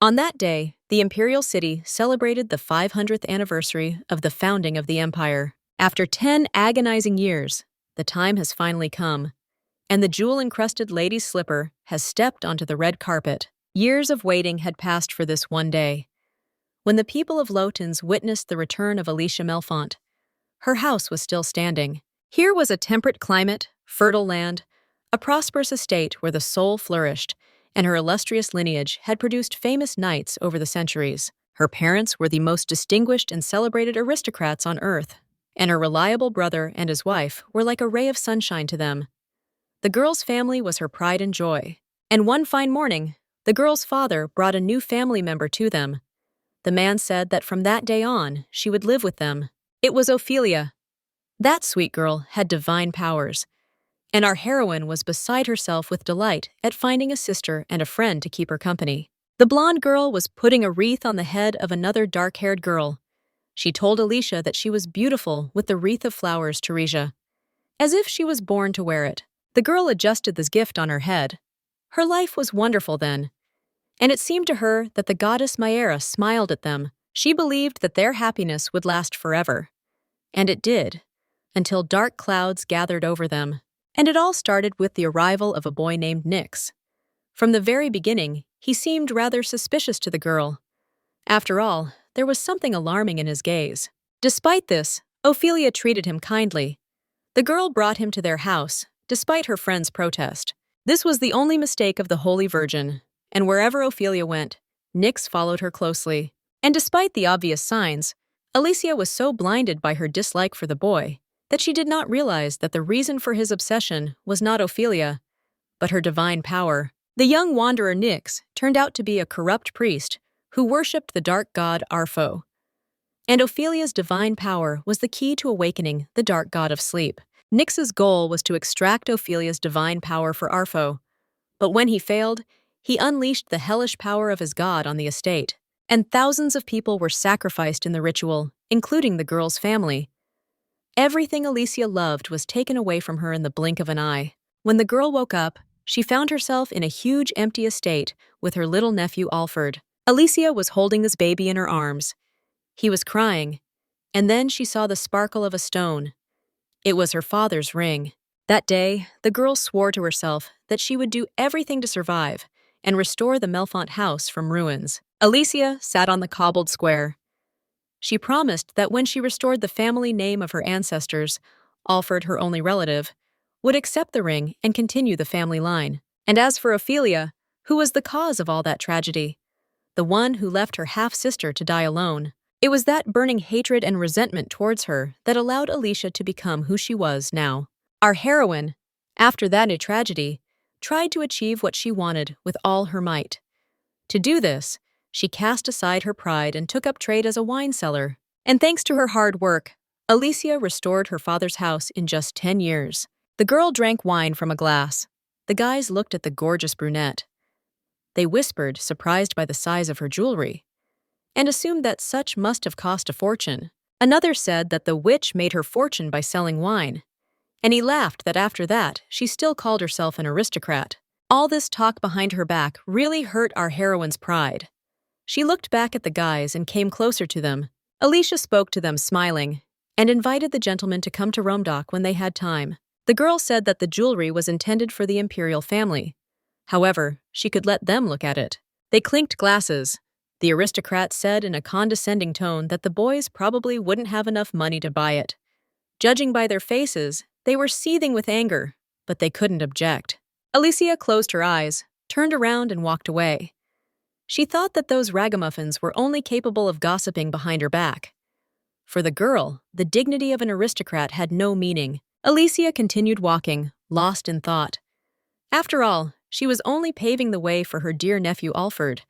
On that day, the imperial city celebrated the 500th anniversary of the founding of the empire. After 10 agonizing years, the time has finally come, and the jewel-encrusted lady's slipper has stepped onto the red carpet. Years of waiting had passed for this one day. When the people of Lotens witnessed the return of Alicia Melfont, her house was still standing. Here was a temperate climate, fertile land, a prosperous estate where the soul flourished, and her illustrious lineage had produced famous knights over the centuries. Her parents were the most distinguished and celebrated aristocrats on earth, and her reliable brother and his wife were like a ray of sunshine to them. The girl's family was her pride and joy, and one fine morning, the girl's father brought a new family member to them. The man said that from that day on, she would live with them. It was Ophelia. That sweet girl had divine powers, and our heroine was beside herself with delight at finding a sister and a friend to keep her company. The blonde girl was putting a wreath on the head of another dark-haired girl. She told Alicia that she was beautiful with the wreath of flowers, Teresia, as if she was born to wear it. The girl adjusted this gift on her head. Her life was wonderful then, and it seemed to her that the goddess Maera smiled at them. She believed that their happiness would last forever. And it did, until dark clouds gathered over them. And it all started with the arrival of a boy named Nyx. From the very beginning, he seemed rather suspicious to the girl. After all, there was something alarming in his gaze. Despite this, Ophelia treated him kindly. The girl brought him to their house, despite her friend's protest. This was the only mistake of the Holy Virgin, and wherever Ophelia went, Nyx followed her closely. And despite the obvious signs, Alicia was so blinded by her dislike for the boy that she did not realize that the reason for his obsession was not Ophelia, but her divine power. The young wanderer Nyx turned out to be a corrupt priest who worshipped the dark god Arpho. And Ophelia's divine power was the key to awakening the dark god of sleep. Nyx's goal was to extract Ophelia's divine power for Arpho, but when he failed, he unleashed the hellish power of his god on the estate, and thousands of people were sacrificed in the ritual, including the girl's family. Everything Alicia loved was taken away from her in the blink of an eye. When the girl woke up, she found herself in a huge empty estate with her little nephew Alfred. Alicia was holding this baby in her arms. He was crying, and then she saw the sparkle of a stone. It was her father's ring. That day, the girl swore to herself that she would do everything to survive and restore the Melfont house from ruins. Alicia sat on the cobbled square. She promised that when she restored the family name of her ancestors, Alfred, her only relative, would accept the ring and continue the family line. And as for Ophelia, who was the cause of all that tragedy? The one who left her half-sister to die alone. It was that burning hatred and resentment towards her that allowed Alicia to become who she was now. Our heroine, after that new tragedy, tried to achieve what she wanted with all her might. To do this, she cast aside her pride and took up trade as a wine seller. And thanks to her hard work, Alicia restored her father's house in just 10 years. The girl drank wine from a glass. The guys looked at the gorgeous brunette. They whispered, surprised by the size of her jewelry, and assumed that such must have cost a fortune. Another said that the witch made her fortune by selling wine, and he laughed that after that she still called herself an aristocrat. All this talk behind her back really hurt our heroine's pride. She looked back at the guys and came closer to them. Alicia spoke to them smiling and invited the gentlemen to come to Romdock when they had time. The girl said that the jewelry was intended for the imperial family. However, she could let them look at it. They clinked glasses. The aristocrat said in a condescending tone that the boys probably wouldn't have enough money to buy it. Judging by their faces, they were seething with anger, but they couldn't object. Alicia closed her eyes, turned around and walked away. She thought that those ragamuffins were only capable of gossiping behind her back. For the girl, the dignity of an aristocrat had no meaning. Alicia continued walking, lost in thought. After all, she was only paving the way for her dear nephew Alfred.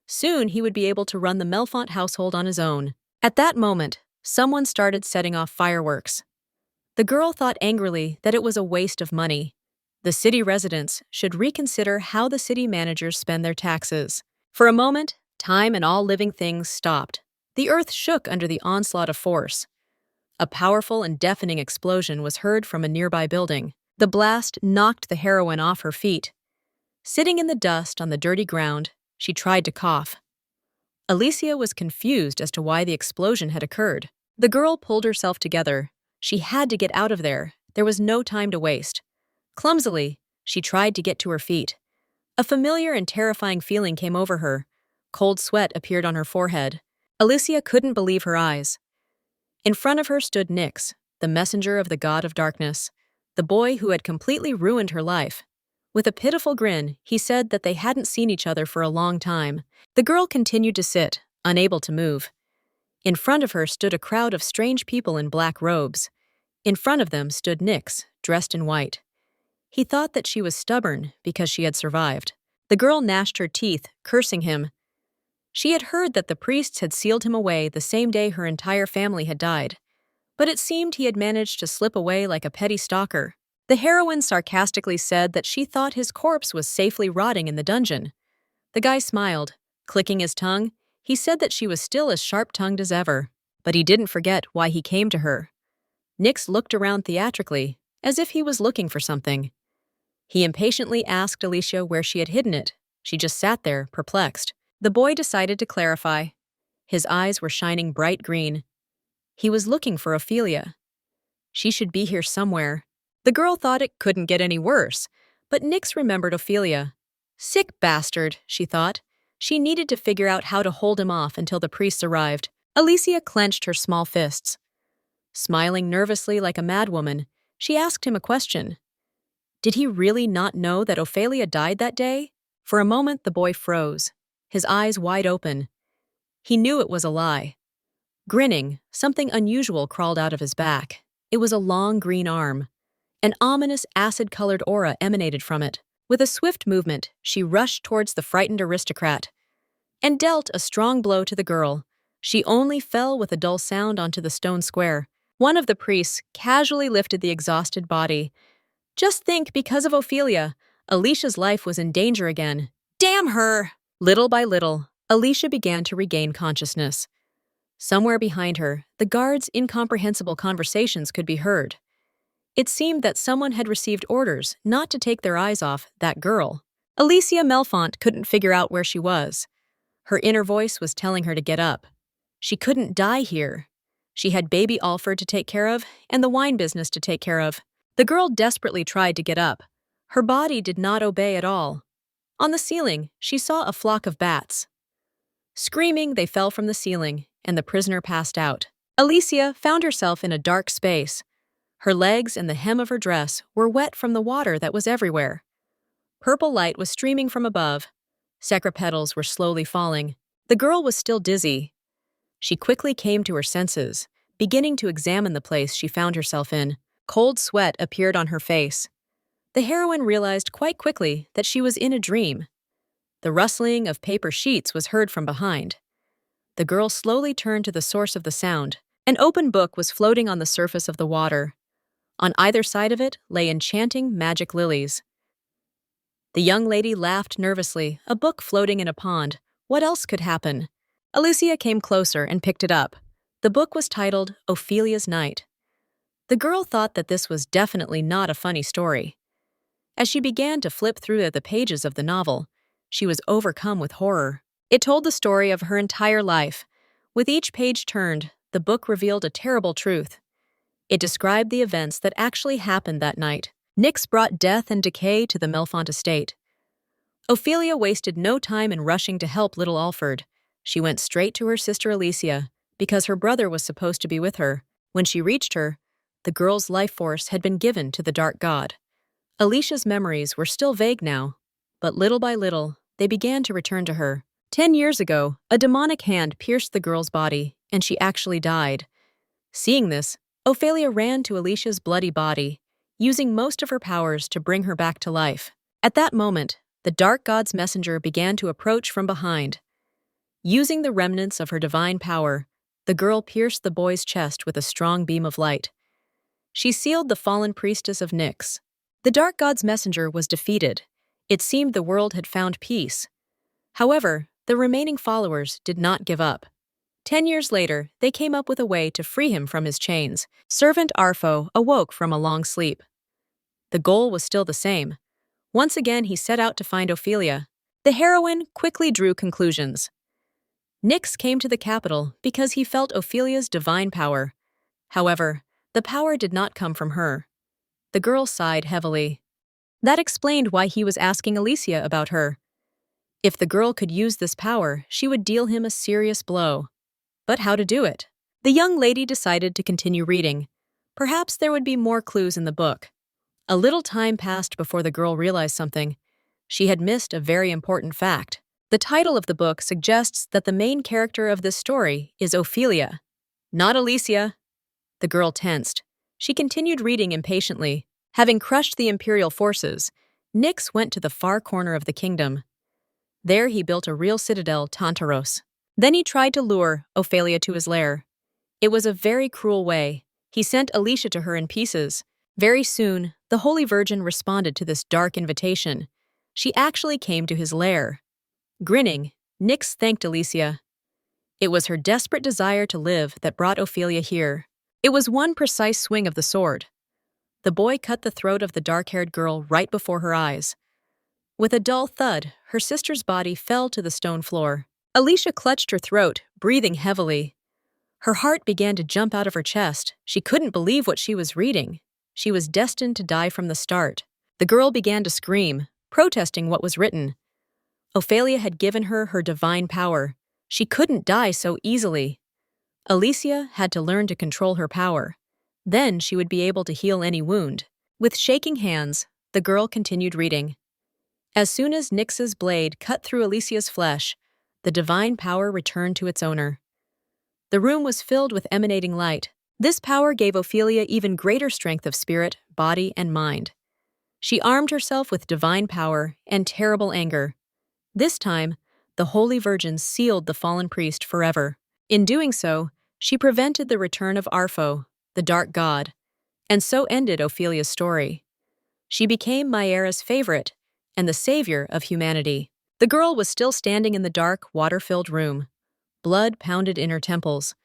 Soon he would be able to run the Melfont household on his own. At that moment, someone started setting off fireworks. The girl thought angrily that it was a waste of money. The city residents should reconsider how the city managers spend their taxes. For a moment, time and all living things stopped. The earth shook under the onslaught of force. A powerful and deafening explosion was heard from a nearby building. The blast knocked the heroine off her feet. Sitting in the dust on the dirty ground, she tried to cough. Alicia was confused as to why the explosion had occurred. The girl pulled herself together. She had to get out of there. There was no time to waste. Clumsily, she tried to get to her feet. A familiar and terrifying feeling came over her. Cold sweat appeared on her forehead. Alicia couldn't believe her eyes. In front of her stood Nyx, the messenger of the god of darkness, the boy who had completely ruined her life. With a pitiful grin, he said that they hadn't seen each other for a long time. The girl continued to sit, unable to move. In front of her stood a crowd of strange people in black robes. In front of them stood Nyx, dressed in white. He thought that she was stubborn because she had survived. The girl gnashed her teeth, cursing him. She had heard that the priests had sealed him away the same day her entire family had died. But it seemed he had managed to slip away like a petty stalker. The heroine sarcastically said that she thought his corpse was safely rotting in the dungeon. The guy smiled. Clicking his tongue, he said that she was still as sharp-tongued as ever. But he didn't forget why he came to her. Nyx looked around theatrically, as if he was looking for something. He impatiently asked Alicia where she had hidden it. She just sat there, perplexed. The boy decided to clarify. His eyes were shining bright green. He was looking for Ophelia. She should be here somewhere. The girl thought it couldn't get any worse, but Nyx remembered Ophelia. Sick bastard, she thought. She needed to figure out how to hold him off until the priests arrived. Alicia clenched her small fists. Smiling nervously like a madwoman, she asked him a question. Did he really not know that Ophelia died that day? For a moment, the boy froze, his eyes wide open. He knew it was a lie. Grinning, something unusual crawled out of his back. It was a long green arm. An ominous acid-colored aura emanated from it. With a swift movement, she rushed towards the frightened aristocrat and dealt a strong blow to the girl. She only fell with a dull sound onto the stone square. One of the priests casually lifted the exhausted body. Just think, because of Ophelia, Alicia's life was in danger again. Damn her! Little by little, Alicia began to regain consciousness. Somewhere behind her, the guards' incomprehensible conversations could be heard. It seemed that someone had received orders not to take their eyes off that girl. Alicia Melfont couldn't figure out where she was. Her inner voice was telling her to get up. She couldn't die here. She had baby Alfred to take care of and the wine business to take care of. The girl desperately tried to get up. Her body did not obey at all. On the ceiling, she saw a flock of bats. Screaming, they fell from the ceiling, and the prisoner passed out. Alicia found herself in a dark space. Her legs and the hem of her dress were wet from the water that was everywhere. Purple light was streaming from above. Secra petals were slowly falling. The girl was still dizzy. She quickly came to her senses, beginning to examine the place she found herself in. Cold sweat appeared on her face. The heroine realized quite quickly that she was in a dream. The rustling of paper sheets was heard from behind. The girl slowly turned to the source of the sound. An open book was floating on the surface of the water. On either side of it lay enchanting magic lilies. The young lady laughed nervously, a book floating in a pond. What else could happen? Alicia came closer and picked it up. The book was titled Ophelia's Night. The girl thought that this was definitely not a funny story. As she began to flip through the pages of the novel, she was overcome with horror. It told the story of her entire life. With each page turned, the book revealed a terrible truth. It described the events that actually happened that night. Nyx brought death and decay to the Melfont estate. Ophelia wasted no time in rushing to help little Alfred. She went straight to her sister Alicia, because her brother was supposed to be with her. When she reached her, the girl's life force had been given to the dark god. Alicia's memories were still vague now, but little by little, they began to return to her. 10 years ago, a demonic hand pierced the girl's body, and she actually died. Seeing this, Ophelia ran to Alicia's bloody body, using most of her powers to bring her back to life. At that moment, the dark god's messenger began to approach from behind. Using the remnants of her divine power, the girl pierced the boy's chest with a strong beam of light. She sealed the fallen priestess of Nyx. The dark god's messenger was defeated. It seemed the world had found peace. However, the remaining followers did not give up. 10 years later, they came up with a way to free him from his chains. Servant Arfo awoke from a long sleep. The goal was still the same. Once again, he set out to find Ophelia. The heroine quickly drew conclusions. Nyx came to the capital because he felt Ophelia's divine power. However, the power did not come from her. The girl sighed heavily. That explained why he was asking Alicia about her. If the girl could use this power, she would deal him a serious blow. But how to do it? The young lady decided to continue reading. Perhaps there would be more clues in the book. A little time passed before the girl realized something. She had missed a very important fact. The title of the book suggests that the main character of this story is Ophelia, not Alicia. The girl tensed. She continued reading impatiently. Having crushed the imperial forces, Nyx went to the far corner of the kingdom. There he built a real citadel, Tantaros. Then he tried to lure Ophelia to his lair. It was a very cruel way. He sent Alicia to her in pieces. Very soon, the Holy Virgin responded to this dark invitation. She actually came to his lair. Grinning, Nyx thanked Alicia. It was her desperate desire to live that brought Ophelia here. It was one precise swing of the sword. The boy cut the throat of the dark-haired girl right before her eyes. With a dull thud, her sister's body fell to the stone floor. Alicia clutched her throat, breathing heavily. Her heart began to jump out of her chest. She couldn't believe what she was reading. She was destined to die from the start. The girl began to scream, protesting what was written. Ophelia had given her her divine power. She couldn't die so easily. Alicia had to learn to control her power. Then she would be able to heal any wound. With shaking hands, the girl continued reading. As soon as Nyx's blade cut through Alicia's flesh, the divine power returned to its owner. The room was filled with emanating light. This power gave Ophelia even greater strength of spirit, body, and mind. She armed herself with divine power and terrible anger. This time, the Holy Virgin sealed the fallen priest forever. In doing so, she prevented the return of Arpho, the dark god, and so ended Ophelia's story. She became Maera's favorite and the savior of humanity. The girl was still standing in the dark, water-filled room. Blood pounded in her temples.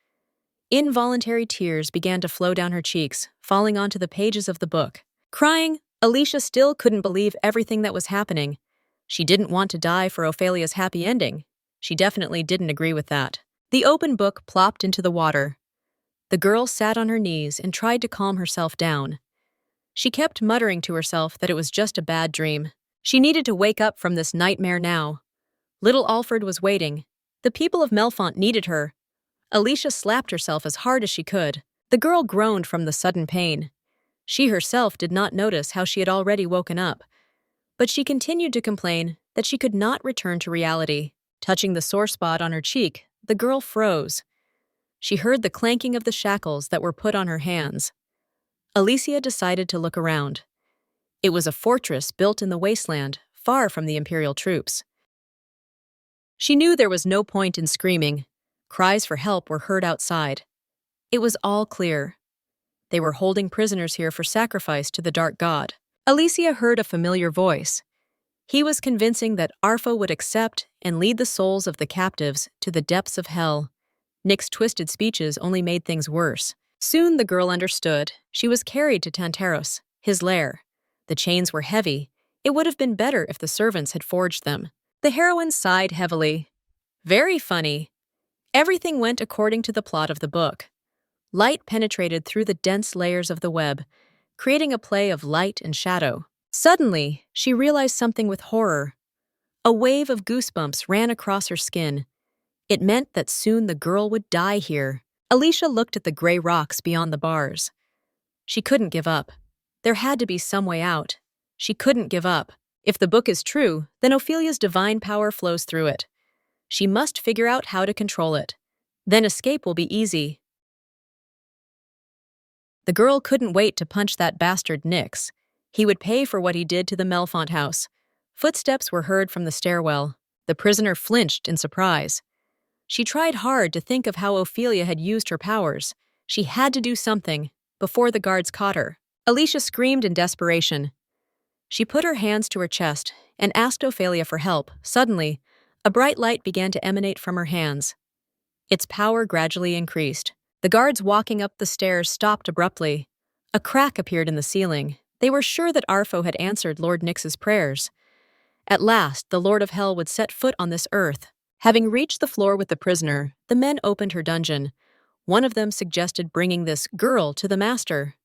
Involuntary tears began to flow down her cheeks, falling onto the pages of the book. Crying, Alicia still couldn't believe everything that was happening. She didn't want to die for Ophelia's happy ending. She definitely didn't agree with that. The open book plopped into the water. The girl sat on her knees and tried to calm herself down. She kept muttering to herself that it was just a bad dream. She needed to wake up from this nightmare now. Little Alfred was waiting. The people of Melfont needed her. Alicia slapped herself as hard as she could. The girl groaned from the sudden pain. She herself did not notice how she had already woken up. But she continued to complain that she could not return to reality. Touching the sore spot on her cheek, the girl froze. She heard the clanking of the shackles that were put on her hands. Alicia decided to look around. It was a fortress built in the wasteland, far from the Imperial troops. She knew there was no point in screaming. Cries for help were heard outside. It was all clear. They were holding prisoners here for sacrifice to the dark god. Alicia heard a familiar voice. He was convincing that Arpho would accept and lead the souls of the captives to the depths of hell. Nyx's twisted speeches only made things worse. Soon the girl understood. She was carried to Tantaros, his lair. The chains were heavy. It would have been better if the servants had forged them. The heroine sighed heavily. Very funny. Everything went according to the plot of the book. Light penetrated through the dense layers of the web, creating a play of light and shadow. Suddenly, she realized something with horror. A wave of goosebumps ran across her skin. It meant that soon the girl would die here. Alicia looked at the gray rocks beyond the bars. She couldn't give up. There had to be some way out. She couldn't give up. If the book is true, then Ophelia's divine power flows through it. She must figure out how to control it. Then escape will be easy. The girl couldn't wait to punch that bastard Nyx. He would pay for what he did to the Melfont house. Footsteps were heard from the stairwell. The prisoner flinched in surprise. She tried hard to think of how Ophelia had used her powers. She had to do something before the guards caught her. Alicia screamed in desperation. She put her hands to her chest and asked Ophelia for help. Suddenly, a bright light began to emanate from her hands. Its power gradually increased. The guards walking up the stairs stopped abruptly. A crack appeared in the ceiling. They were sure that Arpho had answered Lord Nyx's prayers. At last, the Lord of Hell would set foot on this earth. Having reached the floor with the prisoner, the men opened her dungeon. One of them suggested bringing this girl to the master.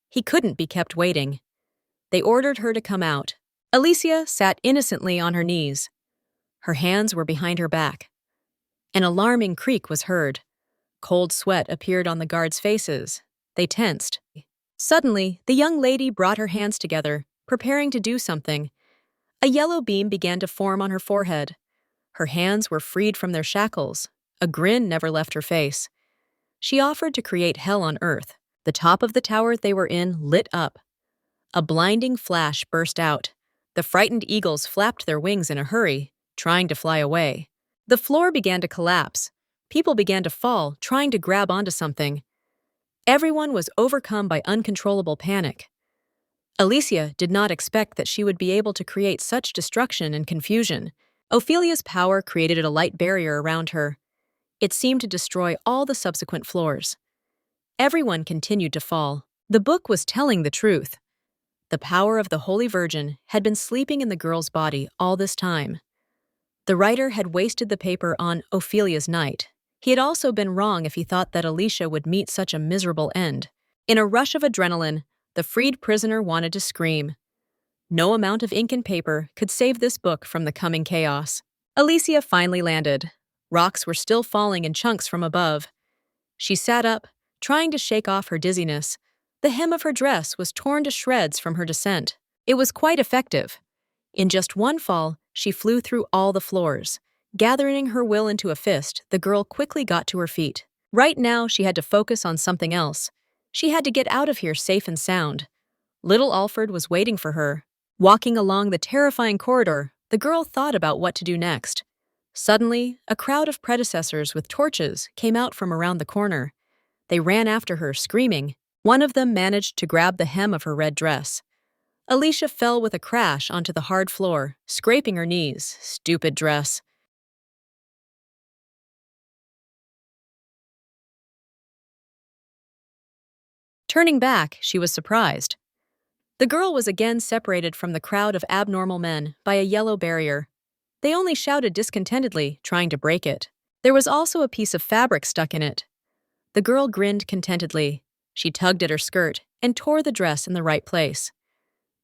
He couldn't be kept waiting. They ordered her to come out. Alicia sat innocently on her knees. Her hands were behind her back. An alarming creak was heard. Cold sweat appeared on the guards' faces. They tensed. Suddenly, the young lady brought her hands together, preparing to do something. A yellow beam began to form on her forehead. Her hands were freed from their shackles. A grin never left her face. She offered to create hell on earth. The top of the tower they were in lit up. A blinding flash burst out. The frightened eagles flapped their wings in a hurry, trying to fly away. The floor began to collapse. People began to fall, trying to grab onto something. Everyone was overcome by uncontrollable panic. Alicia did not expect that she would be able to create such destruction and confusion. Ophelia's power created a light barrier around her. It seemed to destroy all the subsequent floors. Everyone continued to fall. The book was telling the truth. The power of the Holy Virgin had been sleeping in the girl's body all this time. The writer had wasted the paper on Ophelia's night. He had also been wrong if he thought that Alicia would meet such a miserable end. In a rush of adrenaline, the freed prisoner wanted to scream. No amount of ink and paper could save this book from the coming chaos. Alicia finally landed. Rocks were still falling in chunks from above. She sat up, trying to shake off her dizziness. The hem of her dress was torn to shreds from her descent. It was quite effective. In just one fall, she flew through all the floors. Gathering her will into a fist, the girl quickly got to her feet. Right now, she had to focus on something else. She had to get out of here safe and sound. Little Alfred was waiting for her. Walking along the terrifying corridor, the girl thought about what to do next. Suddenly, a crowd of predecessors with torches came out from around the corner. They ran after her, screaming. One of them managed to grab the hem of her red dress. Alicia fell with a crash onto the hard floor, scraping her knees. Stupid dress. Turning back, she was surprised. The girl was again separated from the crowd of abnormal men by a yellow barrier. They only shouted discontentedly, trying to break it. There was also a piece of fabric stuck in it. The girl grinned contentedly. She tugged at her skirt and tore the dress in the right place.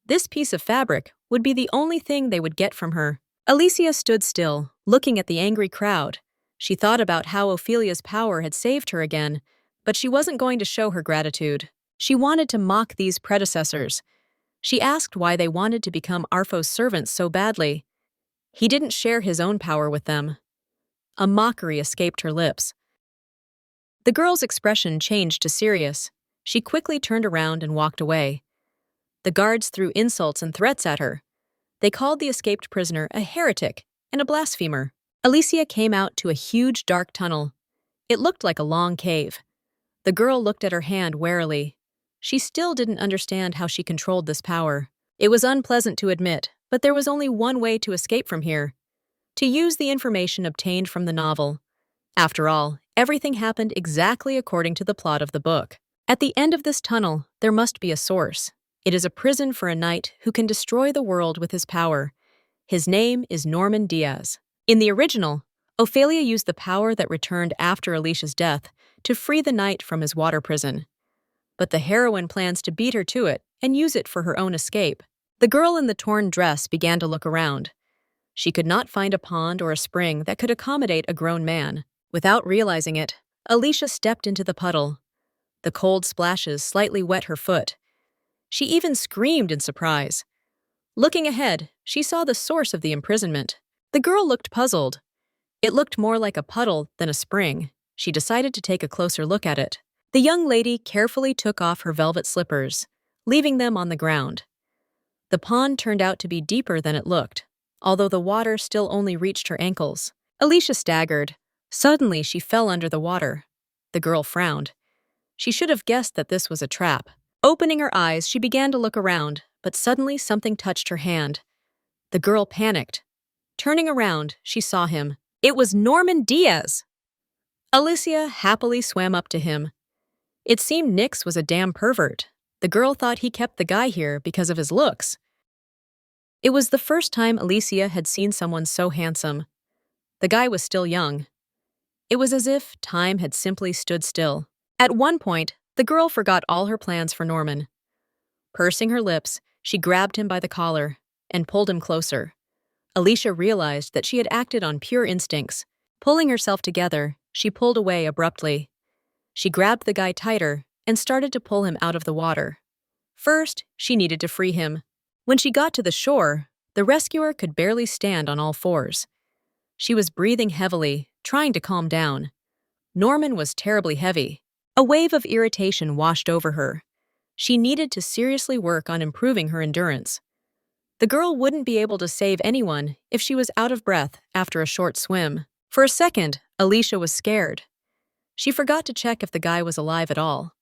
This piece of fabric would be the only thing they would get from her. Alicia stood still, looking at the angry crowd. She thought about how Ophelia's power had saved her again, but she wasn't going to show her gratitude. She wanted to mock these predecessors. She asked why they wanted to become Arfo's servants so badly. He didn't share his own power with them. A mockery escaped her lips. The girl's expression changed to serious. She quickly turned around and walked away. The guards threw insults and threats at her. They called the escaped prisoner a heretic and a blasphemer. Alicia came out to a huge dark tunnel. It looked like a long cave. The girl looked at her hand warily. She still didn't understand how she controlled this power. It was unpleasant to admit, but there was only one way to escape from here: to use the information obtained from the novel. After all, everything happened exactly according to the plot of the book. At the end of this tunnel, there must be a source. It is a prison for a knight who can destroy the world with his power. His name is Norman Diaz. In the original, Ophelia used the power that returned after Alicia's death to free the knight from his water prison. But the heroine plans to beat her to it and use it for her own escape. The girl in the torn dress began to look around. She could not find a pond or a spring that could accommodate a grown man. Without realizing it, Alicia stepped into the puddle. The cold splashes slightly wet her foot. She even screamed in surprise. Looking ahead, she saw the source of the imprisonment. The girl looked puzzled. It looked more like a puddle than a spring. She decided to take a closer look at it. The young lady carefully took off her velvet slippers, leaving them on the ground. The pond turned out to be deeper than it looked, although the water still only reached her ankles. Alicia staggered. Suddenly, she fell under the water. The girl frowned. She should have guessed that this was a trap. Opening her eyes, she began to look around, but suddenly something touched her hand. The girl panicked. Turning around, she saw him. It was Norman Diaz! Alicia happily swam up to him. It seemed Nix was a damn pervert. The girl thought he kept the guy here because of his looks. It was the first time Alicia had seen someone so handsome. The guy was still young. It was as if time had simply stood still. At one point, the girl forgot all her plans for Norman. Pursing her lips, she grabbed him by the collar and pulled him closer. Alicia realized that she had acted on pure instincts. Pulling herself together, she pulled away abruptly. She grabbed the guy tighter and started to pull him out of the water. First, she needed to free him. When she got to the shore, the rescuer could barely stand on all fours. She was breathing heavily, trying to calm down. Norman was terribly heavy. A wave of irritation washed over her. She needed to seriously work on improving her endurance. The girl wouldn't be able to save anyone if she was out of breath after a short swim. For a second, Alicia was scared. She forgot to check if the guy was alive at all.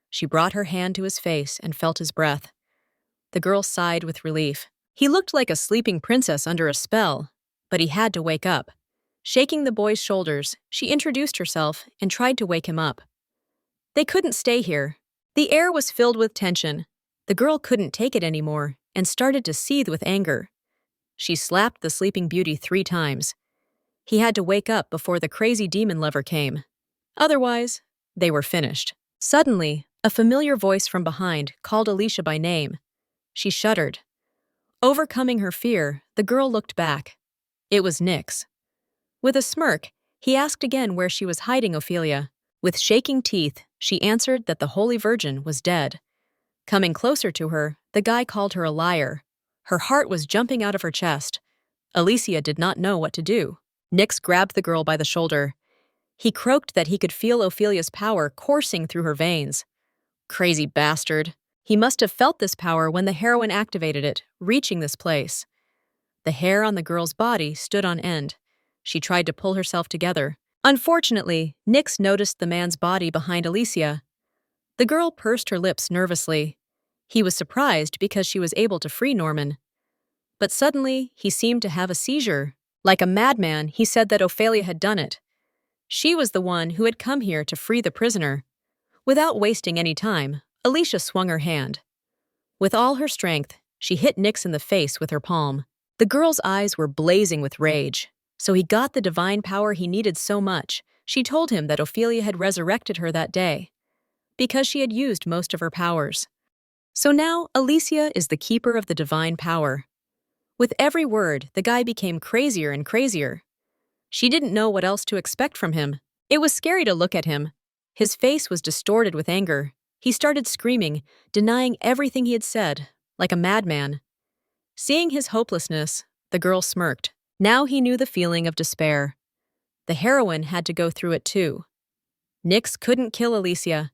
She brought her hand to his face and felt his breath. The girl sighed with relief. He looked like a sleeping princess under a spell, but he had to wake up. Shaking the boy's shoulders, she introduced herself and tried to wake him up. They couldn't stay here. The air was filled with tension. The girl couldn't take it anymore and started to seethe with anger. She slapped the sleeping beauty 3 times. He had to wake up before the crazy demon lover came. Otherwise, they were finished. Suddenly, a familiar voice from behind called Alicia by name. She shuddered. Overcoming her fear, the girl looked back. It was Nyx. With a smirk, he asked again where she was hiding Ophelia. With shaking teeth, she answered that the Holy Virgin was dead. Coming closer to her, the guy called her a liar. Her heart was jumping out of her chest. Alicia did not know what to do. Nyx grabbed the girl by the shoulder. He croaked that he could feel Ophelia's power coursing through her veins. Crazy bastard. He must have felt this power when the heroine activated it, reaching this place. The hair on the girl's body stood on end. She tried to pull herself together. Unfortunately, Nyx noticed the man's body behind Alicia. The girl pursed her lips nervously. He was surprised because she was able to free Norman. But suddenly, he seemed to have a seizure. Like a madman, he said that Ophelia had done it. She was the one who had come here to free the prisoner. Without wasting any time, Alicia swung her hand. With all her strength, she hit Nyx in the face with her palm. The girl's eyes were blazing with rage. So he got the divine power he needed so much. She told him that Ophelia had resurrected her that day, because she had used most of her powers. So now, Alicia is the keeper of the divine power. With every word, the guy became crazier and crazier. She didn't know what else to expect from him. It was scary to look at him. His face was distorted with anger. He started screaming, denying everything he had said, like a madman. Seeing his hopelessness, the girl smirked. Now he knew the feeling of despair. The heroine had to go through it too. Nyx couldn't kill Alicia,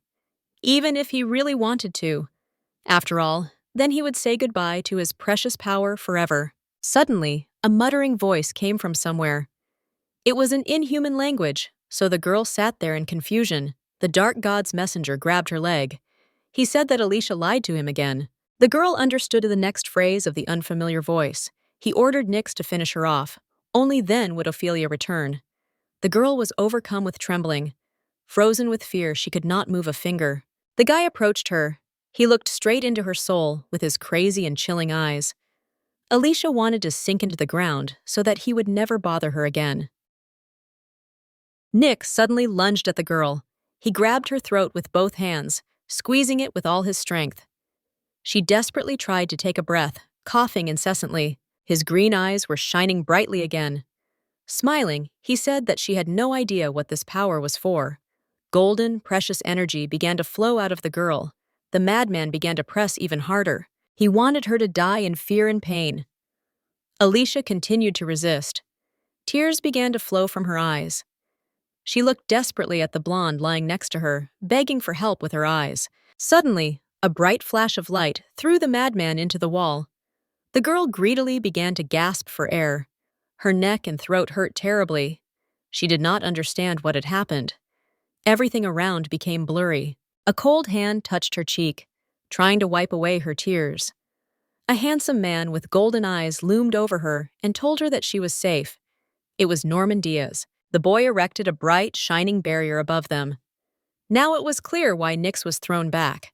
even if he really wanted to. After all, then he would say goodbye to his precious power forever. Suddenly, a muttering voice came from somewhere. It was an inhuman language, so the girl sat there in confusion. The dark god's messenger grabbed her leg. He said that Alicia lied to him again. The girl understood the next phrase of the unfamiliar voice. He ordered Nyx to finish her off. Only then would Ophelia return. The girl was overcome with trembling. Frozen with fear, she could not move a finger. The guy approached her. He looked straight into her soul with his crazy and chilling eyes. Alicia wanted to sink into the ground so that he would never bother her again. Nyx suddenly lunged at the girl. He grabbed her throat with both hands, squeezing it with all his strength. She desperately tried to take a breath, coughing incessantly. His green eyes were shining brightly again. Smiling, he said that she had no idea what this power was for. Golden, precious energy began to flow out of the girl. The madman began to press even harder. He wanted her to die in fear and pain. Alicia continued to resist. Tears began to flow from her eyes. She looked desperately at the blonde lying next to her, begging for help with her eyes. Suddenly, a bright flash of light threw the madman into the wall. The girl greedily began to gasp for air. Her neck and throat hurt terribly. She did not understand what had happened. Everything around became blurry. A cold hand touched her cheek, trying to wipe away her tears. A handsome man with golden eyes loomed over her and told her that she was safe. It was Norman Diaz. The boy erected a bright, shining barrier above them. Now it was clear why Nyx was thrown back.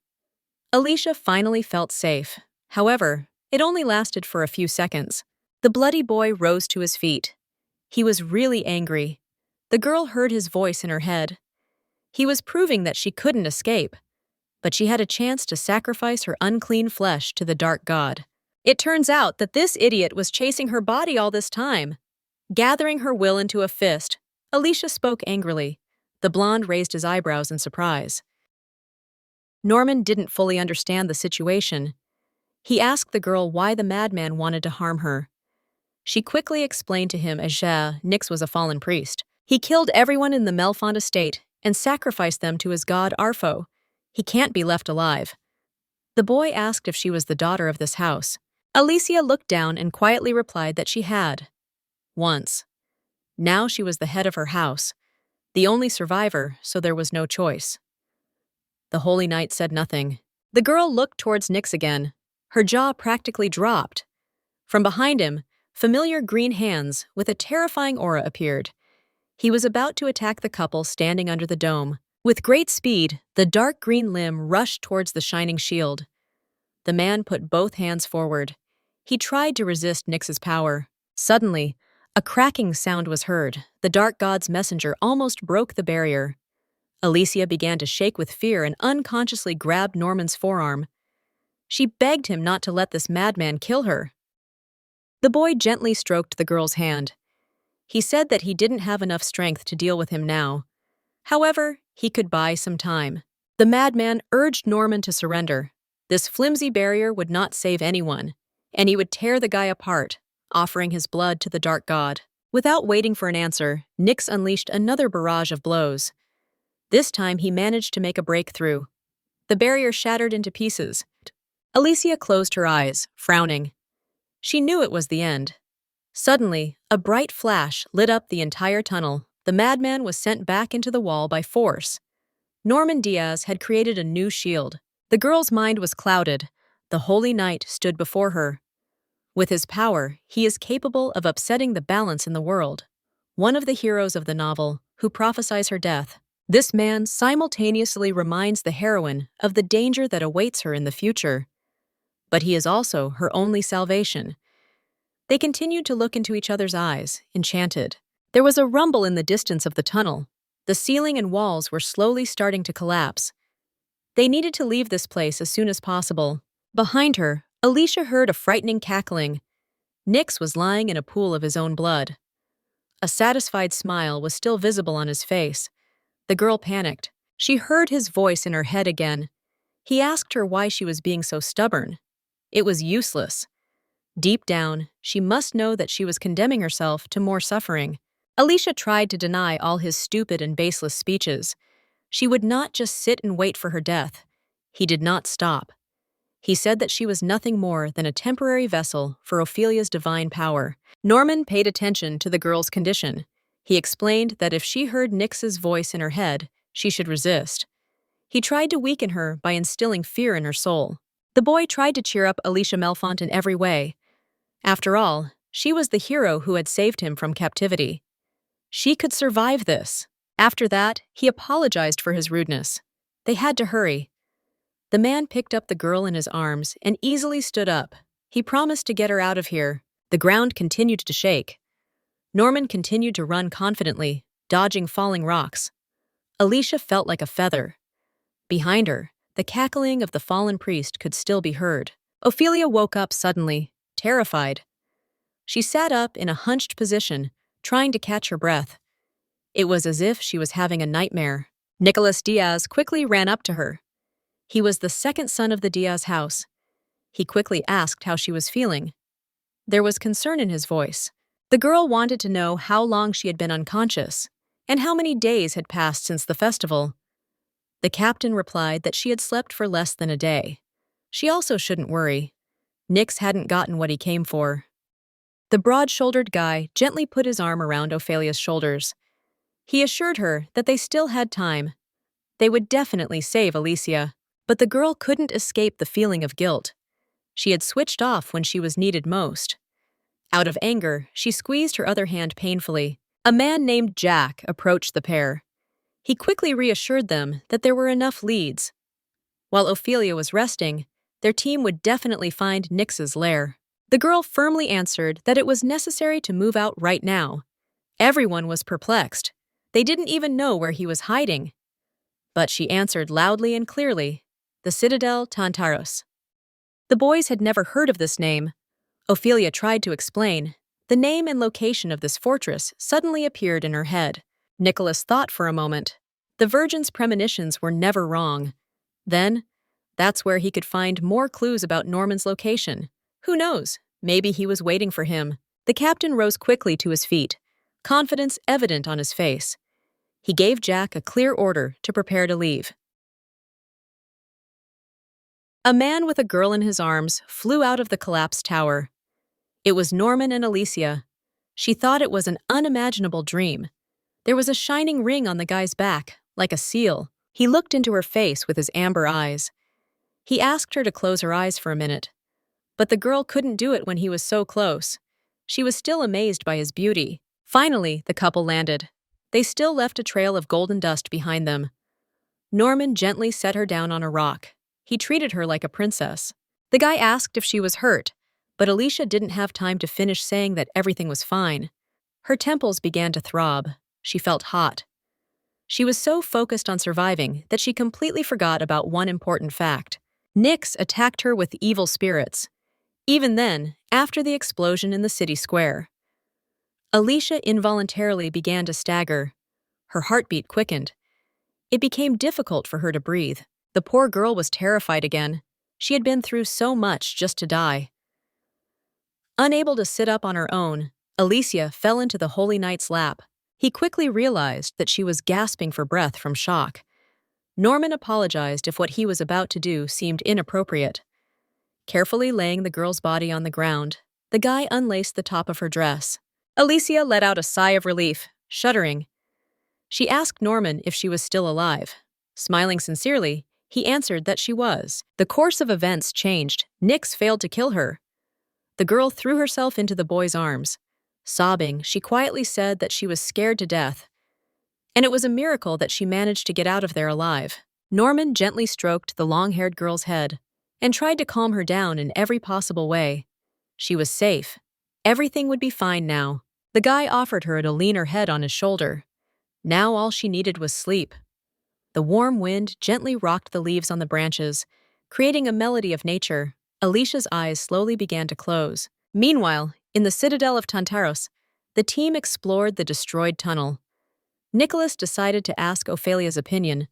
Alicia finally felt safe. However, it only lasted for a few seconds. The bloody boy rose to his feet. He was really angry. The girl heard his voice in her head. He was proving that she couldn't escape, but she had a chance to sacrifice her unclean flesh to the dark god. It turns out that this idiot was chasing her body all this time. Gathering her will into a fist, Alicia spoke angrily. The blonde raised his eyebrows in surprise. Norman didn't fully understand the situation. He asked the girl why the madman wanted to harm her. She quickly explained to him as Nix was a fallen priest. He killed everyone in the Melfond estate and sacrificed them to his god Arfo. He can't be left alive. The boy asked if she was the daughter of this house. Alicia looked down and quietly replied that she had. Once. Now she was the head of her house, the only survivor, so there was no choice. The Holy Knight said nothing. The girl looked towards Nix again. Her jaw practically dropped. From behind him, familiar green hands with a terrifying aura appeared. He was about to attack the couple standing under the dome. With great speed, the dark green limb rushed towards the shining shield. The man put both hands forward. He tried to resist Nix's power. Suddenly, a cracking sound was heard. The dark god's messenger almost broke the barrier. Alicia began to shake with fear and unconsciously grabbed Norman's forearm. She begged him not to let this madman kill her. The boy gently stroked the girl's hand. He said that he didn't have enough strength to deal with him now. However, he could buy some time. The madman urged Norman to surrender. This flimsy barrier would not save anyone, and he would tear the guy apart, offering his blood to the dark god. Without waiting for an answer, Nix unleashed another barrage of blows. This time he managed to make a breakthrough. The barrier shattered into pieces. Alicia closed her eyes, frowning. She knew it was the end. Suddenly, a bright flash lit up the entire tunnel. The madman was sent back into the wall by force. Norman Diaz had created a new shield. The girl's mind was clouded. The Holy Knight stood before her. With his power, he is capable of upsetting the balance in the world. One of the heroes of the novel, who prophesies her death. This man simultaneously reminds the heroine of the danger that awaits her in the future. But he is also her only salvation. They continued to look into each other's eyes, enchanted. There was a rumble in the distance of the tunnel. The ceiling and walls were slowly starting to collapse. They needed to leave this place as soon as possible. Behind her, Alicia heard a frightening cackling. Nix was lying in a pool of his own blood. A satisfied smile was still visible on his face. The girl panicked. She heard his voice in her head again. He asked her why she was being so stubborn. It was useless. Deep down, she must know that she was condemning herself to more suffering. Alicia tried to deny all his stupid and baseless speeches. She would not just sit and wait for her death. He did not stop. He said that she was nothing more than a temporary vessel for Ophelia's divine power. Norman paid attention to the girl's condition. He explained that if she heard Nix's voice in her head, she should resist. He tried to weaken her by instilling fear in her soul. The boy tried to cheer up Alicia Melfond in every way. After all, she was the hero who had saved him from captivity. She could survive this. After that, he apologized for his rudeness. They had to hurry. The man picked up the girl in his arms and easily stood up. He promised to get her out of here. The ground continued to shake. Norman continued to run confidently, dodging falling rocks. Alicia felt like a feather. Behind her, the cackling of the fallen priest could still be heard. Ophelia woke up suddenly, terrified. She sat up in a hunched position, trying to catch her breath. It was as if she was having a nightmare. Nicholas Diaz quickly ran up to her. He was the second son of the Diaz house. He quickly asked how she was feeling. There was concern in his voice. The girl wanted to know how long she had been unconscious, and how many days had passed since the festival. The captain replied that she had slept for less than a day. She also shouldn't worry. Nix hadn't gotten what he came for. The broad-shouldered guy gently put his arm around Ophelia's shoulders. He assured her that they still had time. They would definitely save Alicia. But the girl couldn't escape the feeling of guilt. She had switched off when she was needed most. Out of anger, she squeezed her other hand painfully. A man named Jack approached the pair. He quickly reassured them that there were enough leads. While Ophelia was resting, their team would definitely find Nix's lair. The girl firmly answered that it was necessary to move out right now. Everyone was perplexed. They didn't even know where he was hiding. But she answered loudly and clearly, "The Citadel Tantaros." The boys had never heard of this name. Ophelia tried to explain. The name and location of this fortress suddenly appeared in her head. Nicholas thought for a moment. The Virgin's premonitions were never wrong. Then, that's where he could find more clues about Norman's location. Who knows? Maybe he was waiting for him. The captain rose quickly to his feet, confidence evident on his face. He gave Jack a clear order to prepare to leave. A man with a girl in his arms flew out of the collapsed tower. It was Norman and Alicia. She thought it was an unimaginable dream. There was a shining ring on the guy's back, like a seal. He looked into her face with his amber eyes. He asked her to close her eyes for a minute. But the girl couldn't do it when he was so close. She was still amazed by his beauty. Finally, the couple landed. They still left a trail of golden dust behind them. Norman gently set her down on a rock. He treated her like a princess. The guy asked if she was hurt, but Alicia didn't have time to finish saying that everything was fine. Her temples began to throb. She felt hot. She was so focused on surviving that she completely forgot about one important fact. Nyx attacked her with evil spirits. Even then, after the explosion in the city square, Alicia involuntarily began to stagger. Her heartbeat quickened. It became difficult for her to breathe. The poor girl was terrified again. She had been through so much just to die. Unable to sit up on her own, Alicia fell into the Holy Knight's lap. He quickly realized that she was gasping for breath from shock. Norman apologized if what he was about to do seemed inappropriate. Carefully laying the girl's body on the ground, the guy unlaced the top of her dress. Alicia let out a sigh of relief, shuddering. She asked Norman if she was still alive. Smiling sincerely, he answered that she was. The course of events changed. Nyx failed to kill her. The girl threw herself into the boy's arms. Sobbing, she quietly said that she was scared to death, and it was a miracle that she managed to get out of there alive. Norman gently stroked the long-haired girl's head and tried to calm her down in every possible way. She was safe. Everything would be fine now. The guy offered her to lean her head on his shoulder. Now all she needed was sleep. The warm wind gently rocked the leaves on the branches, creating a melody of nature. Alicia's eyes slowly began to close. Meanwhile, in the Citadel of Tantaros, the team explored the destroyed tunnel. Nicholas decided to ask Ophelia's opinion.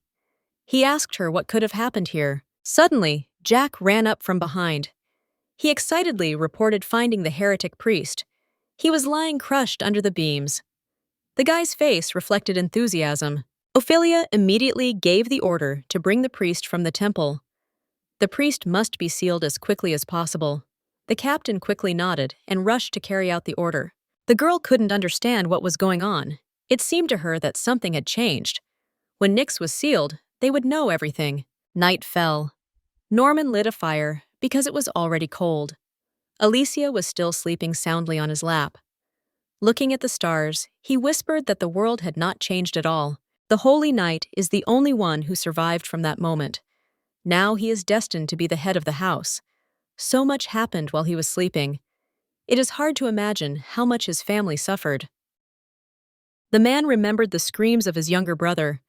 He asked her what could have happened here. Suddenly, Jack ran up from behind. He excitedly reported finding the heretic priest. He was lying crushed under the beams. The guy's face reflected enthusiasm. Ophelia immediately gave the order to bring the priest from the temple. The priest must be sealed as quickly as possible. The captain quickly nodded and rushed to carry out the order. The girl couldn't understand what was going on. It seemed to her that something had changed. When Nyx was sealed, they would know everything. Night fell. Norman lit a fire because it was already cold. Alicia was still sleeping soundly on his lap. Looking at the stars, he whispered that the world had not changed at all. The Holy Knight is the only one who survived from that moment. Now he is destined to be the head of the house. So much happened while he was sleeping. It is hard to imagine how much his family suffered. The man remembered the screams of his younger brother.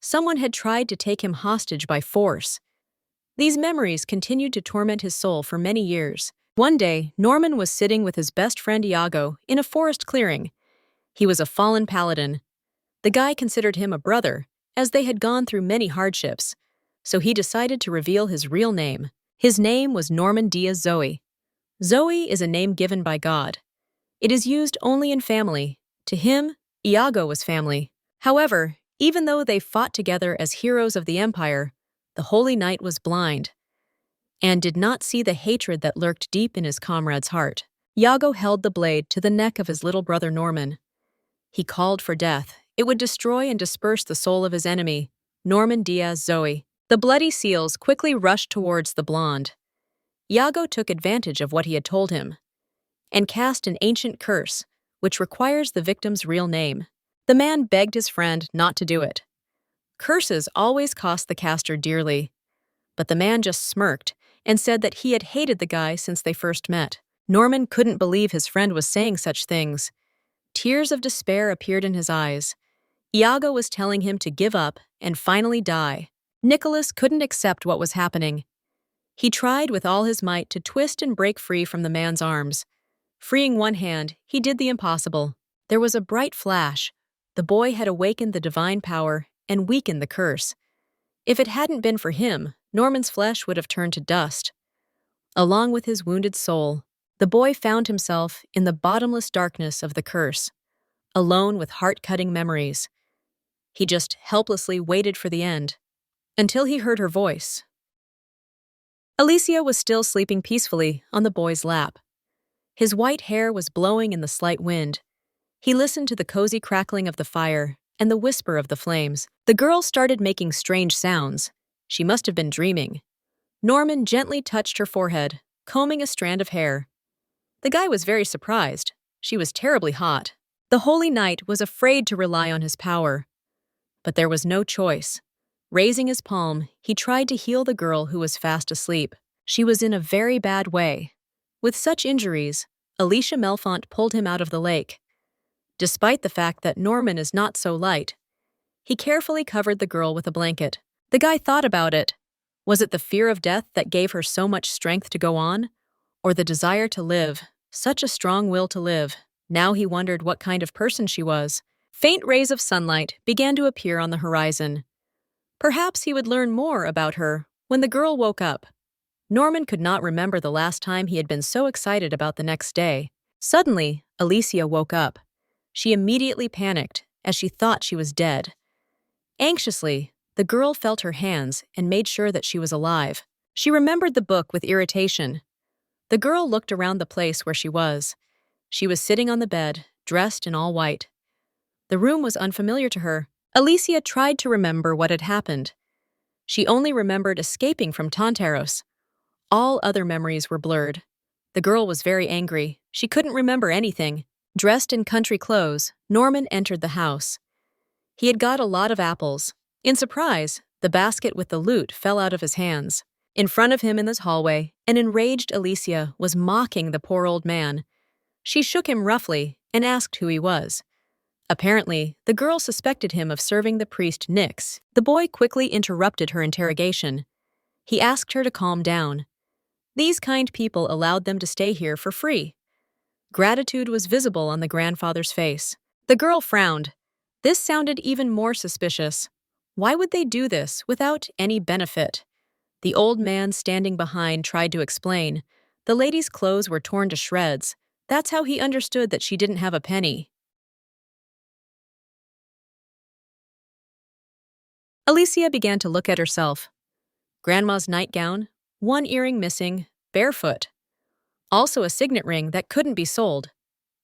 Someone had tried to take him hostage by force. These memories continued to torment his soul for many years. One day, Norman was sitting with his best friend Iago in a forest clearing. He was a fallen paladin. The guy considered him a brother, as they had gone through many hardships, so he decided to reveal his real name. His name was Norman Diaz Zoe. Zoe is a name given by God. It is used only in family. To him, Iago was family. However, even though they fought together as heroes of the Empire, the Holy Knight was blind and did not see the hatred that lurked deep in his comrade's heart. Iago held the blade to the neck of his little brother Norman. He called for death. It would destroy and disperse the soul of his enemy, Norman Diaz Zoe. The bloody seals quickly rushed towards the blonde. Iago took advantage of what he had told him and cast an ancient curse, which requires the victim's real name. The man begged his friend not to do it. Curses always cost the caster dearly, but the man just smirked and said that he had hated the guy since they first met. Norman couldn't believe his friend was saying such things. Tears of despair appeared in his eyes. Iago was telling him to give up and finally die. Nicholas couldn't accept what was happening. He tried with all his might to twist and break free from the man's arms. Freeing one hand, he did the impossible. There was a bright flash. The boy had awakened the divine power and weakened the curse. If it hadn't been for him, Norman's flesh would have turned to dust. Along with his wounded soul, the boy found himself in the bottomless darkness of the curse, alone with heart-cutting memories. He just helplessly waited for the end, until he heard her voice. Alicia was still sleeping peacefully on the boy's lap. His white hair was blowing in the slight wind. He listened to the cozy crackling of the fire and the whisper of the flames. The girl started making strange sounds. She must have been dreaming. Norman gently touched her forehead, combing a strand of hair. The guy was very surprised. She was terribly hot. The holy knight was afraid to rely on his power. But there was no choice. Raising his palm, he tried to heal the girl who was fast asleep. She was in a very bad way. With such injuries, Alicia Melfont pulled him out of the lake. Despite the fact that Norman is not so light, he carefully covered the girl with a blanket. The guy thought about it. Was it the fear of death that gave her so much strength to go on? Or the desire to live, such a strong will to live? Now he wondered what kind of person she was. Faint rays of sunlight began to appear on the horizon. Perhaps he would learn more about her when the girl woke up. Norman could not remember the last time he had been so excited about the next day. Suddenly, Alicia woke up. She immediately panicked as she thought she was dead. Anxiously, the girl felt her hands and made sure that she was alive. She remembered the book with irritation. The girl looked around the place where she was. She was sitting on the bed, dressed in all white. The room was unfamiliar to her. Alicia tried to remember what had happened. She only remembered escaping from Tantaros. All other memories were blurred. The girl was very angry. She couldn't remember anything. Dressed in country clothes, Norman entered the house. He had got a lot of apples. In surprise, the basket with the loot fell out of his hands. In front of him in this hallway, an enraged Alicia was mocking the poor old man. She shook him roughly and asked who he was. Apparently, the girl suspected him of serving the priest Nyx. The boy quickly interrupted her interrogation. He asked her to calm down. These kind people allowed them to stay here for free. Gratitude was visible on the grandfather's face. The girl frowned. This sounded even more suspicious. Why would they do this without any benefit? The old man standing behind tried to explain. The lady's clothes were torn to shreds. That's how he understood that she didn't have a penny. Alicia began to look at herself. Grandma's nightgown, one earring missing, barefoot. Also a signet ring that couldn't be sold.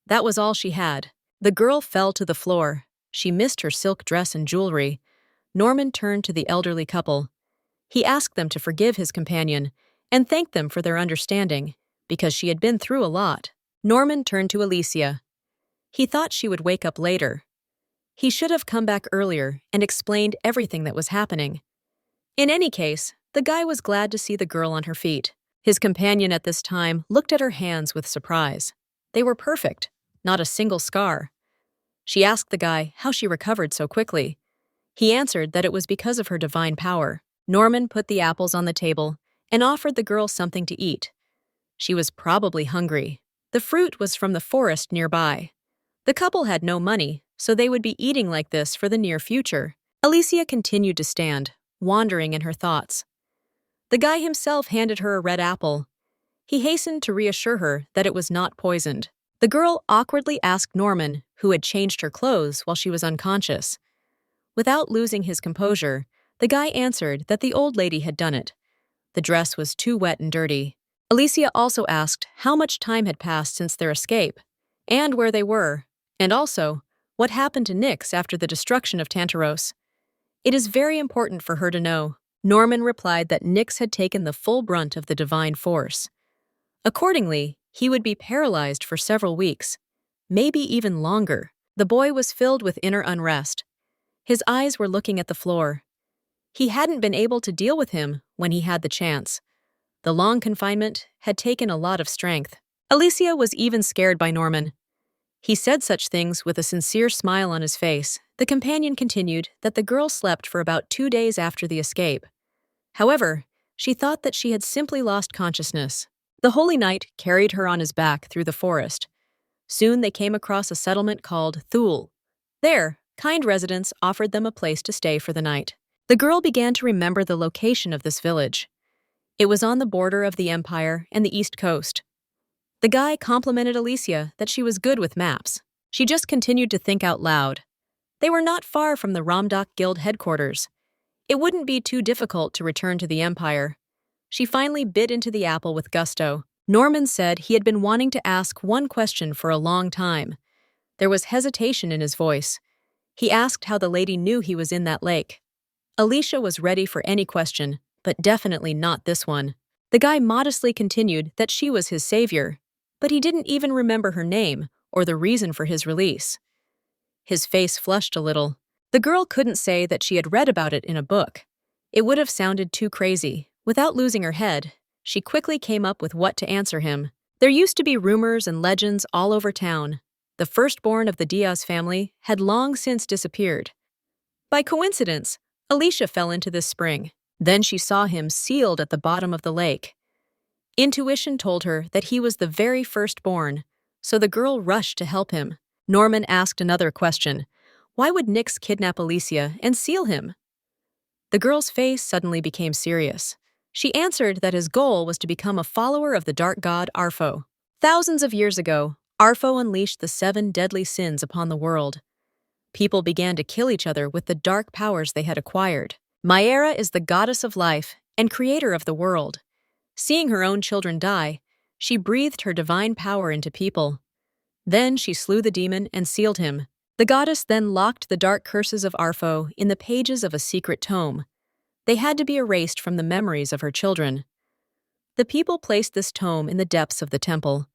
That was all she had. The girl fell to the floor. She missed her silk dress and jewelry. Norman turned to the elderly couple. He asked them to forgive his companion and thanked them for their understanding, because she had been through a lot. Norman turned to Alicia. He thought she would wake up later. He should have come back earlier and explained everything that was happening. In any case, the guy was glad to see the girl on her feet. His companion at this time looked at her hands with surprise. They were perfect, not a single scar. She asked the guy how she recovered so quickly. He answered that it was because of her divine power. Norman put the apples on the table and offered the girl something to eat. She was probably hungry. The fruit was from the forest nearby. The couple had no money, so they would be eating like this for the near future. Alicia continued to stand, wandering in her thoughts. The guy himself handed her a red apple. He hastened to reassure her that it was not poisoned. The girl awkwardly asked Norman, who had changed her clothes while she was unconscious. Without losing his composure, the guy answered that the old lady had done it. The dress was too wet and dirty. Alicia also asked how much time had passed since their escape, and where they were, and also what happened to Nyx after the destruction of Tantaros. It is very important for her to know. Norman replied that Nyx had taken the full brunt of the divine force. Accordingly, he would be paralyzed for several weeks, maybe even longer. The boy was filled with inner unrest. His eyes were looking at the floor. He hadn't been able to deal with him when he had the chance. The long confinement had taken a lot of strength. Alicia was even scared by Norman. He said such things with a sincere smile on his face. The companion continued that the girl slept for about 2 days after the escape. However, she thought that she had simply lost consciousness. The holy knight carried her on his back through the forest. Soon they came across a settlement called Thule. There, kind residents offered them a place to stay for the night. The girl began to remember the location of this village. It was on the border of the empire and the east coast. The guy complimented Alicia that she was good with maps. She just continued to think out loud. They were not far from the Ramdak Guild headquarters. It wouldn't be too difficult to return to the empire. She finally bit into the apple with gusto. Norman said he had been wanting to ask one question for a long time. There was hesitation in his voice. He asked how the lady knew he was in that lake. Alicia was ready for any question, but definitely not this one. The guy modestly continued that she was his savior, but he didn't even remember her name or the reason for his release. His face flushed a little. The girl couldn't say that she had read about it in a book. It would have sounded too crazy. Without losing her head, she quickly came up with what to answer him. There used to be rumors and legends all over town. The firstborn of the Diaz family had long since disappeared. By coincidence, Alicia fell into this spring. Then she saw him sealed at the bottom of the lake. Intuition told her that he was the very firstborn, so the girl rushed to help him. Norman asked another question. Why would Nix kidnap Alicia and seal him? The girl's face suddenly became serious. She answered that his goal was to become a follower of the dark god Arfo. Thousands of years ago, Arfo unleashed the 7 deadly sins upon the world. People began to kill each other with the dark powers they had acquired. Maera is the goddess of life and creator of the world. Seeing her own children die, she breathed her divine power into people. Then she slew the demon and sealed him. The goddess then locked the dark curses of Arfo in the pages of a secret tome. They had to be erased from the memories of her children. The people placed this tome in the depths of the temple,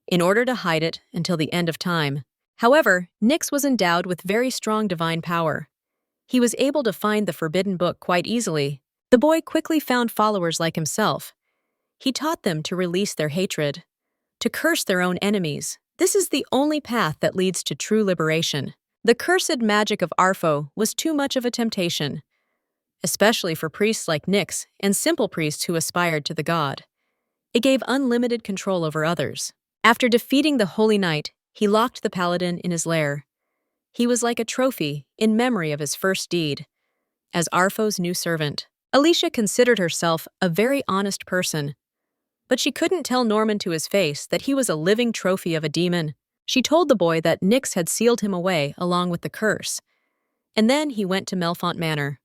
in order to hide it until the end of time. However, Nix was endowed with very strong divine power. He was able to find the forbidden book quite easily. The boy quickly found followers like himself. He taught them to release their hatred, to curse their own enemies. This is the only path that leads to true liberation. The cursed magic of Arfo was too much of a temptation, especially for priests like Nix and simple priests who aspired to the god. It gave unlimited control over others. After defeating the Holy Knight, he locked the paladin in his lair. He was like a trophy in memory of his first deed. As Arfo's new servant, Alicia considered herself a very honest person, but she couldn't tell Norman to his face that he was a living trophy of a demon. She told the boy that Nix had sealed him away along with the curse, and then he went to Melfont Manor.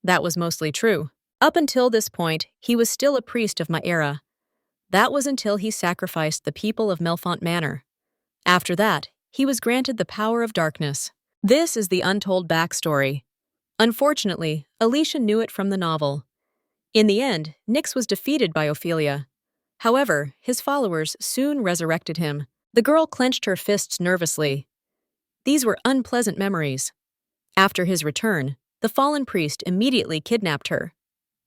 That was mostly true. Up until this point, he was still a priest of Maera. That was until he sacrificed the people of Melfont Manor. After that, he was granted the power of darkness. This is the untold backstory. Unfortunately, Alicia knew it from the novel. In the end, Nix was defeated by Ophelia. However, his followers soon resurrected him. The girl clenched her fists nervously. These were unpleasant memories. After his return, the fallen priest immediately kidnapped her.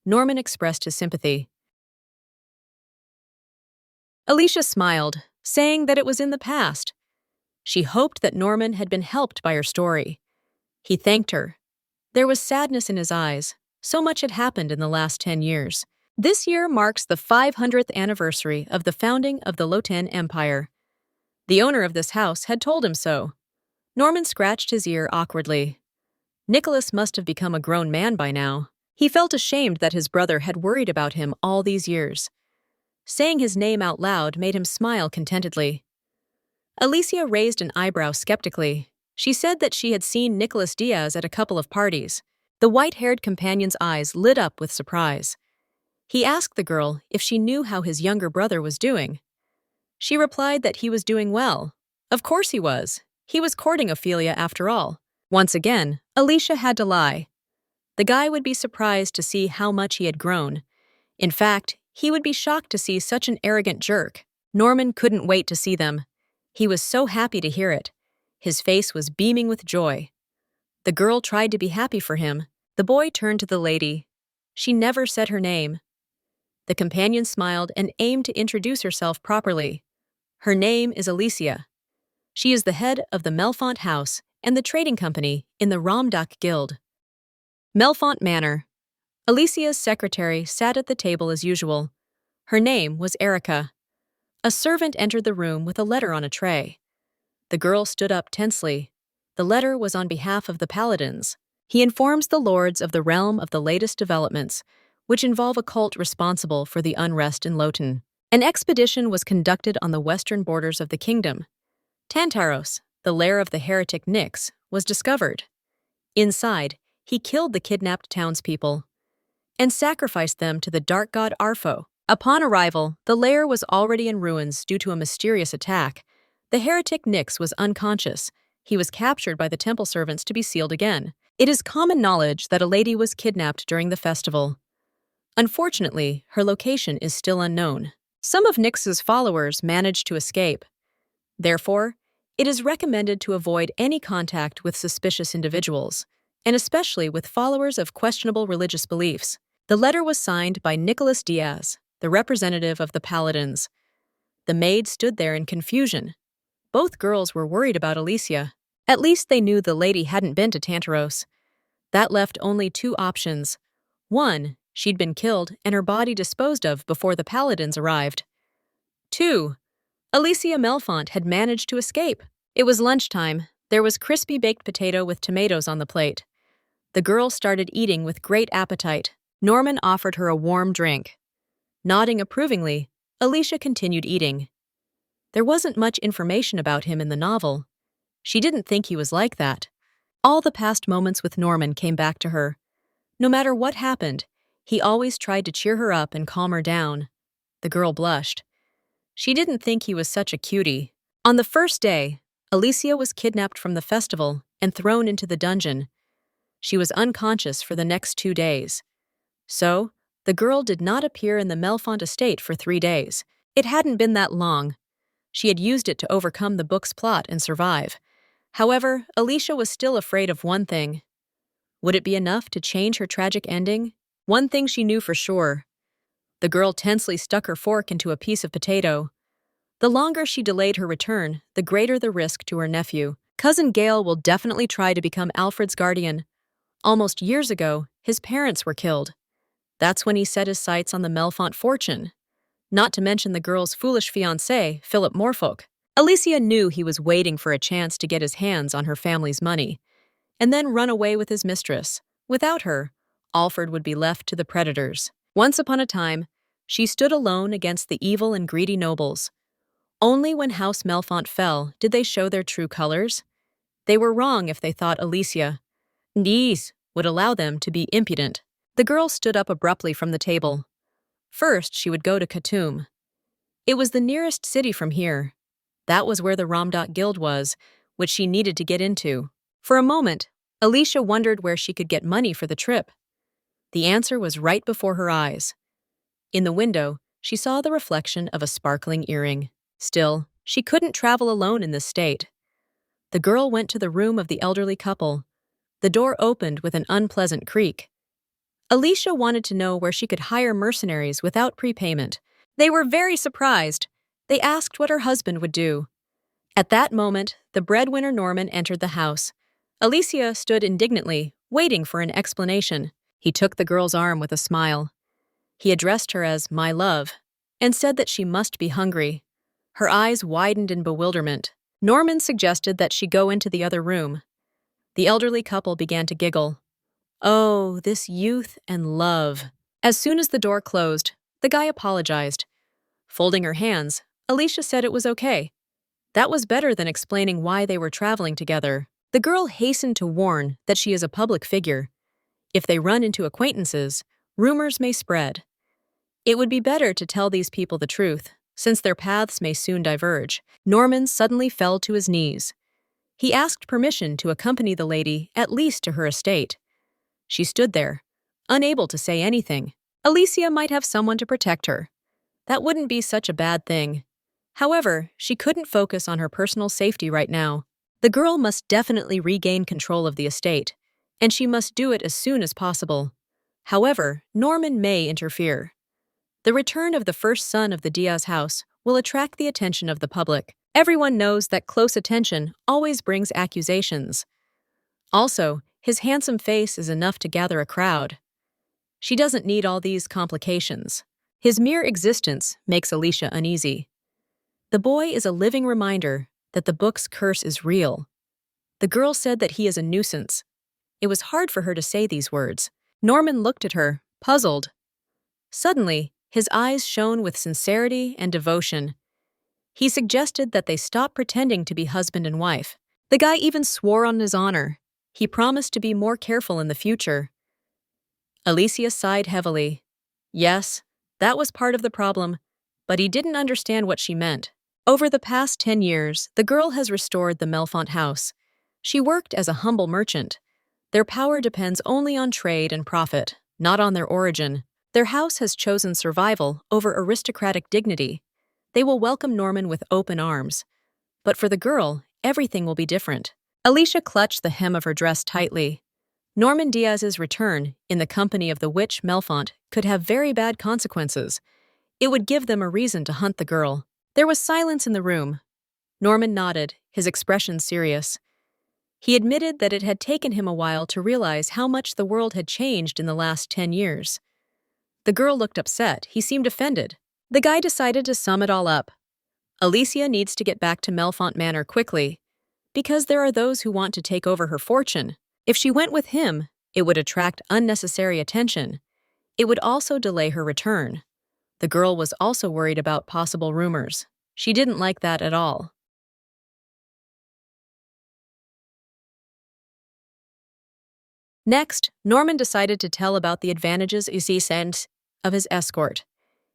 Norman expressed his sympathy. Alicia smiled, saying that it was in the past. She hoped that Norman had been helped by her story. He thanked her. There was sadness in his eyes. So much had happened in the last 10 years. This year marks the 500th anniversary of the founding of the Lotan Empire. The owner of this house had told him so. Norman scratched his ear awkwardly. Nicholas must have become a grown man by now. He felt ashamed that his brother had worried about him all these years. Saying his name out loud made him smile contentedly. Alicia raised an eyebrow skeptically. She said that she had seen Nicholas Diaz at a couple of parties. The white-haired companion's eyes lit up with surprise. He asked the girl if she knew how his younger brother was doing. She replied that he was doing well. Of course he was. He was courting Ophelia after all. Once again, Alicia had to lie. The guy would be surprised to see how much he had grown. In fact, he would be shocked to see such an arrogant jerk. Norman couldn't wait to see them. He was so happy to hear it. His face was beaming with joy. The girl tried to be happy for him. The boy turned to the lady. She never said her name. The companion smiled and aimed to introduce herself properly. Her name is Alicia. She is the head of the Melfont House and the trading company in the Ramdak Guild. Melfont Manor. Alicia's secretary sat at the table as usual. Her name was Erica. A servant entered the room with a letter on a tray. The girl stood up tensely. The letter was on behalf of the paladins. He informs the lords of the realm of the latest developments, which involve a cult responsible for the unrest in Loten. An expedition was conducted on the western borders of the kingdom. Tantaros, the lair of the heretic Nyx, was discovered. Inside, he killed the kidnapped townspeople and sacrificed them to the dark god Arpho. Upon arrival, the lair was already in ruins due to a mysterious attack. The heretic Nyx was unconscious. He was captured by the temple servants to be sealed again. It is common knowledge that a lady was kidnapped during the festival. Unfortunately, her location is still unknown. Some of Nyx's followers managed to escape. Therefore, it is recommended to avoid any contact with suspicious individuals, and especially with followers of questionable religious beliefs. The letter was signed by Nicholas Diaz, the representative of the Paladins. The maid stood there in confusion. Both girls were worried about Alicia. At least they knew the lady hadn't been to Tantaros. That left only two options. One, she'd been killed and her body disposed of before the Paladins arrived. Two, Alicia Melfont had managed to escape. It was lunchtime. There was crispy baked potato with tomatoes on the plate. The girl started eating with great appetite. Norman offered her a warm drink. Nodding approvingly, Alicia continued eating. There wasn't much information about him in the novel. She didn't think he was like that. All the past moments with Norman came back to her. No matter what happened, he always tried to cheer her up and calm her down. The girl blushed. She didn't think he was such a cutie. On the first day, Alicia was kidnapped from the festival and thrown into the dungeon. She was unconscious for the next 2 days. So, the girl did not appear in the Melfont estate for 3 days. It hadn't been that long. She had used it to overcome the book's plot and survive. However, Alicia was still afraid of one thing. Would it be enough to change her tragic ending? One thing she knew for sure. The girl tensely stuck her fork into a piece of potato. The longer she delayed her return, the greater the risk to her nephew. Cousin Gale will definitely try to become Alfred's guardian. Almost years ago, his parents were killed. That's when he set his sights on the Melfont fortune. Not to mention the girl's foolish fiancé, Philip Morfolk. Alicia knew he was waiting for a chance to get his hands on her family's money, and then run away with his mistress. Without her, Alfred would be left to the predators. Once upon a time, she stood alone against the evil and greedy nobles. Only when House Melfont fell did they show their true colors. They were wrong if they thought Alicia, Nice, would allow them to be impudent. The girl stood up abruptly from the table. First, she would go to Khartoum. It was the nearest city from here. That was where the Ramdak Guild was, which she needed to get into. For a moment, Alicia wondered where she could get money for the trip. The answer was right before her eyes. In the window, she saw the reflection of a sparkling earring. Still, she couldn't travel alone in this state. The girl went to the room of the elderly couple. The door opened with an unpleasant creak. Alicia wanted to know where she could hire mercenaries without prepayment. They were very surprised. They asked what her husband would do. At that moment, the breadwinner Norman entered the house. Alicia stood indignantly, waiting for an explanation. He took the girl's arm with a smile. He addressed her as "my love," and said that she must be hungry. Her eyes widened in bewilderment. Norman suggested that she go into the other room. The elderly couple began to giggle. Oh, this youth and love. As soon as the door closed, the guy apologized. Folding her hands, Alicia said it was okay. That was better than explaining why they were traveling together. The girl hastened to warn that she is a public figure. If they run into acquaintances, rumors may spread. It would be better to tell these people the truth, since their paths may soon diverge. Norman suddenly fell to his knees. He asked permission to accompany the lady at least to her estate. She stood there, unable to say anything. Alicia might have someone to protect her. That wouldn't be such a bad thing. However, she couldn't focus on her personal safety right now. The girl must definitely regain control of the estate, and she must do it as soon as possible. However, Norman may interfere. The return of the first son of the Diaz house will attract the attention of the public. Everyone knows that close attention always brings accusations. Also, his handsome face is enough to gather a crowd. She doesn't need all these complications. His mere existence makes Alicia uneasy. The boy is a living reminder that the book's curse is real. The girl said that he is a nuisance. It was hard for her to say these words. Norman looked at her, puzzled. Suddenly, his eyes shone with sincerity and devotion. He suggested that they stop pretending to be husband and wife. The guy even swore on his honor. He promised to be more careful in the future. Alicia sighed heavily. Yes, that was part of the problem, but he didn't understand what she meant. Over the past 10 years, the girl has restored the Melfont house. She worked as a humble merchant. Their power depends only on trade and profit, not on their origin. Their house has chosen survival over aristocratic dignity. They will welcome Norman with open arms. But for the girl, everything will be different. Alicia clutched the hem of her dress tightly. Norman Diaz's return, in the company of the witch Melfont, could have very bad consequences. It would give them a reason to hunt the girl. There was silence in the room. Norman nodded, his expression serious. He admitted that it had taken him a while to realize how much the world had changed in the last 10 years. The girl looked upset. He seemed offended. The guy decided to sum it all up. Alicia needs to get back to Melfont Manor quickly, because there are those who want to take over her fortune. If she went with him, it would attract unnecessary attention. It would also delay her return. The girl was also worried about possible rumors. She didn't like that at all. Next, Norman decided to tell about the advantages he sent of his escort.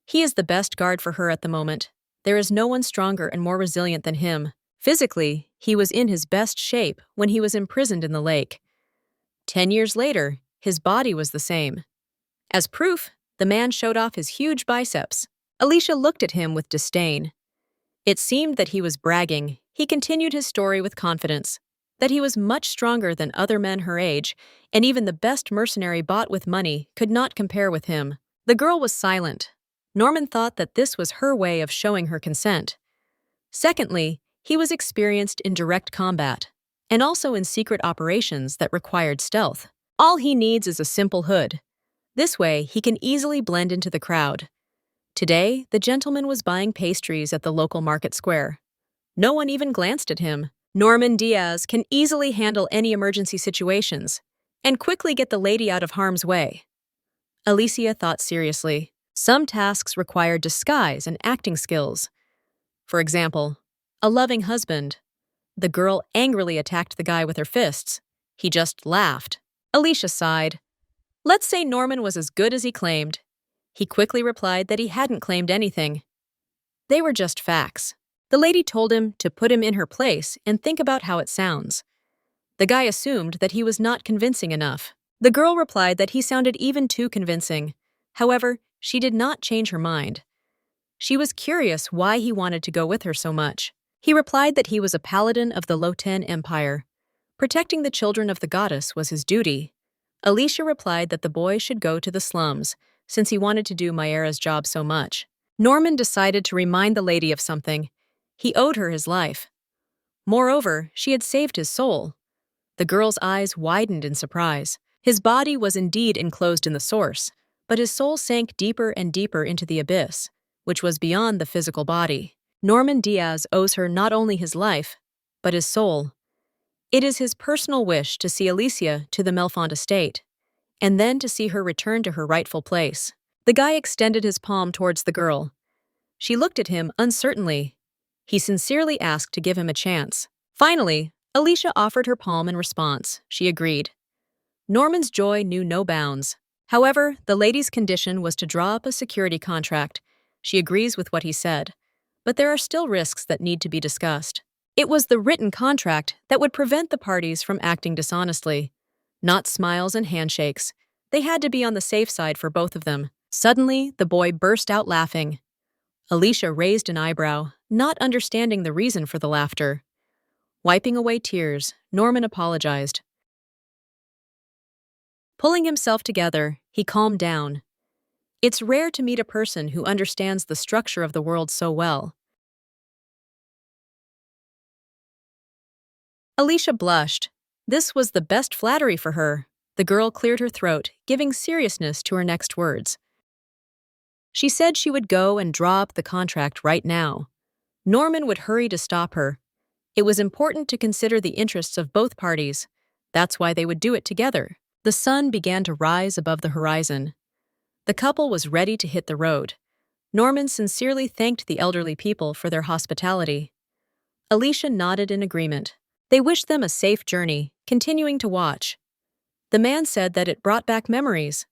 He is the best guard for her at the moment. There is no one stronger and more resilient than him. Physically, he was in his best shape when he was imprisoned in the lake. 10 years later, his body was the same. As proof, the man showed off his huge biceps. Alicia looked at him with disdain. It seemed that he was bragging. He continued his story with confidence, that he was much stronger than other men her age, and even the best mercenary bought with money could not compare with him. The girl was silent. Norman thought that this was her way of showing her consent. Secondly, he was experienced in direct combat, and also in secret operations that required stealth. All he needs is a simple hood. This way, he can easily blend into the crowd. Today, the gentleman was buying pastries at the local market square. No one even glanced at him. Norman Diaz can easily handle any emergency situations and quickly get the lady out of harm's way. Alicia thought seriously. Some tasks require disguise and acting skills. For example, a loving husband. The girl angrily attacked the guy with her fists. He just laughed. Alicia sighed. Let's say Norman was as good as he claimed. He quickly replied that he hadn't claimed anything. They were just facts. The lady told him to put him in her place and think about how it sounds. The guy assumed that he was not convincing enough. The girl replied that he sounded even too convincing. However, she did not change her mind. She was curious why he wanted to go with her so much. He replied that he was a paladin of the Loten Empire. Protecting the children of the goddess was his duty. Alicia replied that the boy should go to the slums, since he wanted to do Mayera's job so much. Norman decided to remind the lady of something. He owed her his life. Moreover, she had saved his soul. The girl's eyes widened in surprise. His body was indeed enclosed in the source, but his soul sank deeper and deeper into the abyss, which was beyond the physical body. Norman Diaz owes her not only his life, but his soul. It is his personal wish to see Alicia to the Melfont estate, and then to see her return to her rightful place. The guy extended his palm towards the girl. She looked at him uncertainly. He sincerely asked to give him a chance. Finally, Alicia offered her palm in response. She agreed. Norman's joy knew no bounds. However, the lady's condition was to draw up a security contract. She agrees with what he said, but there are still risks that need to be discussed. It was the written contract that would prevent the parties from acting dishonestly. Not smiles and handshakes. They had to be on the safe side for both of them. Suddenly, the boy burst out laughing. Alicia raised an eyebrow, not understanding the reason for the laughter. Wiping away tears, Norman apologized. Pulling himself together, he calmed down. It's rare to meet a person who understands the structure of the world so well. Alicia blushed. This was the best flattery for her. The girl cleared her throat, giving seriousness to her next words. She said she would go and draw up the contract right now. Norman would hurry to stop her. It was important to consider the interests of both parties. That's why they would do it together. The sun began to rise above the horizon. The couple was ready to hit the road. Norman sincerely thanked the elderly people for their hospitality. Alicia nodded in agreement. They wished them a safe journey, continuing to watch. The man said that it brought back memories.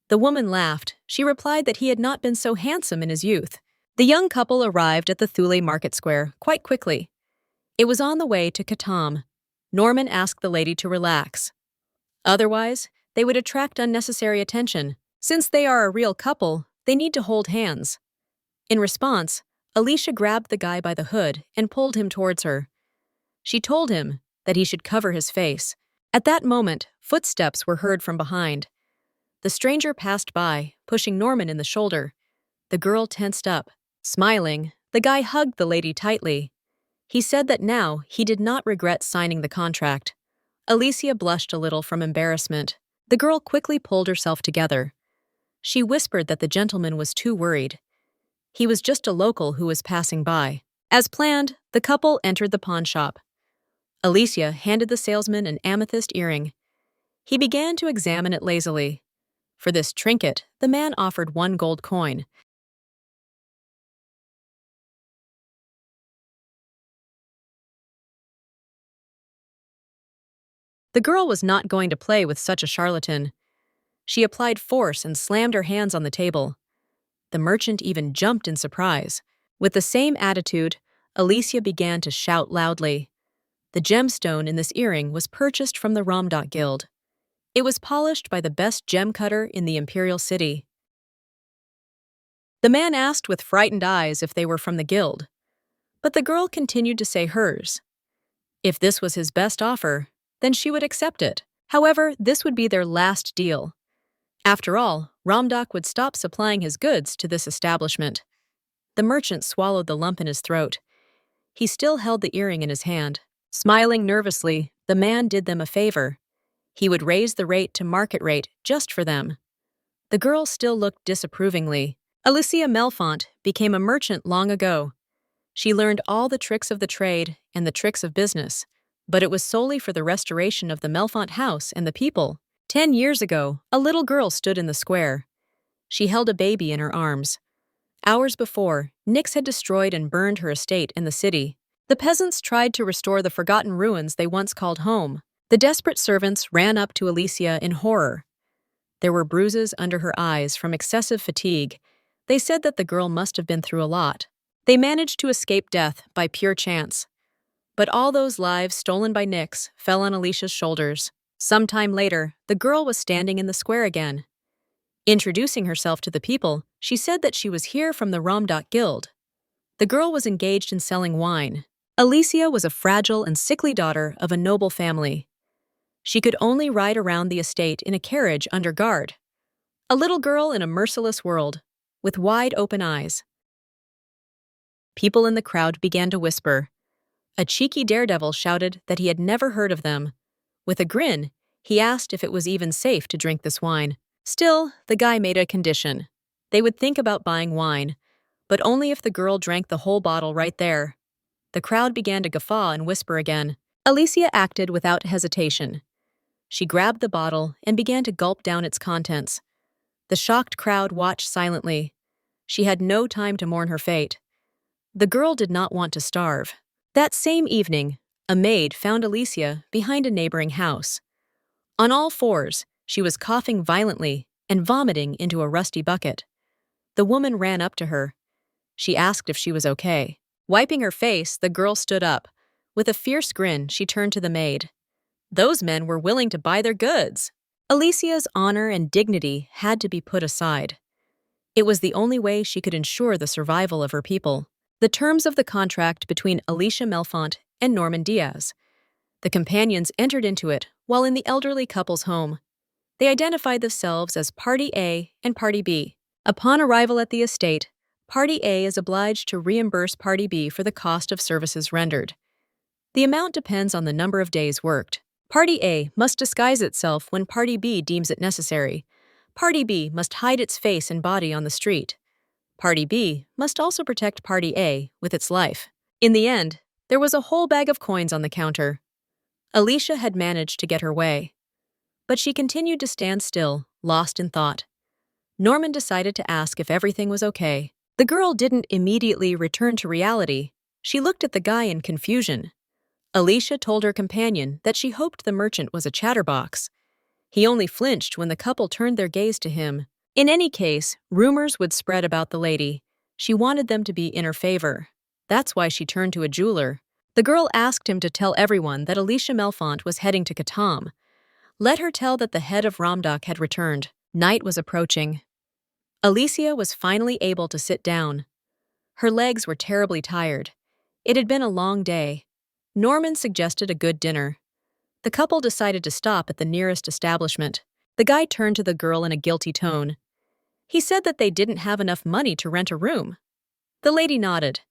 The woman laughed. She replied that he had not been so handsome in his youth. The young couple arrived at the Thule Market Square quite quickly. It was on the way to Katam. Norman asked the lady to relax. Otherwise, they would attract unnecessary attention. Since they are a real couple, they need to hold hands. In response, Alicia grabbed the guy by the hood and pulled him towards her. She told him that he should cover his face. At that moment, footsteps were heard from behind. The stranger passed by, pushing Norman in the shoulder. The girl tensed up. Smiling, the guy hugged the lady tightly. He said that now he did not regret signing the contract. Alicia blushed a little from embarrassment. The girl quickly pulled herself together. She whispered that the gentleman was too worried. He was just a local who was passing by. As planned, the couple entered the pawn shop. Alicia handed the salesman an amethyst earring. He began to examine it lazily. For this trinket, the man offered 1 gold coin. The girl was not going to play with such a charlatan. She applied force and slammed her hands on the table. The merchant even jumped in surprise. With the same attitude, Alicia began to shout loudly. The gemstone in this earring was purchased from the Ramdak Guild. It was polished by the best gem cutter in the Imperial City. The man asked with frightened eyes if they were from the guild, but the girl continued to say hers. If this was his best offer, then she would accept it. However, this would be their last deal. After all, Ramdak would stop supplying his goods to this establishment. The merchant swallowed the lump in his throat. He still held the earring in his hand. Smiling nervously, the man did them a favor. He would raise the rate to market rate just for them. The girl still looked disapprovingly. Alicia Melfont became a merchant long ago. She learned all the tricks of the trade and the tricks of business, but it was solely for the restoration of the Melfont house and the people. 10 years ago, a little girl stood in the square. She held a baby in her arms. Hours before, Nyx had destroyed and burned her estate in the city. The peasants tried to restore the forgotten ruins they once called home. The desperate servants ran up to Alicia in horror. There were bruises under her eyes from excessive fatigue. They said that the girl must have been through a lot. They managed to escape death by pure chance. But all those lives stolen by Nyx fell on Alicia's shoulders. Sometime later, the girl was standing in the square again. Introducing herself to the people, she said that she was here from the Ramdak Guild. The girl was engaged in selling wine. Alicia was a fragile and sickly daughter of a noble family. She could only ride around the estate in a carriage under guard. A little girl in a merciless world, with wide open eyes. People in the crowd began to whisper. A cheeky daredevil shouted that he had never heard of them. With a grin, he asked if it was even safe to drink this wine. Still, the guy made a condition. They would think about buying wine, but only if the girl drank the whole bottle right there. The crowd began to guffaw and whisper again. Alicia acted without hesitation. She grabbed the bottle and began to gulp down its contents. The shocked crowd watched silently. She had no time to mourn her fate. The girl did not want to starve. That same evening, a maid found Alicia behind a neighboring house. On all fours, she was coughing violently and vomiting into a rusty bucket. The woman ran up to her. She asked if she was okay. Wiping her face, the girl stood up. With a fierce grin, she turned to the maid. Those men were willing to buy their goods. Alicia's honor and dignity had to be put aside. It was the only way she could ensure the survival of her people. The terms of the contract between Alicia Melfont and Norman Diaz. The companions entered into it while in the elderly couple's home. They identified themselves as Party A and Party B. Upon arrival at the estate, Party A is obliged to reimburse Party B for the cost of services rendered. The amount depends on the number of days worked. Party A must disguise itself when Party B deems it necessary. Party B must hide its face and body on the street. Party B must also protect Party A with its life. In the end, there was a whole bag of coins on the counter. Alicia had managed to get her way. But she continued to stand still, lost in thought. Norman decided to ask if everything was okay. The girl didn't immediately return to reality. She looked at the guy in confusion. Alicia told her companion that she hoped the merchant was a chatterbox. He only flinched when the couple turned their gaze to him. In any case, rumors would spread about the lady. She wanted them to be in her favor. That's why she turned to a jeweler. The girl asked him to tell everyone that Alicia Melfont was heading to Katam. Let her tell that the head of Ramdak had returned. Night was approaching. Alicia was finally able to sit down. Her legs were terribly tired. It had been a long day. Norman suggested a good dinner. The couple decided to stop at the nearest establishment. The guy turned to the girl in a guilty tone. He said that they didn't have enough money to rent a room. The lady nodded.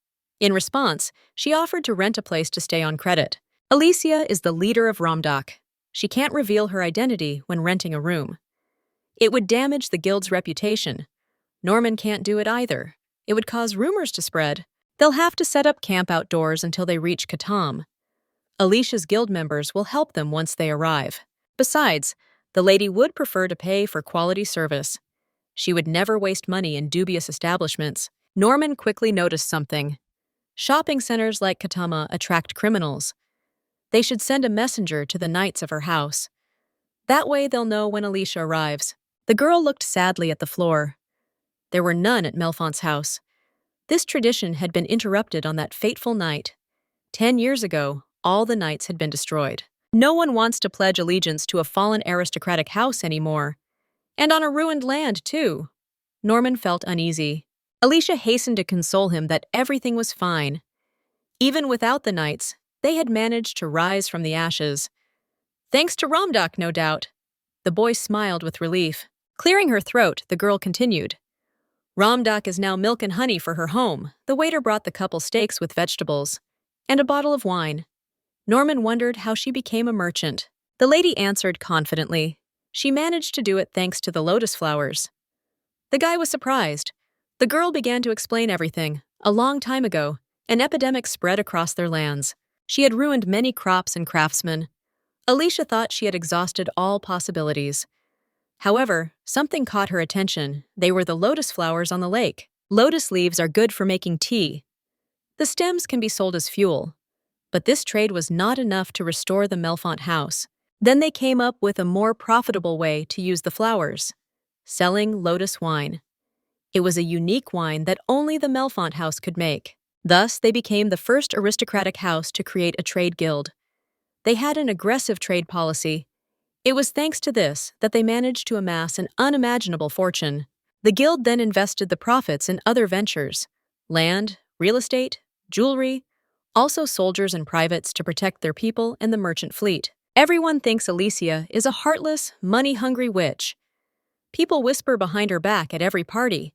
In response, she offered to rent a place to stay on credit. Alicia is the leader of Ramdak. She can't reveal her identity when renting a room. It would damage the guild's reputation. Norman can't do it either. It would cause rumors to spread. They'll have to set up camp outdoors until they reach Katam. Alicia's guild members will help them once they arrive. Besides, the lady would prefer to pay for quality service. She would never waste money in dubious establishments. Norman quickly noticed something. Shopping centers like Katama attract criminals. They should send a messenger to the knights of her house. That way they'll know when Alicia arrives. The girl looked sadly at the floor. There were none at Melfont's house. This tradition had been interrupted on that fateful night. 10 years ago, all the knights had been destroyed. No one wants to pledge allegiance to a fallen aristocratic house anymore. And on a ruined land, too. Norman felt uneasy. Alicia hastened to console him that everything was fine. Even without the knights, they had managed to rise from the ashes. Thanks to Ramdak, no doubt. The boy smiled with relief. Clearing her throat, the girl continued. Ramdak is now milk and honey for her home. The waiter brought the couple steaks with vegetables and a bottle of wine. Norman wondered how she became a merchant. The lady answered confidently. She managed to do it thanks to the lotus flowers. The guy was surprised. The girl began to explain everything. A long time ago, an epidemic spread across their lands. She had ruined many crops and craftsmen. Alicia thought she had exhausted all possibilities. However, something caught her attention. They were the lotus flowers on the lake. Lotus leaves are good for making tea. The stems can be sold as fuel. But this trade was not enough to restore the Melfont house. Then they came up with a more profitable way to use the flowers: selling lotus wine. It was a unique wine that only the Melfont house could make. Thus, they became the first aristocratic house to create a trade guild. They had an aggressive trade policy. It was thanks to this that they managed to amass an unimaginable fortune. The guild then invested the profits in other ventures: land, real estate, jewelry, also soldiers and privates to protect their people and the merchant fleet. Everyone thinks Alicia is a heartless, money-hungry witch. People whisper behind her back at every party.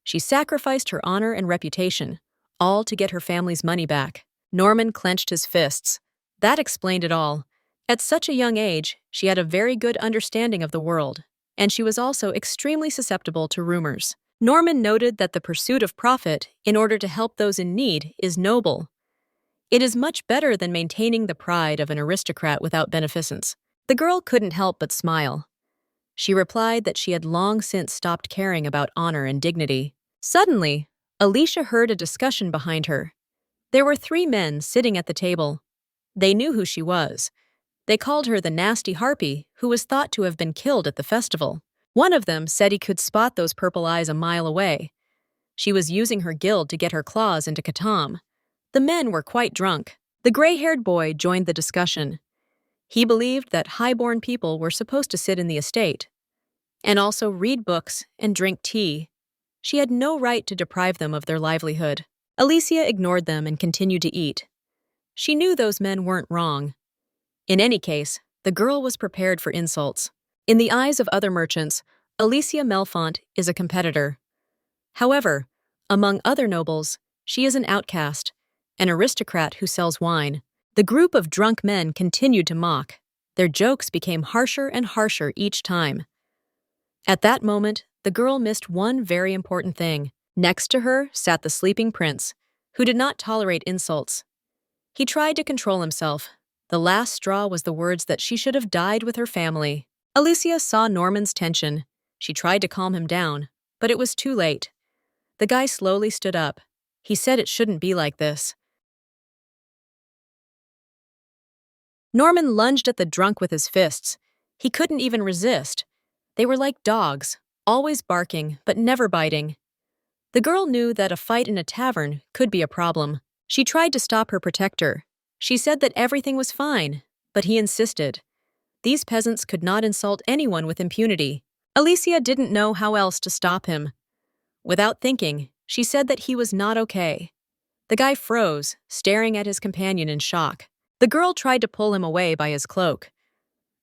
She sacrificed her honor and reputation, all to get her family's money back. Norman clenched his fists. That explained it all. At such a young age, she had a very good understanding of the world, and she was also extremely susceptible to rumors. Norman noted that the pursuit of profit in order to help those in need is noble. It is much better than maintaining the pride of an aristocrat without beneficence. The girl couldn't help but smile. She replied that she had long since stopped caring about honor and dignity. Suddenly, Alicia heard a discussion behind her. There were 3 men sitting at the table. They knew who she was. They called her the nasty harpy who was thought to have been killed at the festival. One of them said he could spot those purple eyes a mile away. She was using her guild to get her claws into Katam. The men were quite drunk. The gray-haired boy joined the discussion. He believed that high-born people were supposed to sit in the estate and also read books and drink tea. She had no right to deprive them of their livelihood. Alicia ignored them and continued to eat. She knew those men weren't wrong. In any case, the girl was prepared for insults. In the eyes of other merchants, Alicia Melfont is a competitor. However, among other nobles, she is an outcast, an aristocrat who sells wine. The group of drunk men continued to mock. Their jokes became harsher and harsher each time. At that moment, the girl missed one very important thing. Next to her sat the sleeping prince, who did not tolerate insults. He tried to control himself. The last straw was the words that she should have died with her family. Alicia saw Norman's tension. She tried to calm him down, but it was too late. The guy slowly stood up. He said it shouldn't be like this. Norman lunged at the drunk with his fists. He couldn't even resist. They were like dogs, always barking but never biting. The girl knew that a fight in a tavern could be a problem. She tried to stop her protector. She said that everything was fine, but he insisted. These peasants could not insult anyone with impunity. Alicia didn't know how else to stop him. Without thinking, she said that he was not okay. The guy froze, staring at his companion in shock. The girl tried to pull him away by his cloak.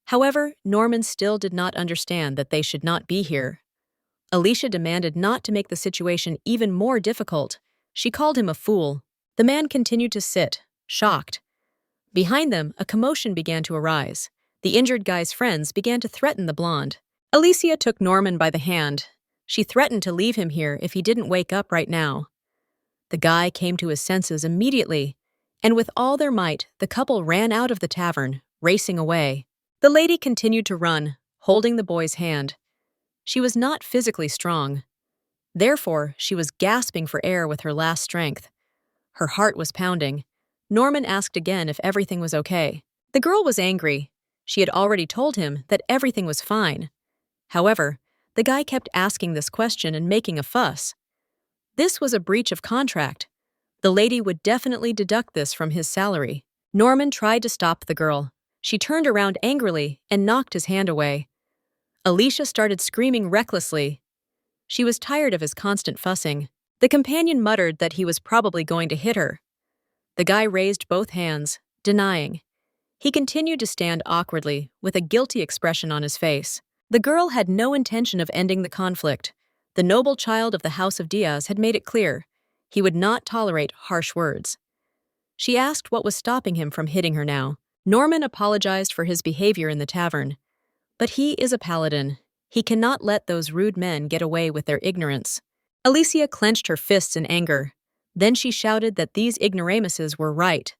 However, Norman still did not understand that they should not be here. Alicia demanded not to make the situation even more difficult. She called him a fool. The man continued to sit, shocked. Behind them, a commotion began to arise. The injured guy's friends began to threaten the blonde. Alicia took Norman by the hand. She threatened to leave him here if he didn't wake up right now. The guy came to his senses immediately, and with all their might, the couple ran out of the tavern, racing away. The lady continued to run, holding the boy's hand. She was not physically strong. Therefore, she was gasping for air with her last strength. Her heart was pounding. Norman asked again if everything was okay. The girl was angry. She had already told him that everything was fine. However, the guy kept asking this question and making a fuss. This was a breach of contract. The lady would definitely deduct this from his salary. Norman tried to stop the girl. She turned around angrily and knocked his hand away. Alicia started screaming recklessly. She was tired of his constant fussing. The companion muttered that he was probably going to hit her. The guy raised both hands, denying. He continued to stand awkwardly, with a guilty expression on his face. The girl had no intention of ending the conflict. The noble child of the House of Diaz had made it clear. He would not tolerate harsh words. She asked what was stopping him from hitting her now. Norman apologized for his behavior in the tavern. But he is a paladin. He cannot let those rude men get away with their ignorance. Alicia clenched her fists in anger. Then she shouted that these ignoramuses were right.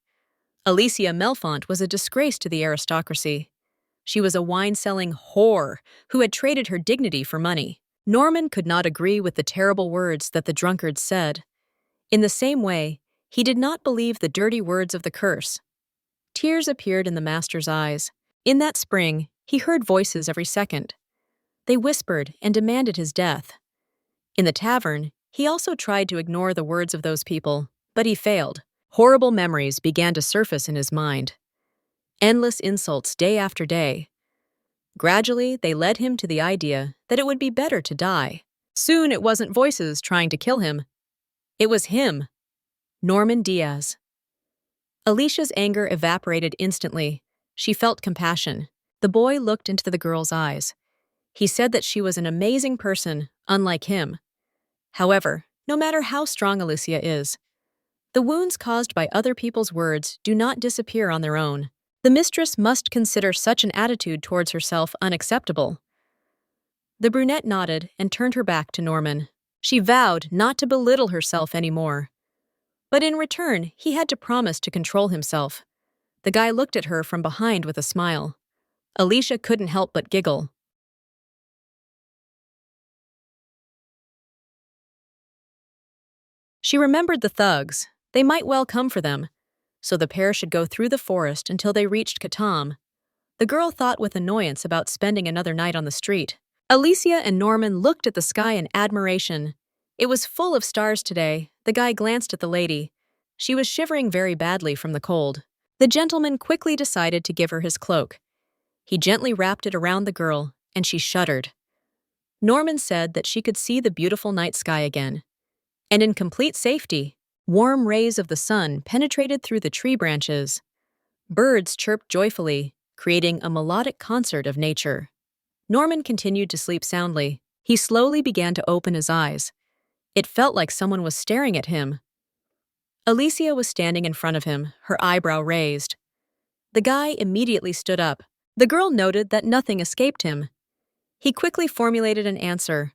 Alicia Melfont was a disgrace to the aristocracy. She was a wine-selling whore who had traded her dignity for money. Norman could not agree with the terrible words that the drunkards said. In the same way, he did not believe the dirty words of the curse. Tears appeared in the master's eyes. In that spring, he heard voices every second. They whispered and demanded his death. In the tavern, he also tried to ignore the words of those people, but he failed. Horrible memories began to surface in his mind. Endless insults day after day. Gradually, they led him to the idea that it would be better to die. Soon it wasn't voices trying to kill him. It was him, Norman Diaz. Alicia's anger evaporated instantly. She felt compassion. The boy looked into the girl's eyes. He said that she was an amazing person, unlike him. However, no matter how strong Alicia is, the wounds caused by other people's words do not disappear on their own. The mistress must consider such an attitude towards herself unacceptable. The brunette nodded and turned her back to Norman. She vowed not to belittle herself anymore. But in return, he had to promise to control himself. The guy looked at her from behind with a smile. Alicia couldn't help but giggle. She remembered the thugs. They might well come for them. So the pair should go through the forest until they reached Katam. The girl thought with annoyance about spending another night on the street. Alicia and Norman looked at the sky in admiration. It was full of stars today. The guy glanced at the lady. She was shivering very badly from the cold. The gentleman quickly decided to give her his cloak. He gently wrapped it around the girl, and she shuddered. Norman said that she could see the beautiful night sky again. And in complete safety, warm rays of the sun penetrated through the tree branches. Birds chirped joyfully, creating a melodic concert of nature. Norman continued to sleep soundly. He slowly began to open his eyes. It felt like someone was staring at him. Alicia was standing in front of him, her eyebrow raised. The guy immediately stood up. The girl noted that nothing escaped him. He quickly formulated an answer.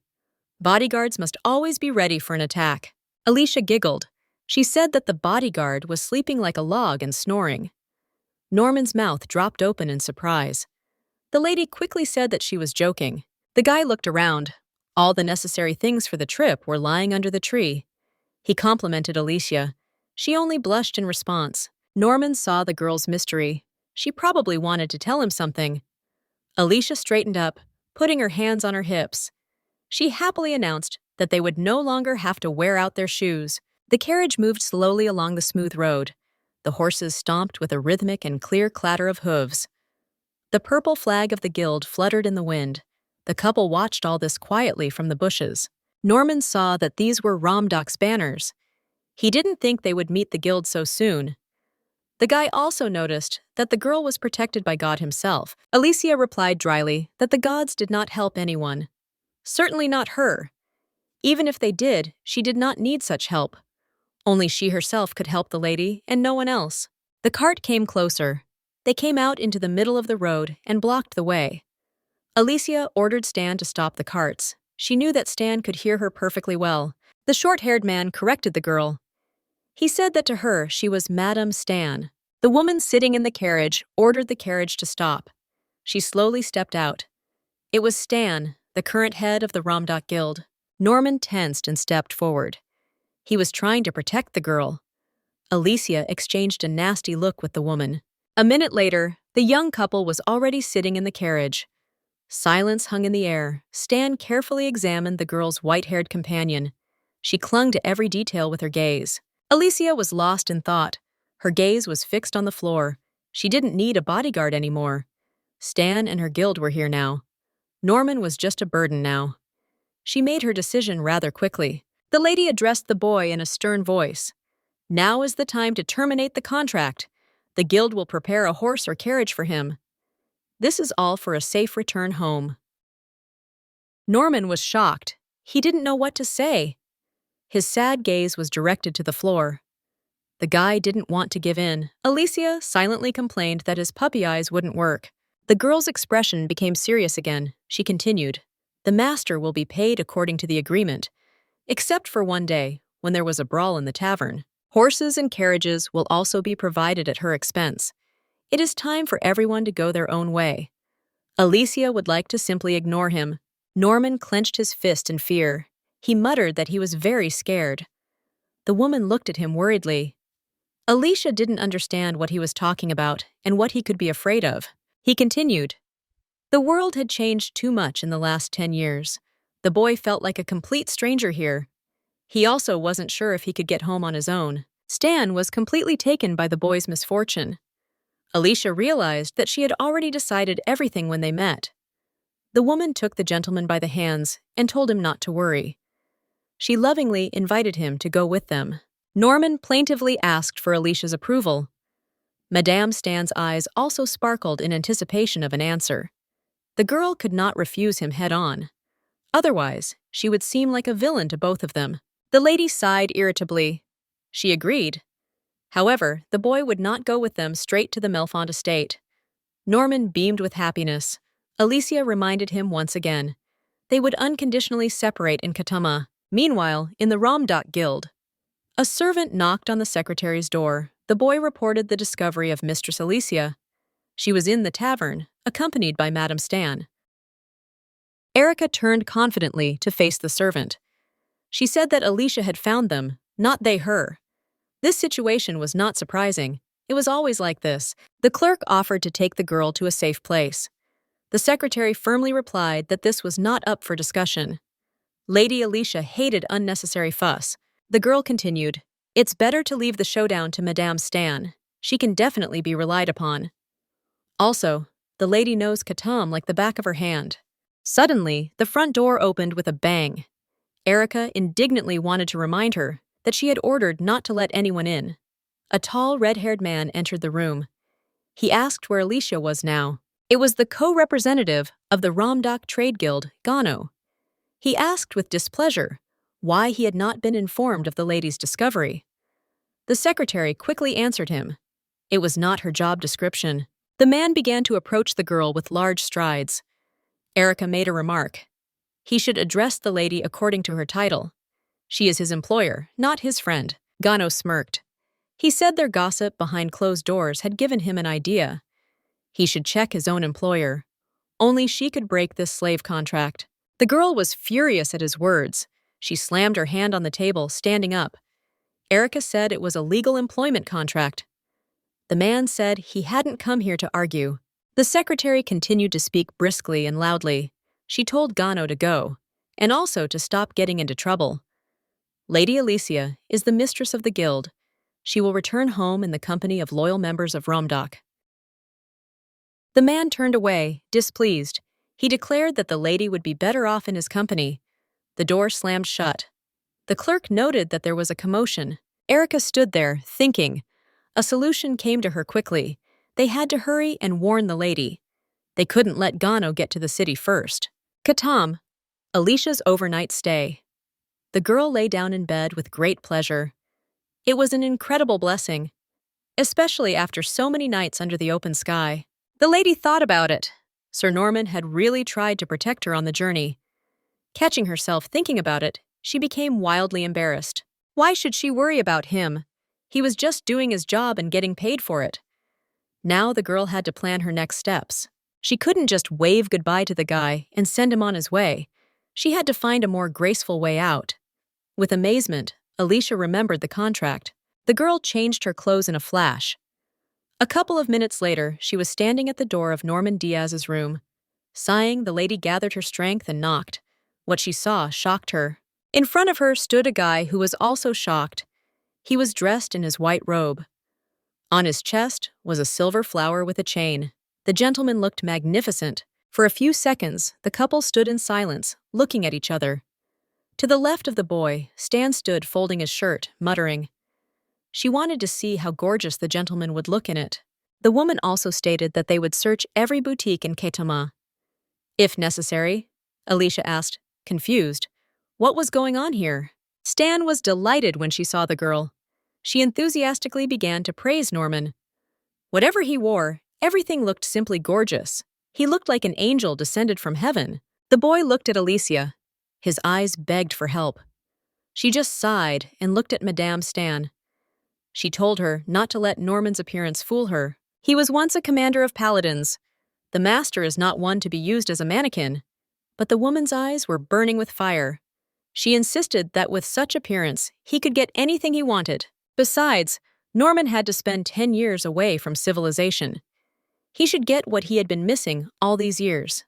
Bodyguards must always be ready for an attack. Alicia giggled. She said that the bodyguard was sleeping like a log and snoring. Norman's mouth dropped open in surprise. The lady quickly said that she was joking. The guy looked around. All the necessary things for the trip were lying under the tree. He complimented Alicia. She only blushed in response. Norman saw the girl's mystery. She probably wanted to tell him something. Alicia straightened up, putting her hands on her hips. She happily announced that they would no longer have to wear out their shoes. The carriage moved slowly along the smooth road. The horses stomped with a rhythmic and clear clatter of hooves. The purple flag of the guild fluttered in the wind. The couple watched all this quietly from the bushes. Norman saw that these were Ramdok's banners. He didn't think they would meet the guild so soon. The guy also noticed that the girl was protected by God himself. Alicia replied dryly that the gods did not help anyone. Certainly not her. Even if they did, she did not need such help. Only she herself could help the lady, and no one else. The cart came closer. They came out into the middle of the road and blocked the way. Alicia ordered Stan to stop the carts. She knew that Stan could hear her perfectly well. The short-haired man corrected the girl. He said that to her she was Madame Stan. The woman sitting in the carriage ordered the carriage to stop. She slowly stepped out. It was Stan, the current head of the Ramdok Guild. Norman tensed and stepped forward. He was trying to protect the girl. Alicia exchanged a nasty look with the woman. A minute later, the young couple was already sitting in the carriage. Silence hung in the air. Stan carefully examined the girl's white-haired companion. She clung to every detail with her gaze. Alicia was lost in thought. Her gaze was fixed on the floor. She didn't need a bodyguard anymore. Stan and her guild were here now. Norman was just a burden now. She made her decision rather quickly. The lady addressed the boy in a stern voice. Now is the time to terminate the contract. The guild will prepare a horse or carriage for him. This is all for a safe return home. Norman was shocked. He didn't know what to say. His sad gaze was directed to the floor. The guy didn't want to give in. Alicia silently complained that his puppy eyes wouldn't work. The girl's expression became serious again. She continued, "The master will be paid according to the agreement, except for one day, when there was a brawl in the tavern. Horses and carriages will also be provided at her expense. It is time for everyone to go their own way." Alicia would like to simply ignore him. Norman clenched his fist in fear. He muttered that he was very scared. The woman looked at him worriedly. Alicia didn't understand what he was talking about and what he could be afraid of. He continued, "The world had changed too much in the last 10 years. The boy felt like a complete stranger here. He also wasn't sure if he could get home on his own. Stan was completely taken by the boy's misfortune." Alicia realized that she had already decided everything when they met. The woman took the gentleman by the hands and told him not to worry. She lovingly invited him to go with them. Norman plaintively asked for Alicia's approval. Madame Stan's eyes also sparkled in anticipation of an answer. The girl could not refuse him head-on. Otherwise, she would seem like a villain to both of them. The lady sighed irritably. She agreed. However, the boy would not go with them straight to the Melfond estate. Norman beamed with happiness. Alicia reminded him once again. They would unconditionally separate in Katama. Meanwhile, in the Ramdok Guild, a servant knocked on the secretary's door. The boy reported the discovery of Mistress Alicia. She was in the tavern, accompanied by Madame Stan. Erica turned confidently to face the servant. She said that Alicia had found them, not they her. This situation was not surprising. It was always like this. The clerk offered to take the girl to a safe place. The secretary firmly replied that this was not up for discussion. Lady Alicia hated unnecessary fuss. The girl continued, "It's better to leave the showdown to Madame Stan. She can definitely be relied upon. Also, the lady knows Katam like the back of her hand." Suddenly, the front door opened with a bang. Erica indignantly wanted to remind her that she had ordered not to let anyone in. A tall, red-haired man entered the room. He asked where Alicia was now. It was the co-representative of the Ramdok Trade Guild, Gano. He asked with displeasure why he had not been informed of the lady's discovery. The secretary quickly answered him. It was not her job description. The man began to approach the girl with large strides. Erica made a remark. He should address the lady according to her title. She is his employer, not his friend. Gano smirked. He said their gossip behind closed doors had given him an idea. He should check his own employer. Only she could break this slave contract. The girl was furious at his words. She slammed her hand on the table, standing up. Erica said it was a legal employment contract. The man said he hadn't come here to argue. The secretary continued to speak briskly and loudly. She told Gano to go, and also to stop getting into trouble. Lady Alicia is the mistress of the guild. She will return home in the company of loyal members of Romdock. The man turned away, displeased. He declared that the lady would be better off in his company. The door slammed shut. The clerk noted that there was a commotion. Erica stood there, thinking. A solution came to her quickly. They had to hurry and warn the lady. They couldn't let Gano get to the city first. Katam, Alicia's overnight stay. The girl lay down in bed with great pleasure. It was an incredible blessing, especially after so many nights under the open sky. The lady thought about it. Sir Norman had really tried to protect her on the journey. Catching herself thinking about it, she became wildly embarrassed. Why should she worry about him? He was just doing his job and getting paid for it. Now the girl had to plan her next steps. She couldn't just wave goodbye to the guy and send him on his way. She had to find a more graceful way out. With amazement, Alicia remembered the contract. The girl changed her clothes in a flash. A couple of minutes later, she was standing at the door of Norman Diaz's room. Sighing, the lady gathered her strength and knocked. What she saw shocked her. In front of her stood a guy who was also shocked. He was dressed in his white robe. On his chest was a silver flower with a chain. The gentleman looked magnificent. For a few seconds, the couple stood in silence, looking at each other. To the left of the boy, Stan stood folding his shirt, muttering. She wanted to see how gorgeous the gentleman would look in it. The woman also stated that they would search every boutique in Ketama. If necessary, Alicia asked, confused. What was going on here? Stan was delighted when she saw the girl. She enthusiastically began to praise Norman. Whatever he wore, everything looked simply gorgeous. He looked like an angel descended from heaven. The boy looked at Alicia. His eyes begged for help. She just sighed and looked at Madame Stan. She told her not to let Norman's appearance fool her. He was once a commander of paladins. The master is not one to be used as a mannequin. But the woman's eyes were burning with fire. She insisted that with such appearance, he could get anything he wanted. Besides, Norman had to spend 10 years away from civilization. He should get what he had been missing all these years.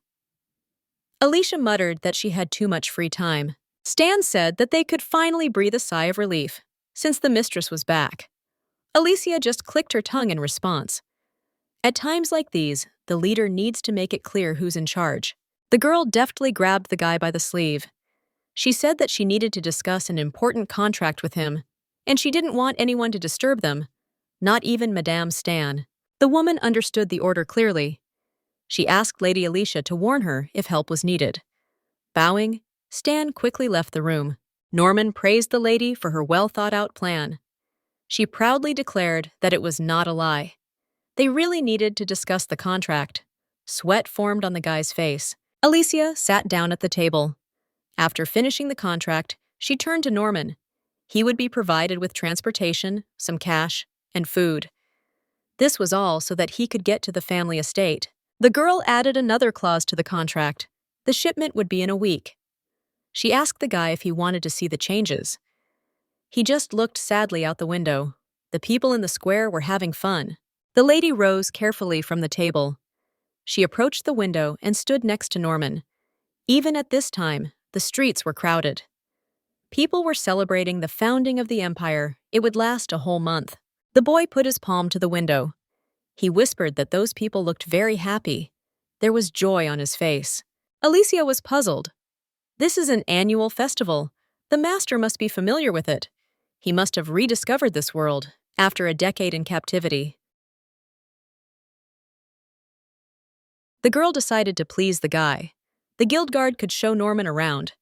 Alicia muttered that she had too much free time. Stan said that they could finally breathe a sigh of relief, since the mistress was back. Alicia just clicked her tongue in response. At times like these, the leader needs to make it clear who's in charge. The girl deftly grabbed the guy by the sleeve. She said that she needed to discuss an important contract with him, and she didn't want anyone to disturb them, not even Madame Stan. The woman understood the order clearly. She asked Lady Alicia to warn her if help was needed. Bowing, Stan quickly left the room. Norman praised the lady for her well-thought-out plan. She proudly declared that it was not a lie. They really needed to discuss the contract. Sweat formed on the guy's face. Alicia sat down at the table. After finishing the contract, she turned to Norman. He would be provided with transportation, some cash, and food. This was all so that he could get to the family estate. The girl added another clause to the contract. The shipment would be in a week. She asked the guy if he wanted to see the changes. He just looked sadly out the window. The people in the square were having fun. The lady rose carefully from the table. She approached the window and stood next to Norman. Even at this time, the streets were crowded. People were celebrating the founding of the empire. It would last a whole month. The boy put his palm to the window. He whispered that those people looked very happy. There was joy on his face. Alicia was puzzled. This is an annual festival. The master must be familiar with it. He must have rediscovered this world after a decade in captivity. The girl decided to please the guy. The guild guard could show Norman around.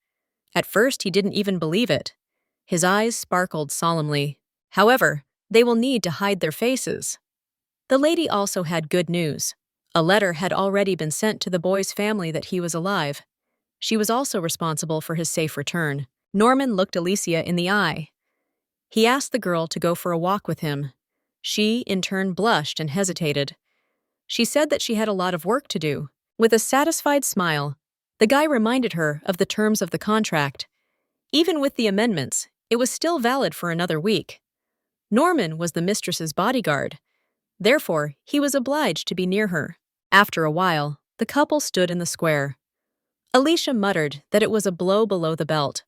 At first, he didn't even believe it. His eyes sparkled solemnly. However, they will need to hide their faces. The lady also had good news. A letter had already been sent to the boy's family that he was alive. She was also responsible for his safe return. Norman looked Alicia in the eye. He asked the girl to go for a walk with him. She, in turn, blushed and hesitated. She said that she had a lot of work to do. With a satisfied smile, the guy reminded her of the terms of the contract. Even with the amendments, it was still valid for another week. Norman was the mistress's bodyguard. Therefore, he was obliged to be near her. After a while, the couple stood in the square. Alicia muttered that it was a blow below the belt.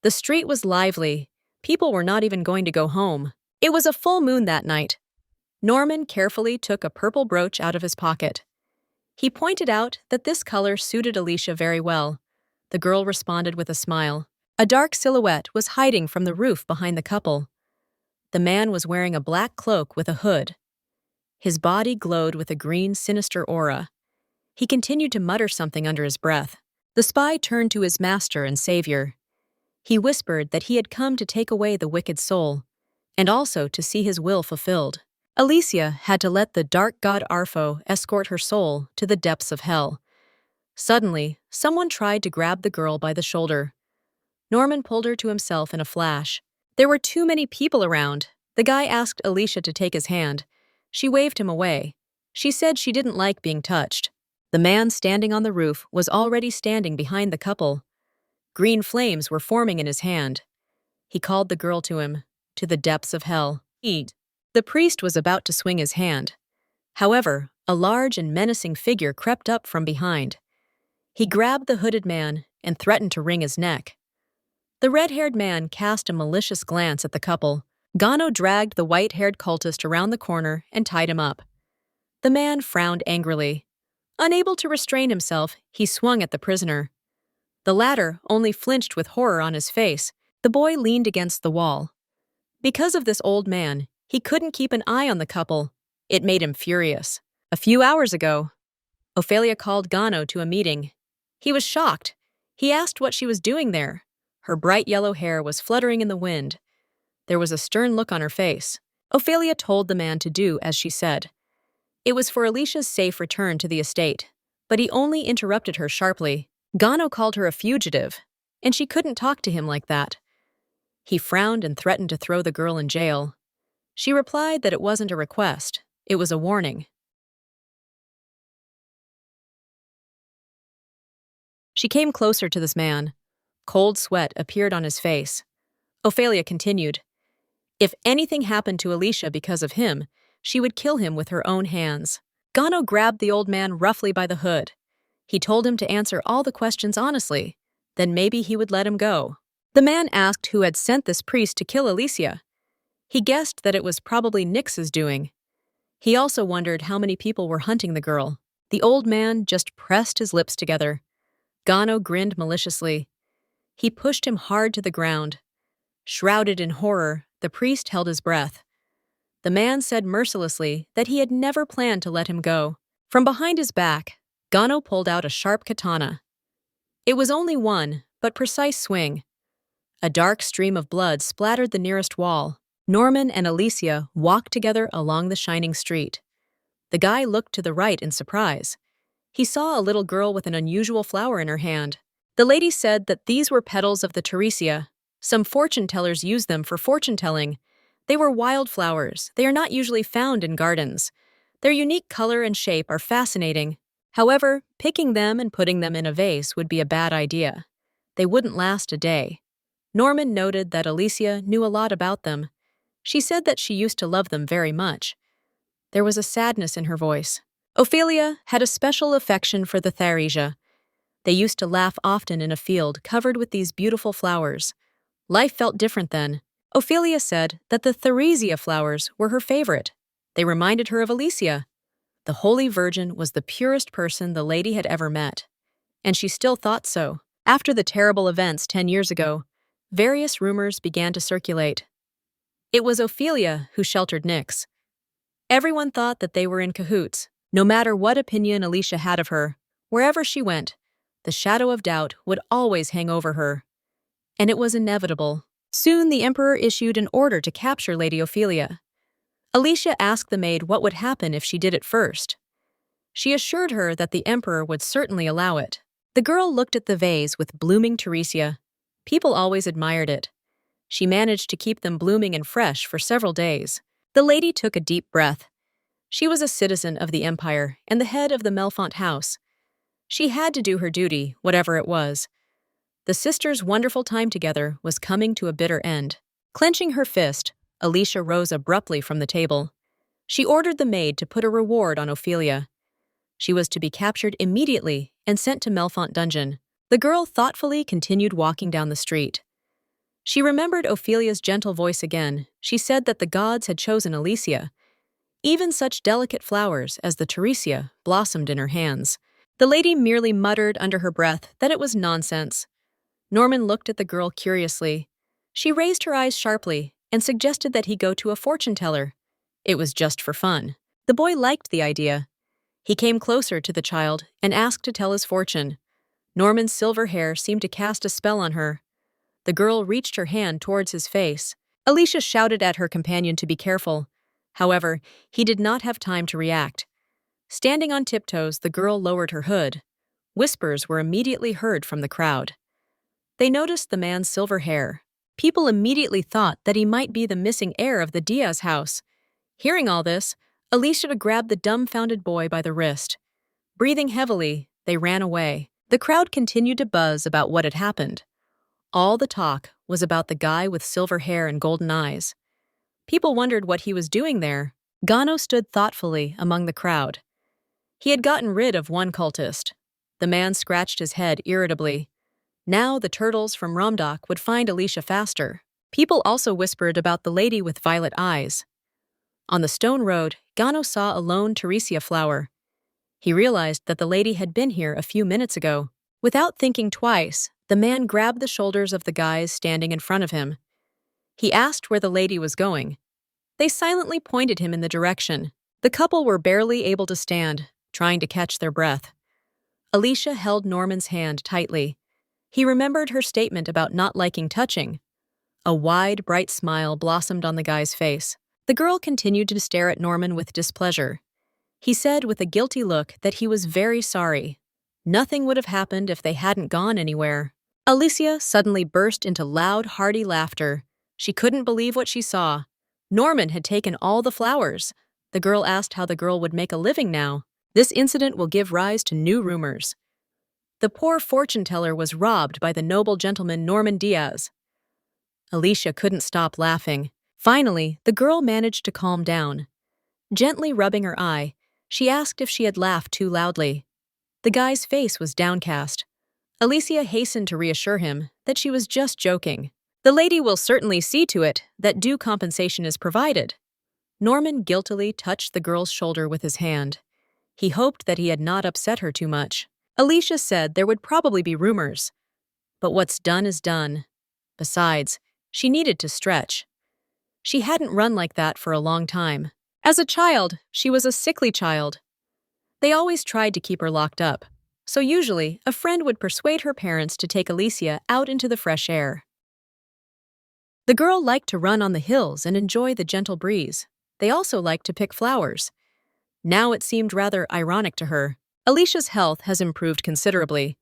The street was lively. People were not even going to go home. It was a full moon that night. Norman carefully took a purple brooch out of his pocket. He pointed out that this color suited Alicia very well. The girl responded with a smile. A dark silhouette was hiding from the roof behind the couple. The man was wearing a black cloak with a hood. His body glowed with a green, sinister aura. He continued to mutter something under his breath. The spy turned to his master and savior. He whispered that he had come to take away the wicked soul, and also to see his will fulfilled. Alicia had to let the dark god Arfo escort her soul to the depths of hell. Suddenly, someone tried to grab the girl by the shoulder. Norman pulled her to himself in a flash. There were too many people around. The guy asked Alicia to take his hand. She waved him away. She said she didn't like being touched. The man standing on the roof was already standing behind the couple. Green flames were forming in his hand. He called the girl to him, to the depths of hell. The priest was about to swing his hand. However, a large and menacing figure crept up from behind. He grabbed the hooded man and threatened to wring his neck. The red-haired man cast a malicious glance at the couple. Gano dragged the white-haired cultist around the corner and tied him up. The man frowned angrily. Unable to restrain himself, he swung at the prisoner. The latter only flinched with horror on his face. The boy leaned against the wall. Because of this old man, he couldn't keep an eye on the couple. It made him furious. A few hours ago, Ophelia called Gano to a meeting. He was shocked. He asked what she was doing there. Her bright yellow hair was fluttering in the wind. There was a stern look on her face. Ophelia told the man to do as she said. It was for Alicia's safe return to the estate, but he only interrupted her sharply. Gano called her a fugitive, and she couldn't talk to him like that. He frowned and threatened to throw the girl in jail. She replied that it wasn't a request, it was a warning. She came closer to this man. Cold sweat appeared on his face. Ophelia continued, if anything happened to Alicia because of him, she would kill him with her own hands. Gano grabbed the old man roughly by the hood. He told him to answer all the questions honestly, then maybe he would let him go. The man asked who had sent this priest to kill Alicia. He guessed that it was probably Nyx's doing. He also wondered how many people were hunting the girl. The old man just pressed his lips together. Gano grinned maliciously. He pushed him hard to the ground. Shrouded in horror, the priest held his breath. The man said mercilessly that he had never planned to let him go. From behind his back, Gano pulled out a sharp katana. It was only one, but precise swing. A dark stream of blood splattered the nearest wall. Norman and Alicia walked together along the shining street. The guy looked to the right in surprise. He saw a little girl with an unusual flower in her hand. The lady said that these were petals of the Teresia. Some fortune tellers use them for fortune telling. They were wildflowers. They are not usually found in gardens. Their unique color and shape are fascinating. However, picking them and putting them in a vase would be a bad idea. They wouldn't last a day. Norman noted that Alicia knew a lot about them. She said that she used to love them very much. There was a sadness in her voice. Ophelia had a special affection for the Theresia. They used to laugh often in a field covered with these beautiful flowers. Life felt different then. Ophelia said that the Theresia flowers were her favorite. They reminded her of Alicia. The Holy Virgin was the purest person the lady had ever met. And she still thought so. After the terrible events 10 years ago, various rumors began to circulate. It was Ophelia who sheltered Nyx. Everyone thought that they were in cahoots. No matter what opinion Alicia had of her, wherever she went, the shadow of doubt would always hang over her. And it was inevitable. Soon the emperor issued an order to capture Lady Ophelia. Alicia asked the maid what would happen if she did it first. She assured her that the emperor would certainly allow it. The girl looked at the vase with blooming Teresia. People always admired it. She managed to keep them blooming and fresh for several days. The lady took a deep breath. She was a citizen of the empire and the head of the Melfont house. She had to do her duty, whatever it was. The sisters' wonderful time together was coming to a bitter end. Clenching her fist, Alicia rose abruptly from the table. She ordered the maid to put a reward on Ophelia. She was to be captured immediately and sent to Melfont Dungeon. The girl thoughtfully continued walking down the street. She remembered Ophelia's gentle voice again. She said that the gods had chosen Alicia. Even such delicate flowers as the Teresia blossomed in her hands. The lady merely muttered under her breath that it was nonsense. Norman looked at the girl curiously. She raised her eyes sharply and suggested that he go to a fortune-teller. It was just for fun. The boy liked the idea. He came closer to the child and asked to tell his fortune. Norman's silver hair seemed to cast a spell on her. The girl reached her hand towards his face. Alicia shouted at her companion to be careful. However, he did not have time to react. Standing on tiptoes, the girl lowered her hood. Whispers were immediately heard from the crowd. They noticed the man's silver hair. People immediately thought that he might be the missing heir of the Diaz house. Hearing all this, Alicia grabbed the dumbfounded boy by the wrist. Breathing heavily, they ran away. The crowd continued to buzz about what had happened. All the talk was about the guy with silver hair and golden eyes. People wondered what he was doing there. Gano stood thoughtfully among the crowd. He had gotten rid of one cultist. The man scratched his head irritably. Now the turtles from Ramdak would find Alicia faster. People also whispered about the lady with violet eyes. On the stone road, Gano saw a lone Teresia flower. He realized that the lady had been here a few minutes ago. Without thinking twice, the man grabbed the shoulders of the guys standing in front of him. He asked where the lady was going. They silently pointed him in the direction. The couple were barely able to stand, trying to catch their breath. Alicia held Norman's hand tightly. He remembered her statement about not liking touching. A wide, bright smile blossomed on the guy's face. The girl continued to stare at Norman with displeasure. He said with a guilty look that he was very sorry. Nothing would have happened if they hadn't gone anywhere. Alicia suddenly burst into loud, hearty laughter. She couldn't believe what she saw. Norman had taken all the flowers. The girl asked how the girl would make a living now. This incident will give rise to new rumors. The poor fortune-teller was robbed by the noble gentleman Norman Diaz. Alicia couldn't stop laughing. Finally, the girl managed to calm down. Gently rubbing her eye, she asked if she had laughed too loudly. The guy's face was downcast. Alicia hastened to reassure him that she was just joking. The lady will certainly see to it that due compensation is provided. Norman guiltily touched the girl's shoulder with his hand. He hoped that he had not upset her too much. Alicia said there would probably be rumors. But what's done is done. Besides, she needed to stretch. She hadn't run like that for a long time. As a child, she was a sickly child. They always tried to keep her locked up, so usually a friend would persuade her parents to take Alicia out into the fresh air. The girl liked to run on the hills and enjoy the gentle breeze. They also liked to pick flowers. Now it seemed rather ironic to her. Alicia's health has improved considerably.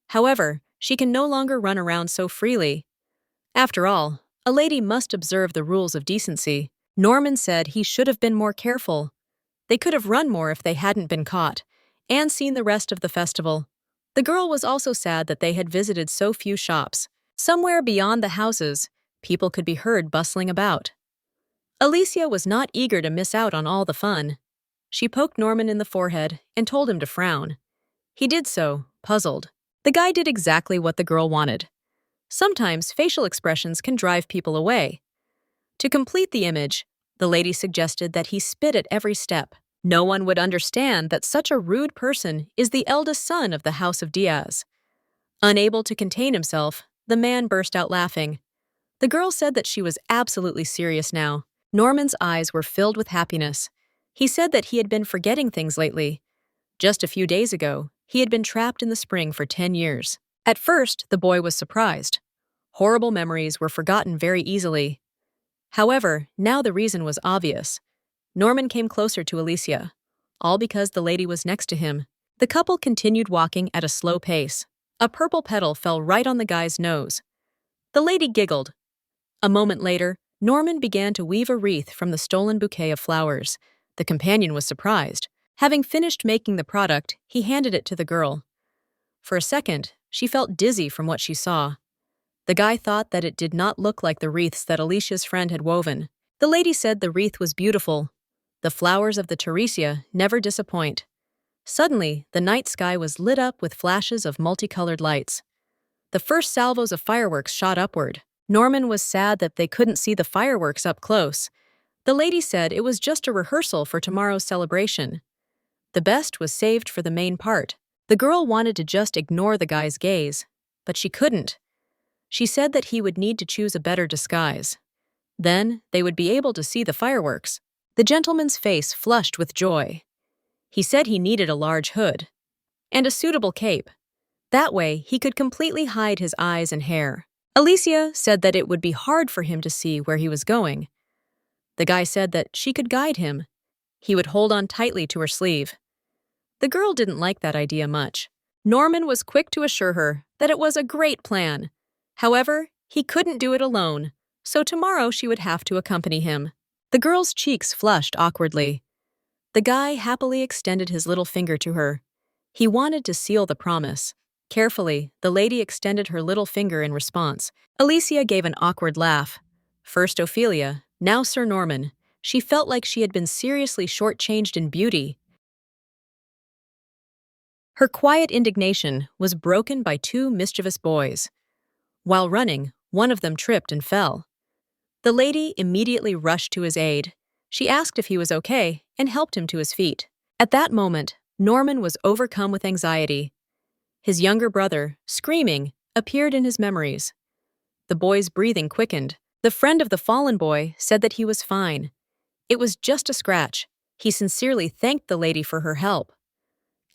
However, she can no longer run around so freely. After all, a lady must observe the rules of decency. Norman said he should have been more careful. They could have run more if they hadn't been caught, and seen the rest of the festival. The girl was also sad that they had visited so few shops. Somewhere beyond the houses, people could be heard bustling about. Alicia was not eager to miss out on all the fun. She poked Norman in the forehead and told him to frown. He did so, puzzled. The guy did exactly what the girl wanted. Sometimes facial expressions can drive people away. To complete the image, the lady suggested that he spit at every step. No one would understand that such a rude person is the eldest son of the House of Diaz. Unable to contain himself, the man burst out laughing. The girl said that she was absolutely serious now. Norman's eyes were filled with happiness. He said that he had been forgetting things lately. Just a few days ago, he had been trapped in the spring for 10 years. At first, the boy was surprised. Horrible memories were forgotten very easily. However, now the reason was obvious. Norman came closer to Alicia. all because the lady was next to him. The couple continued walking at a slow pace. A purple petal fell right on the guy's nose. The lady giggled. A moment later, Norman began to weave a wreath from the stolen bouquet of flowers. The companion was surprised. Having finished making the product, he handed it to the girl. For a second, she felt dizzy from what she saw. The guy thought that it did not look like the wreaths that Alicia's friend had woven. The lady said the wreath was beautiful. The flowers of the Teresia never disappoint. Suddenly, the night sky was lit up with flashes of multicolored lights. The first salvos of fireworks shot upward. Norman was sad that they couldn't see the fireworks up close. The lady said it was just a rehearsal for tomorrow's celebration. The best was saved for the main part. The girl wanted to just ignore the guy's gaze, but she couldn't. She said that he would need to choose a better disguise. Then, they would be able to see the fireworks. The gentleman's face flushed with joy. He said he needed a large hood and a suitable cape. That way, he could completely hide his eyes and hair. Alicia said that it would be hard for him to see where he was going. The guy said that she could guide him. He would hold on tightly to her sleeve. The girl didn't like that idea much. Norman was quick to assure her that it was a great plan. However, he couldn't do it alone, so tomorrow she would have to accompany him. The girl's cheeks flushed awkwardly. The guy happily extended his little finger to her. He wanted to seal the promise. Carefully, the lady extended her little finger in response. Alicia gave an awkward laugh. First Ophelia, now Sir Norman. She felt like she had been seriously shortchanged in beauty. Her quiet indignation was broken by two mischievous boys. While running, one of them tripped and fell. The lady immediately rushed to his aid. She asked if he was okay and helped him to his feet. At that moment, Norman was overcome with anxiety. His younger brother, screaming, appeared in his memories. The boy's breathing quickened. The friend of the fallen boy said that he was fine. It was just a scratch. He sincerely thanked the lady for her help.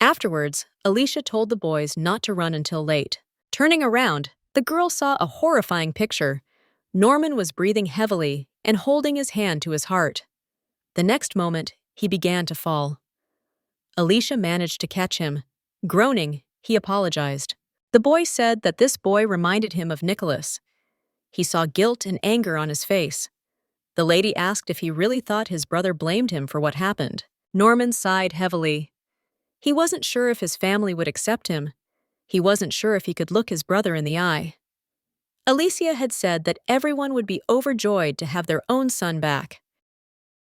Afterwards, Alicia told the boys not to run until late. Turning around, the girl saw a horrifying picture. Norman was breathing heavily and holding his hand to his heart. The next moment, he began to fall. Alicia managed to catch him. Groaning, he apologized. The boy said that this boy reminded him of Nicholas. He saw guilt and anger on his face. The lady asked if he really thought his brother blamed him for what happened. Norman sighed heavily. He wasn't sure if his family would accept him. He wasn't sure if he could look his brother in the eye. Alicia had said that everyone would be overjoyed to have their own son back.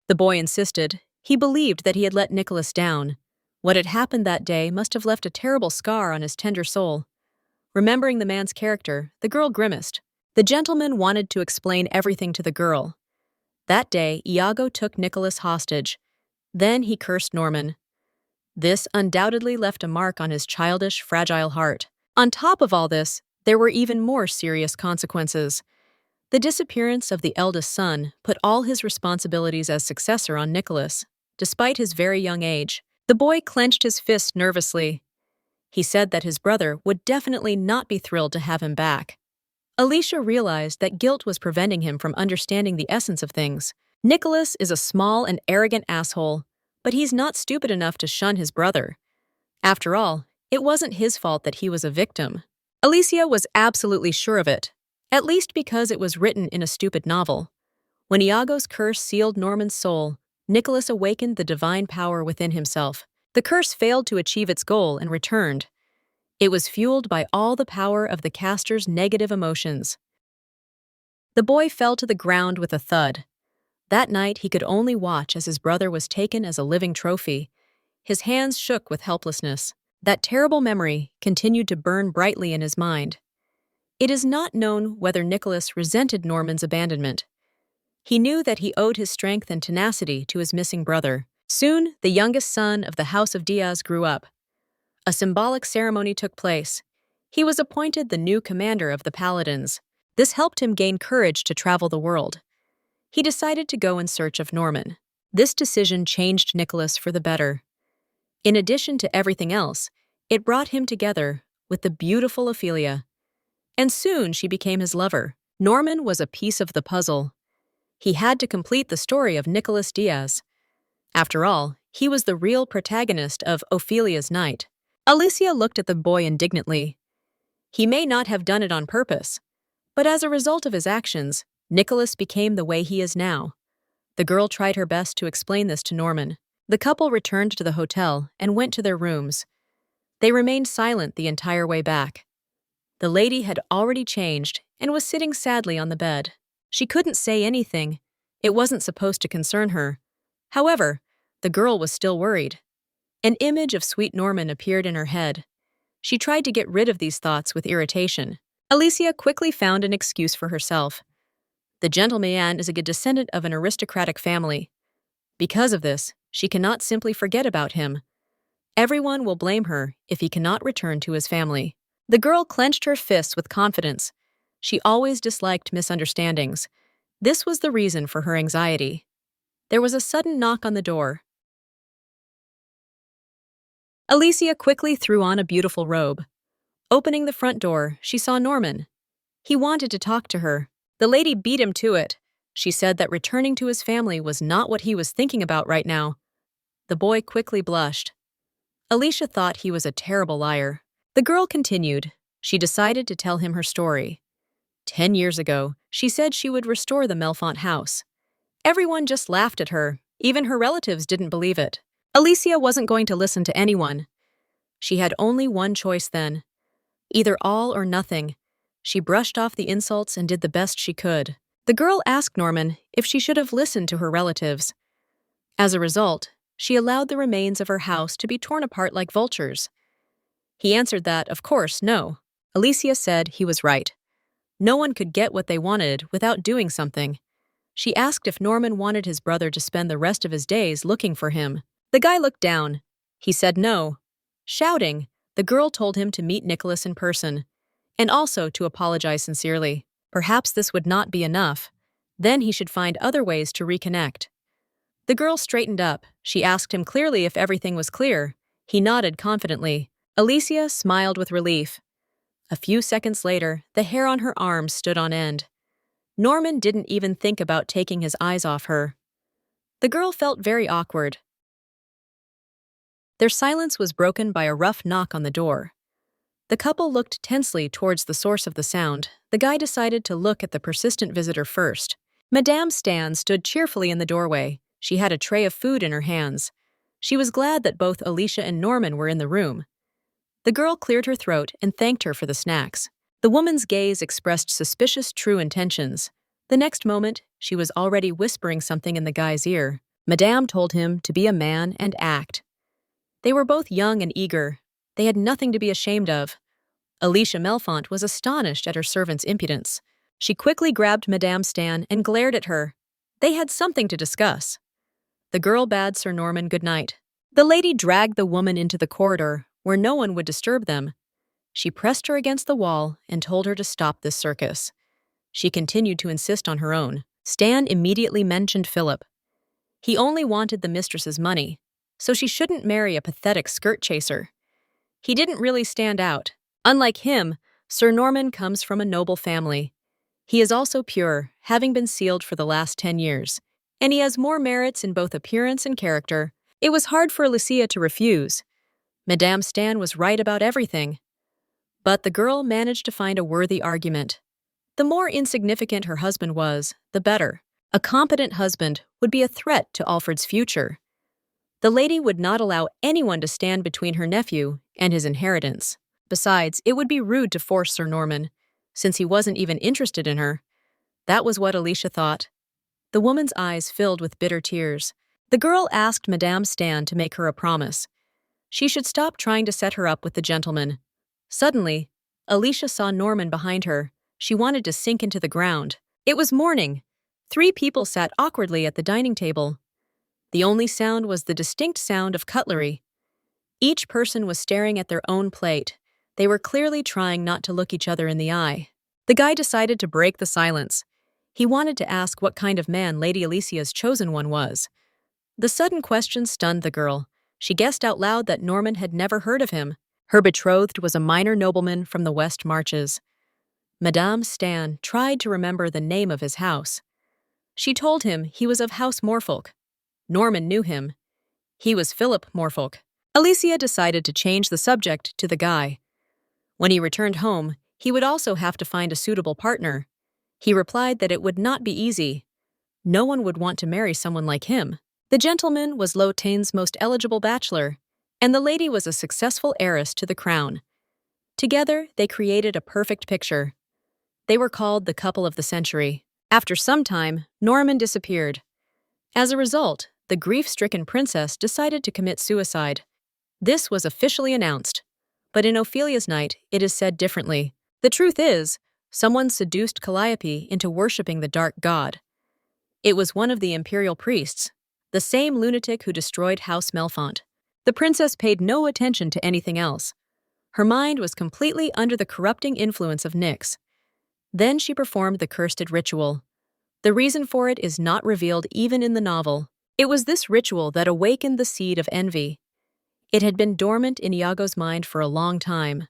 The boy insisted. He believed that he had let Nicholas down. What had happened that day must have left a terrible scar on his tender soul. Remembering the man's character, the girl grimaced. The gentleman wanted to explain everything to the girl. That day, Iago took Nicholas hostage. Then he cursed Norman. This undoubtedly left a mark on his childish, fragile heart. On top of all this, there were even more serious consequences. The disappearance of the eldest son put all his responsibilities as successor on Nicholas. Despite his very young age, the boy clenched his fist nervously. He said that his brother would definitely not be thrilled to have him back. Alicia realized that guilt was preventing him from understanding the essence of things. Nicholas is a small and arrogant asshole, but he's not stupid enough to shun his brother. After all, it wasn't his fault that he was a victim. Alicia was absolutely sure of it, at least because it was written in a stupid novel. When Iago's curse sealed Norman's soul, Nicholas awakened the divine power within himself. The curse failed to achieve its goal and returned. It was fueled by all the power of the caster's negative emotions. The boy fell to the ground with a thud. That night he could only watch as his brother was taken as a living trophy. His hands shook with helplessness. That terrible memory continued to burn brightly in his mind. It is not known whether Nicholas resented Norman's abandonment. He knew that he owed his strength and tenacity to his missing brother. Soon, the youngest son of the House of Diaz grew up. A symbolic ceremony took place. He was appointed the new commander of the Paladins. This helped him gain courage to travel the world. He decided to go in search of Norman. This decision changed Nicholas for the better. In addition to everything else, it brought him together with the beautiful Ophelia. And soon she became his lover. Norman was a piece of the puzzle. He had to complete the story of Nicholas Diaz. After all, He was the real protagonist of Ophelia's Night. Alicia looked at the boy indignantly. He may not have done it on purpose, but as a result of his actions, Nicholas became the way he is now. The girl tried her best to explain this to Norman. The couple returned to the hotel and went to their rooms. They remained silent the entire way back. The lady had already changed and was sitting sadly on the bed. She couldn't say anything. It wasn't supposed to concern her. However, the girl was still worried. An image of sweet Norman appeared in her head. She tried to get rid of these thoughts with irritation. Alicia quickly found an excuse for herself. The gentleman is a descendant of an aristocratic family. Because of this, she cannot simply forget about him. Everyone will blame her if he cannot return to his family. The girl clenched her fists with confidence. She always disliked misunderstandings. This was the reason for her anxiety. There was a sudden knock on the door. Alicia quickly threw on a beautiful robe. Opening the front door, she saw Norman. He wanted to talk to her. The lady beat him to it. She said that returning to his family was not what he was thinking about right now. The boy quickly blushed. Alicia thought he was a terrible liar. The girl continued. She decided to tell him her story. 10 years ago, she said she would restore the Melfont house. Everyone just laughed at her. Even her relatives didn't believe it. Alicia wasn't going to listen to anyone. She had only one choice then. Either all or nothing. She brushed off the insults and did the best she could. The girl asked Norman if she should have listened to her relatives. As a result, she allowed the remains of her house to be torn apart like vultures. He answered that, of course, no. Alicia said he was right. No one could get what they wanted without doing something. She asked if Norman wanted his brother to spend the rest of his days looking for him. The guy looked down. He said no. Shouting, the girl told him to meet Nicholas in person, and also to apologize sincerely. Perhaps this would not be enough. Then he should find other ways to reconnect. The girl straightened up. She asked him clearly if everything was clear. He nodded confidently. Alicia smiled with relief. A few seconds later, the hair on her arms stood on end. Norman didn't even think about taking his eyes off her. The girl felt very awkward. Their silence was broken by a rough knock on the door. The couple looked tensely towards the source of the sound. The guy decided to look at the persistent visitor first. Madame Stan stood cheerfully in the doorway. She had a tray of food in her hands. She was glad that both Alicia and Norman were in the room. The girl cleared her throat and thanked her for the snacks. The woman's gaze expressed suspicious true intentions. The next moment, she was already whispering something in the guy's ear. Madame told him to be a man and act. They were both young and eager. They had nothing to be ashamed of. Alicia Melfont was astonished at her servant's impudence. She quickly grabbed Madame Stan and glared at her. They had something to discuss. The girl bade Sir Norman good night. The lady dragged the woman into the corridor, where no one would disturb them. She pressed her against the wall and told her to stop this circus. She continued to insist on her own. Stan immediately mentioned Philip. He only wanted the mistress's money, so she shouldn't marry a pathetic skirt chaser. He didn't really stand out. Unlike him, Sir Norman comes from a noble family. He is also pure, having been sealed for the last 10 years. And he has more merits in both appearance and character. It was hard for Alicia to refuse. Madame Stan was right about everything. But the girl managed to find a worthy argument. The more insignificant her husband was, the better. A competent husband would be a threat to Alfred's future. The lady would not allow anyone to stand between her nephew and his inheritance. Besides, it would be rude to force Sir Norman, since he wasn't even interested in her. That was what Alicia thought. The woman's eyes filled with bitter tears. The girl asked Madame Stan to make her a promise. She should stop trying to set her up with the gentleman. Suddenly, Alicia saw Norman behind her. She wanted to sink into the ground. It was morning. 3 people sat awkwardly at the dining table. The only sound was the distinct sound of cutlery. Each person was staring at their own plate. They were clearly trying not to look each other in the eye. The guy decided to break the silence. He wanted to ask what kind of man Lady Alicia's chosen one was. The sudden question stunned the girl. She guessed out loud that Norman had never heard of him. Her betrothed was a minor nobleman from the West Marches. Madame Stan tried to remember the name of his house. She told him he was of House Morfolk. Norman knew him. He was Philip Morfolk. Alicia decided to change the subject to the guy. When he returned home, he would also have to find a suitable partner. He replied that it would not be easy. No one would want to marry someone like him. The gentleman was Lo Tain's most eligible bachelor, and the lady was a successful heiress to the crown. Together, they created a perfect picture. They were called the couple of the century. After some time, Norman disappeared. As a result, the grief-stricken princess decided to commit suicide. This was officially announced. But in Ophelia's night, it is said differently. The truth is, someone seduced Calliope into worshipping the dark god. It was one of the imperial priests, the same lunatic who destroyed House Melfont. The princess paid no attention to anything else. Her mind was completely under the corrupting influence of Nyx. Then she performed the cursed ritual. The reason for it is not revealed even in the novel. It was this ritual that awakened the seed of envy. It had been dormant in Iago's mind for a long time.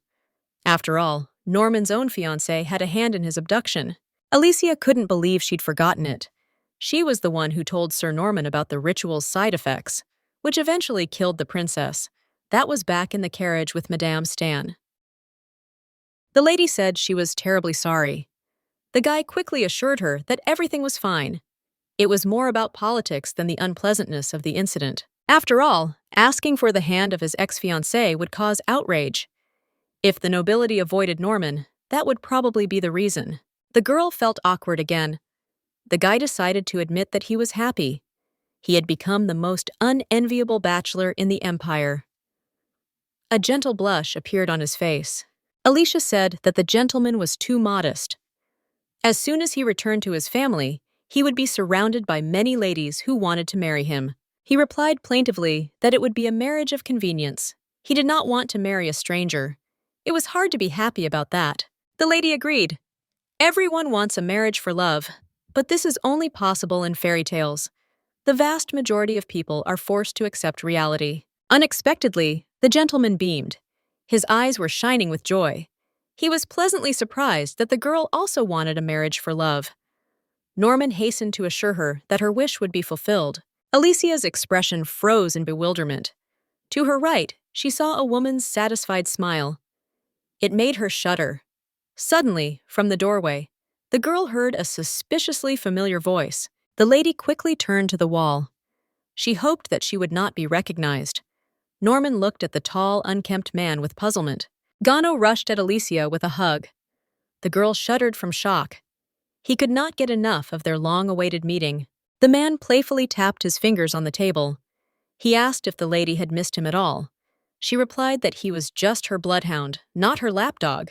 After all, Norman's own fiancé had a hand in his abduction. Alicia couldn't believe she'd forgotten it. She was the one who told Sir Norman about the ritual's side effects, which eventually killed the princess. That was back in the carriage with Madame Stan. The lady said she was terribly sorry. The guy quickly assured her that everything was fine. It was more about politics than the unpleasantness of the incident. After all, asking for the hand of his ex-fiancée would cause outrage. If the nobility avoided Norman, that would probably be the reason. The girl felt awkward again. The guy decided to admit that he was happy. He had become the most unenviable bachelor in the empire. A gentle blush appeared on his face. Alicia said that the gentleman was too modest. As soon as he returned to his family, he would be surrounded by many ladies who wanted to marry him. He replied plaintively that it would be a marriage of convenience. He did not want to marry a stranger. It was hard to be happy about that. The lady agreed. Everyone wants a marriage for love, but this is only possible in fairy tales. The vast majority of people are forced to accept reality. Unexpectedly, the gentleman beamed. His eyes were shining with joy. He was pleasantly surprised that the girl also wanted a marriage for love. Norman hastened to assure her that her wish would be fulfilled. Alicia's expression froze in bewilderment. To her right, she saw a woman's satisfied smile. It made her shudder. Suddenly, from the doorway, the girl heard a suspiciously familiar voice. The lady quickly turned to the wall. She hoped that she would not be recognized. Norman looked at the tall, unkempt man with puzzlement. Gano rushed at Alicia with a hug. The girl shuddered from shock. He could not get enough of their long-awaited meeting. The man playfully tapped his fingers on the table. He asked if the lady had missed him at all. She replied that he was just her bloodhound, not her lapdog.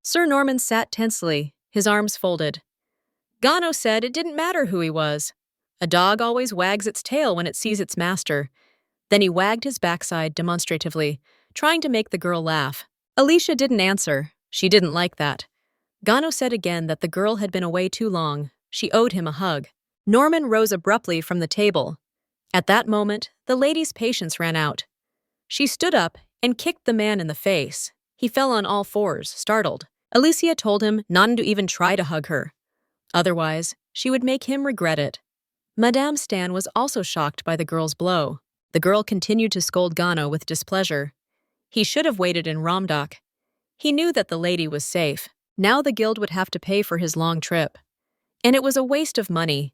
Sir Norman sat tensely, his arms folded. Gano said it didn't matter who he was. A dog always wags its tail when it sees its master. Then he wagged his backside demonstratively, trying to make the girl laugh. Alicia didn't answer. She didn't like that. Gano said again that the girl had been away too long. She owed him a hug. Norman rose abruptly from the table. At that moment, the lady's patience ran out. She stood up and kicked the man in the face. He fell on all fours, startled. Alicia told him not to even try to hug her. Otherwise, she would make him regret it. Madame Stan was also shocked by the girl's blow. The girl continued to scold Gano with displeasure. He should have waited in Ramdak. He knew that the lady was safe. Now the guild would have to pay for his long trip. And it was a waste of money.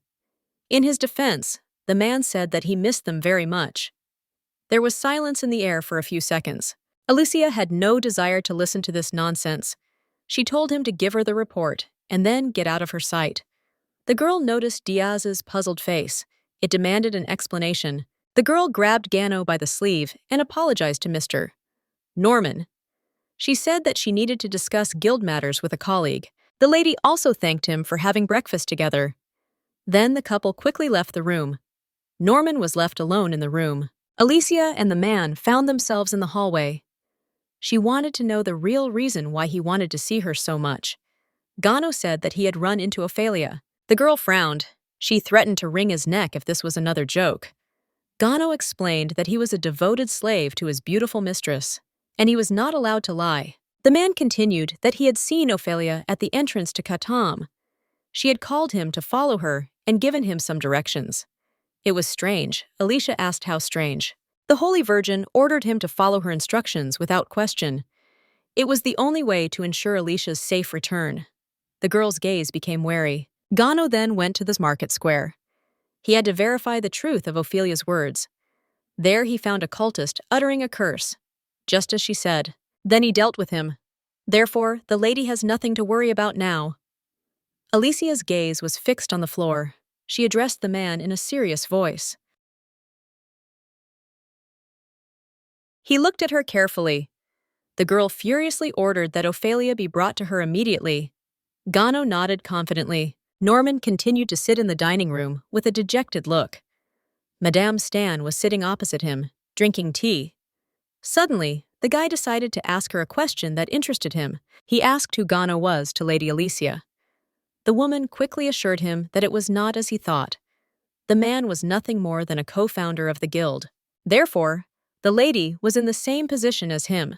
In his defense, the man said that he missed them very much. There was silence in the air for a few seconds. Alicia had no desire to listen to this nonsense. She told him to give her the report, and then get out of her sight. The girl noticed Diaz's puzzled face. It demanded an explanation. The girl grabbed Gano by the sleeve and apologized to Mr. Norman. She said that she needed to discuss guild matters with a colleague. The lady also thanked him for having breakfast together. Then the couple quickly left the room. Norman was left alone in the room. Alicia and the man found themselves in the hallway. She wanted to know the real reason why he wanted to see her so much. Gano said that he had run into Ophelia. The girl frowned. She threatened to wring his neck if this was another joke. Gano explained that he was a devoted slave to his beautiful mistress, and he was not allowed to lie. The man continued that he had seen Ophelia at the entrance to Katam. She had called him to follow her and given him some directions. It was strange. Alicia asked how strange. The Holy Virgin ordered him to follow her instructions without question. It was the only way to ensure Alicia's safe return. The girl's gaze became wary. Gano then went to the market square. He had to verify the truth of Ophelia's words. There he found a cultist uttering a curse, just as she said. Then he dealt with him. Therefore, the lady has nothing to worry about now. Alicia's gaze was fixed on the floor. She addressed the man in a serious voice. He looked at her carefully. The girl furiously ordered that Ophelia be brought to her immediately. Gano nodded confidently. Norman continued to sit in the dining room with a dejected look. Madame Stan was sitting opposite him, drinking tea. Suddenly, the guy decided to ask her a question that interested him. He asked who Gano was to Lady Alicia. The woman quickly assured him that it was not as he thought. The man was nothing more than a co-founder of the guild. Therefore, the lady was in the same position as him.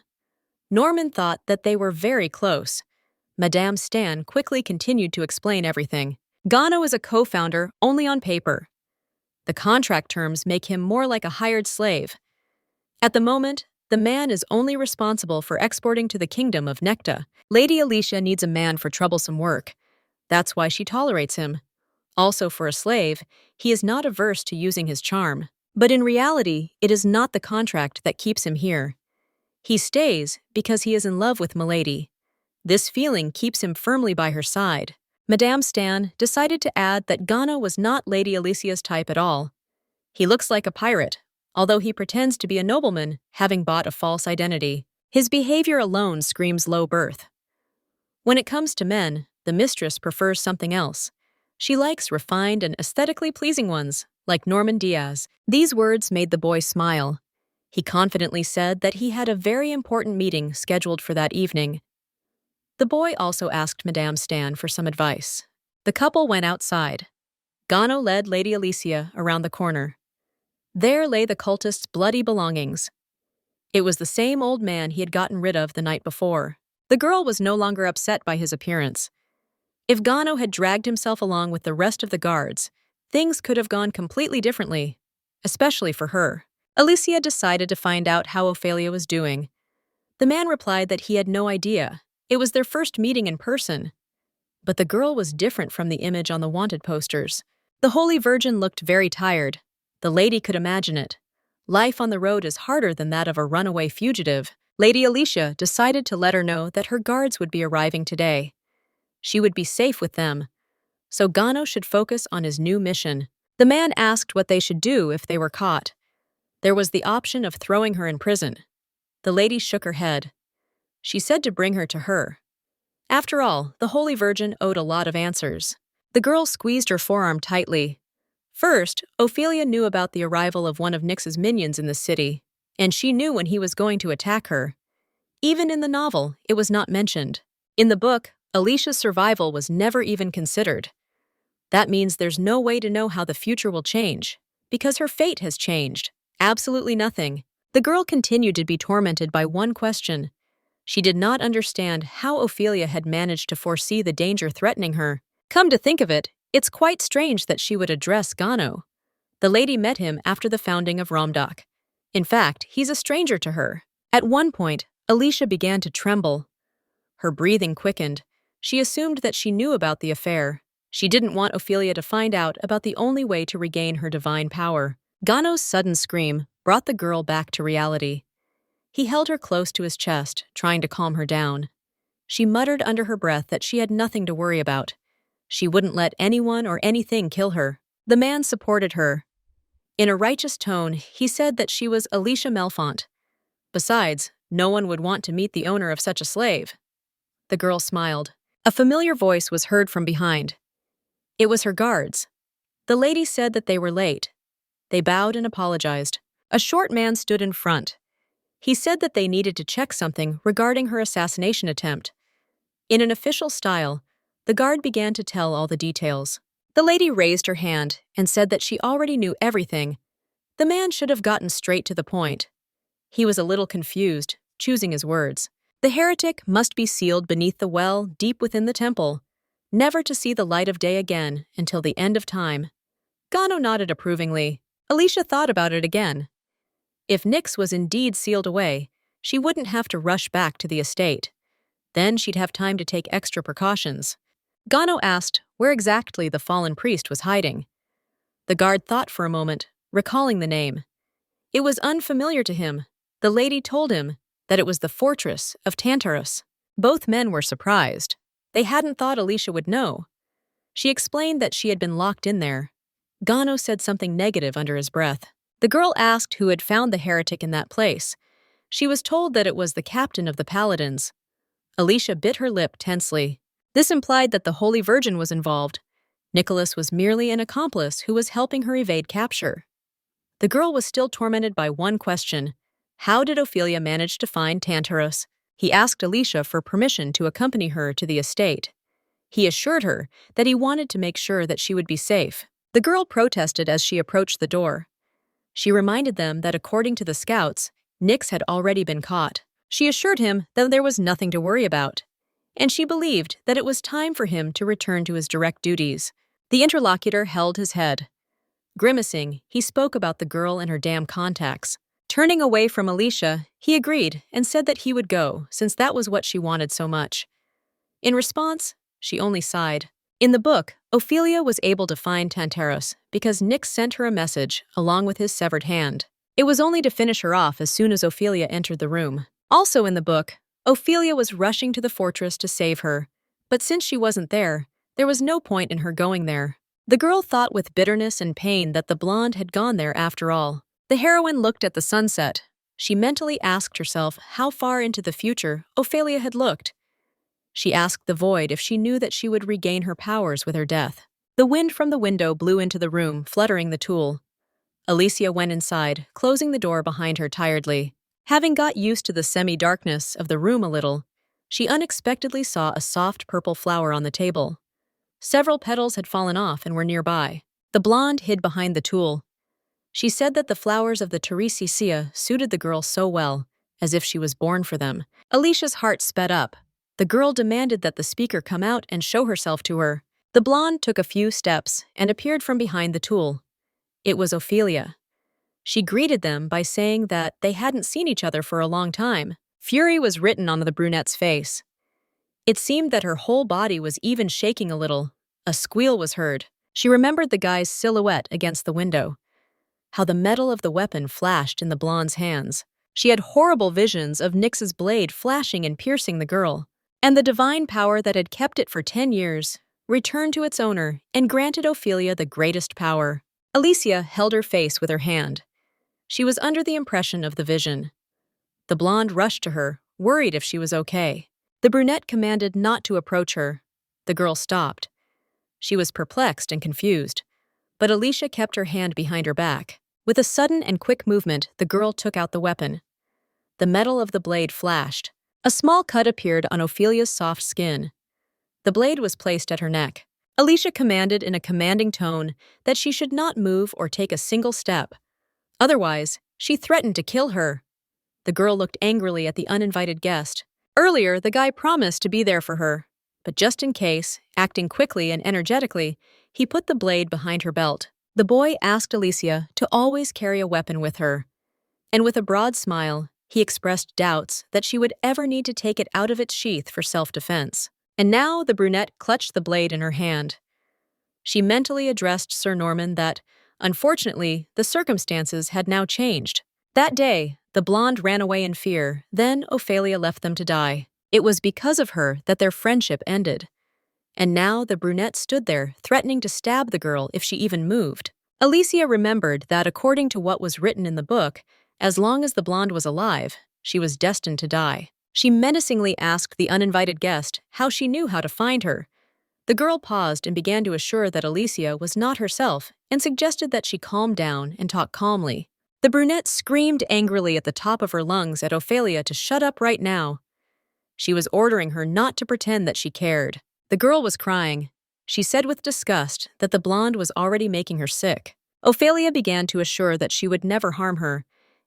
Norman thought that they were very close. Madame Stan quickly continued to explain everything. Gano is a co-founder only on paper. The contract terms make him more like a hired slave. At the moment, the man is only responsible for exporting to the kingdom of Necta. Lady Alicia needs a man for troublesome work. That's why she tolerates him. Also, for a slave, he is not averse to using his charm. But in reality, it is not the contract that keeps him here. He stays because he is in love with Milady. This feeling keeps him firmly by her side. Madame Stan decided to add that Gano was not Lady Alicia's type at all. He looks like a pirate, although he pretends to be a nobleman, having bought a false identity. His behavior alone screams low birth. When it comes to men, the mistress prefers something else. She likes refined and aesthetically pleasing ones, like Norman Diaz. These words made the boy smile. He confidently said that he had a very important meeting scheduled for that evening. The boy also asked Madame Stan for some advice. The couple went outside. Gano led Lady Alicia around the corner. There lay the cultist's bloody belongings. It was the same old man he had gotten rid of the night before. The girl was no longer upset by his appearance. If Gano had dragged himself along with the rest of the guards, things could have gone completely differently, especially for her. Alicia decided to find out how Ophelia was doing. The man replied that he had no idea. It was their first meeting in person. But the girl was different from the image on the wanted posters. The Holy Virgin looked very tired. The lady could imagine it. Life on the road is harder than that of a runaway fugitive. Lady Alicia decided to let her know that her guards would be arriving today. She would be safe with them, so Gano should focus on his new mission. The man asked what they should do if they were caught. There was the option of throwing her in prison. The lady shook her head. She said to bring her to her. After all, the Holy Virgin owed a lot of answers. The girl squeezed her forearm tightly. First, Ophelia knew about the arrival of one of Nyx's minions in the city, and she knew when he was going to attack her. Even in the novel, it was not mentioned. In the book, Alicia's survival was never even considered. That means there's no way to know how the future will change, because her fate has changed. Absolutely nothing. The girl continued to be tormented by one question. She did not understand how Ophelia had managed to foresee the danger threatening her. Come to think of it, it's quite strange that she would address Gano. The lady met him after the founding of Romdoc. In fact, he's a stranger to her. At one point, Alicia began to tremble. Her breathing quickened. She assumed that she knew about the affair. She didn't want Ophelia to find out about the only way to regain her divine power. Gano's sudden scream brought the girl back to reality. He held her close to his chest, trying to calm her down. She muttered under her breath that she had nothing to worry about. She wouldn't let anyone or anything kill her. The man supported her. In a righteous tone, he said that she was Alicia Melfont. Besides, no one would want to meet the owner of such a slave. The girl smiled. A familiar voice was heard from behind. It was her guards. The lady said that they were late. They bowed and apologized. A short man stood in front. He said that they needed to check something regarding her assassination attempt. In an official style, the guard began to tell all the details. The lady raised her hand and said that she already knew everything. The man should have gotten straight to the point. He was a little confused, choosing his words. The heretic must be sealed beneath the well deep within the temple, never to see the light of day again until the end of time. Gano nodded approvingly. Alicia thought about it again. If Nyx was indeed sealed away, she wouldn't have to rush back to the estate. Then she'd have time to take extra precautions. Gano asked where exactly the fallen priest was hiding. The guard thought for a moment, recalling the name. It was unfamiliar to him. The lady told him that it was the fortress of Tantarus. Both men were surprised. They hadn't thought Alicia would know. She explained that she had been locked in there. Gano said something negative under his breath. The girl asked who had found the heretic in that place. She was told that it was the captain of the paladins. Alicia bit her lip tensely. This implied that the Holy Virgin was involved. Nicholas was merely an accomplice who was helping her evade capture. The girl was still tormented by one question. How did Ophelia manage to find Tantarus? He asked Alicia for permission to accompany her to the estate. He assured her that he wanted to make sure that she would be safe. The girl protested as she approached the door. She reminded them that according to the scouts, Nyx had already been caught. She assured him that there was nothing to worry about, and she believed that it was time for him to return to his direct duties. The interlocutor held his head. Grimacing, he spoke about the girl and her damn contacts. Turning away from Alicia, he agreed and said that he would go, since that was what she wanted so much. In response, she only sighed. In the book, Ophelia was able to find Tantarus because Nyx sent her a message along with his severed hand. It was only to finish her off as soon as Ophelia entered the room. Also in the book, Ophelia was rushing to the fortress to save her, but since she wasn't there was no point in her going there. The girl thought with bitterness and pain that the blonde had gone there after all. The heroine looked at the sunset. She mentally asked herself how far into the future Ophelia had looked. She asked the void if she knew that she would regain her powers with her death. The wind from the window blew into the room, fluttering the tool. Alicia went inside, closing the door behind her tiredly. Having got used to the semi-darkness of the room a little, she unexpectedly saw a soft purple flower on the table. Several petals had fallen off and were nearby. The blonde hid behind the tool. She said that the flowers of the Teresicea suited the girl so well, as if she was born for them. Alicia's heart sped up. The girl demanded that the speaker come out and show herself to her. The blonde took a few steps and appeared from behind the tool. It was Ophelia. She greeted them by saying that they hadn't seen each other for a long time. Fury was written on the brunette's face. It seemed that her whole body was even shaking a little. A squeal was heard. She remembered the guy's silhouette against the window. How the metal of the weapon flashed in the blonde's hands. She had horrible visions of Nyx's blade flashing and piercing the girl. And the divine power that had kept it for 10 years returned to its owner and granted Ophelia the greatest power. Alicia held her face with her hand. She was under the impression of the vision. The blonde rushed to her, worried if she was okay. The brunette commanded not to approach her. The girl stopped. She was perplexed and confused, but Alicia kept her hand behind her back. With a sudden and quick movement, the girl took out the weapon. The metal of the blade flashed. A small cut appeared on Ophelia's soft skin. The blade was placed at her neck. Alicia commanded in a commanding tone that she should not move or take a single step. Otherwise, she threatened to kill her. The girl looked angrily at the uninvited guest. Earlier, the guy promised to be there for her, but just in case, acting quickly and energetically, he put the blade behind her belt. The boy asked Alicia to always carry a weapon with her, and with a broad smile, he expressed doubts that she would ever need to take it out of its sheath for self-defense. And now the brunette clutched the blade in her hand. She mentally addressed Sir Norman that, unfortunately, the circumstances had now changed. That day, the blonde ran away in fear, then Ophelia left them to die. It was because of her that their friendship ended. And now the brunette stood there, threatening to stab the girl if she even moved. Alicia remembered that according to what was written in the book, as long as the blonde was alive, she was destined to die. She menacingly asked the uninvited guest how she knew how to find her. The girl paused and began to assure that Alicia was not herself and suggested that she calm down and talk calmly. The brunette screamed angrily at the top of her lungs at Ophelia to shut up right now. She was ordering her not to pretend that she cared. The girl was crying. She said with disgust that the blonde was already making her sick. Ophelia began to assure that she would never harm her,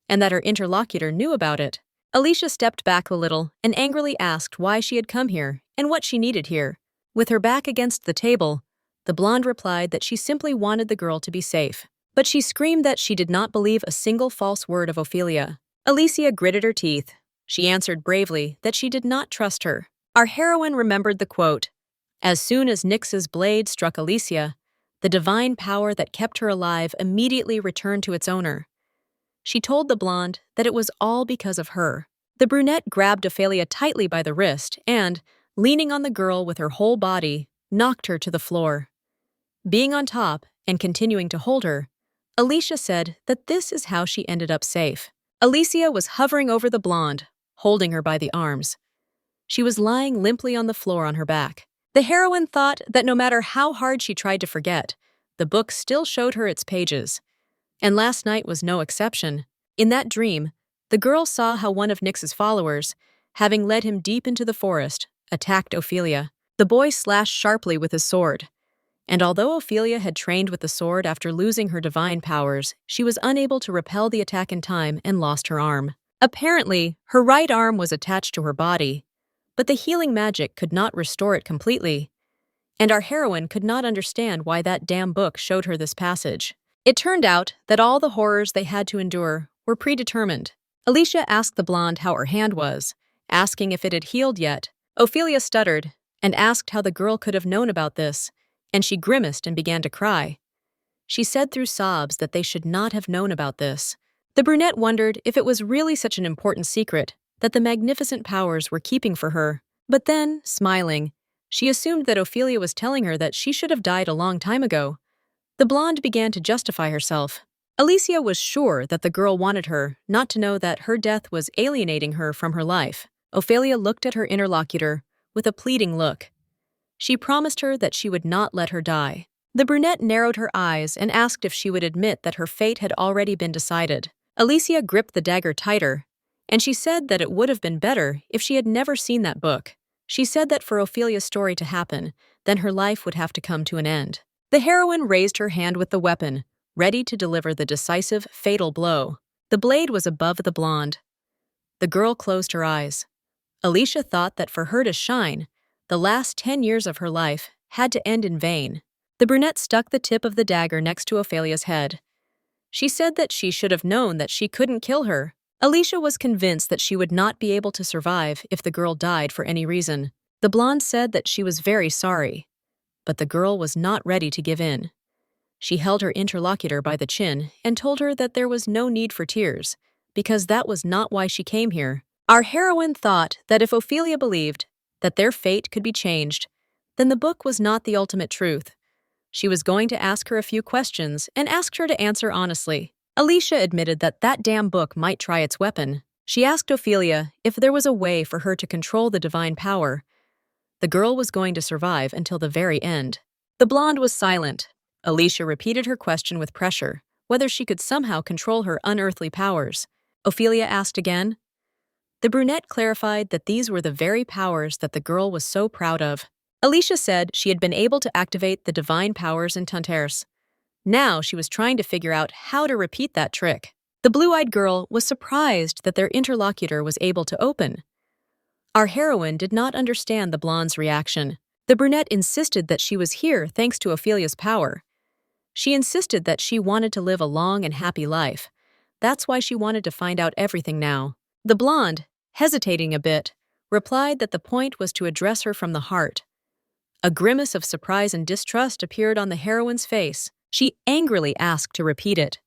and that her interlocutor knew about it. Alicia stepped back a little and angrily asked why she had come here and what she needed here. With her back against the table, The blonde replied that she simply wanted the girl to be safe. But she screamed that she did not believe a single false word of Ophelia. Alicia gritted her teeth. She answered bravely that she did not trust her. Our heroine remembered the quote, "As soon as Nyx's blade struck Alicia, the divine power that kept her alive immediately returned to its owner." She told the blonde that it was all because of her. The brunette grabbed Ophelia tightly by the wrist and, leaning on the girl with her whole body, knocked her to the floor. Being on top and continuing to hold her, Alicia said that this is how she ended up safe. Alicia was hovering over the blonde, holding her by the arms. She was lying limply on the floor on her back. The heroine thought that no matter how hard she tried to forget, the book still showed her its pages. And last night was no exception. In that dream, the girl saw how one of Nyx's followers, having led him deep into the forest, attacked Ophelia. The boy slashed sharply with his sword. And although Ophelia had trained with the sword after losing her divine powers, she was unable to repel the attack in time and lost her arm. Apparently, her right arm was attached to her body, but the healing magic could not restore it completely. And our heroine could not understand why that damn book showed her this passage. It turned out that all the horrors they had to endure were predetermined. Alicia asked the blonde how her hand was, asking if it had healed yet. Ophelia stuttered and asked how the girl could have known about this, and she grimaced and began to cry. She said through sobs that they should not have known about this. The brunette wondered if it was really such an important secret that the magnificent powers were keeping for her. But then, smiling, she assumed that Ophelia was telling her that she should have died a long time ago. The blonde began to justify herself. Alicia was sure that the girl wanted her not to know that her death was alienating her from her life. Ophelia looked at her interlocutor with a pleading look. She promised her that she would not let her die. The brunette narrowed her eyes and asked if she would admit that her fate had already been decided. Alicia gripped the dagger tighter, and she said that it would have been better if she had never seen that book. She said that for Ophelia's story to happen, then her life would have to come to an end. The heroine raised her hand with the weapon, ready to deliver the decisive, fatal blow. The blade was above the blonde. The girl closed her eyes. Alicia thought that for her to shine, the last 10 years of her life had to end in vain. The brunette stuck the tip of the dagger next to Ophelia's head. She said that she should have known that she couldn't kill her. Alicia was convinced that she would not be able to survive if the girl died for any reason. The blonde said that she was very sorry, but the girl was not ready to give in. She held her interlocutor by the chin and told her that there was no need for tears, because that was not why she came here. Our heroine thought that if Ophelia believed that their fate could be changed, then the book was not the ultimate truth. She was going to ask her a few questions and asked her to answer honestly. Alicia admitted that that damn book might try its weapon. She asked Ophelia if there was a way for her to control the divine power. The girl was going to survive until the very end. The blonde was silent. Alicia repeated her question with pressure, whether she could somehow control her unearthly powers. Ophelia asked again. The brunette clarified that these were the very powers that the girl was so proud of. Alicia said she had been able to activate the divine powers in Tantares. Now she was trying to figure out how to repeat that trick. The blue-eyed girl was surprised that their interlocutor was able to open. Our heroine did not understand the blonde's reaction. The brunette insisted that she was here thanks to Ophelia's power. She insisted that she wanted to live a long and happy life. That's why she wanted to find out everything now. The blonde, hesitating a bit, replied that the point was to address her from the heart. A grimace of surprise and distrust appeared on the heroine's face. She angrily asked to repeat it.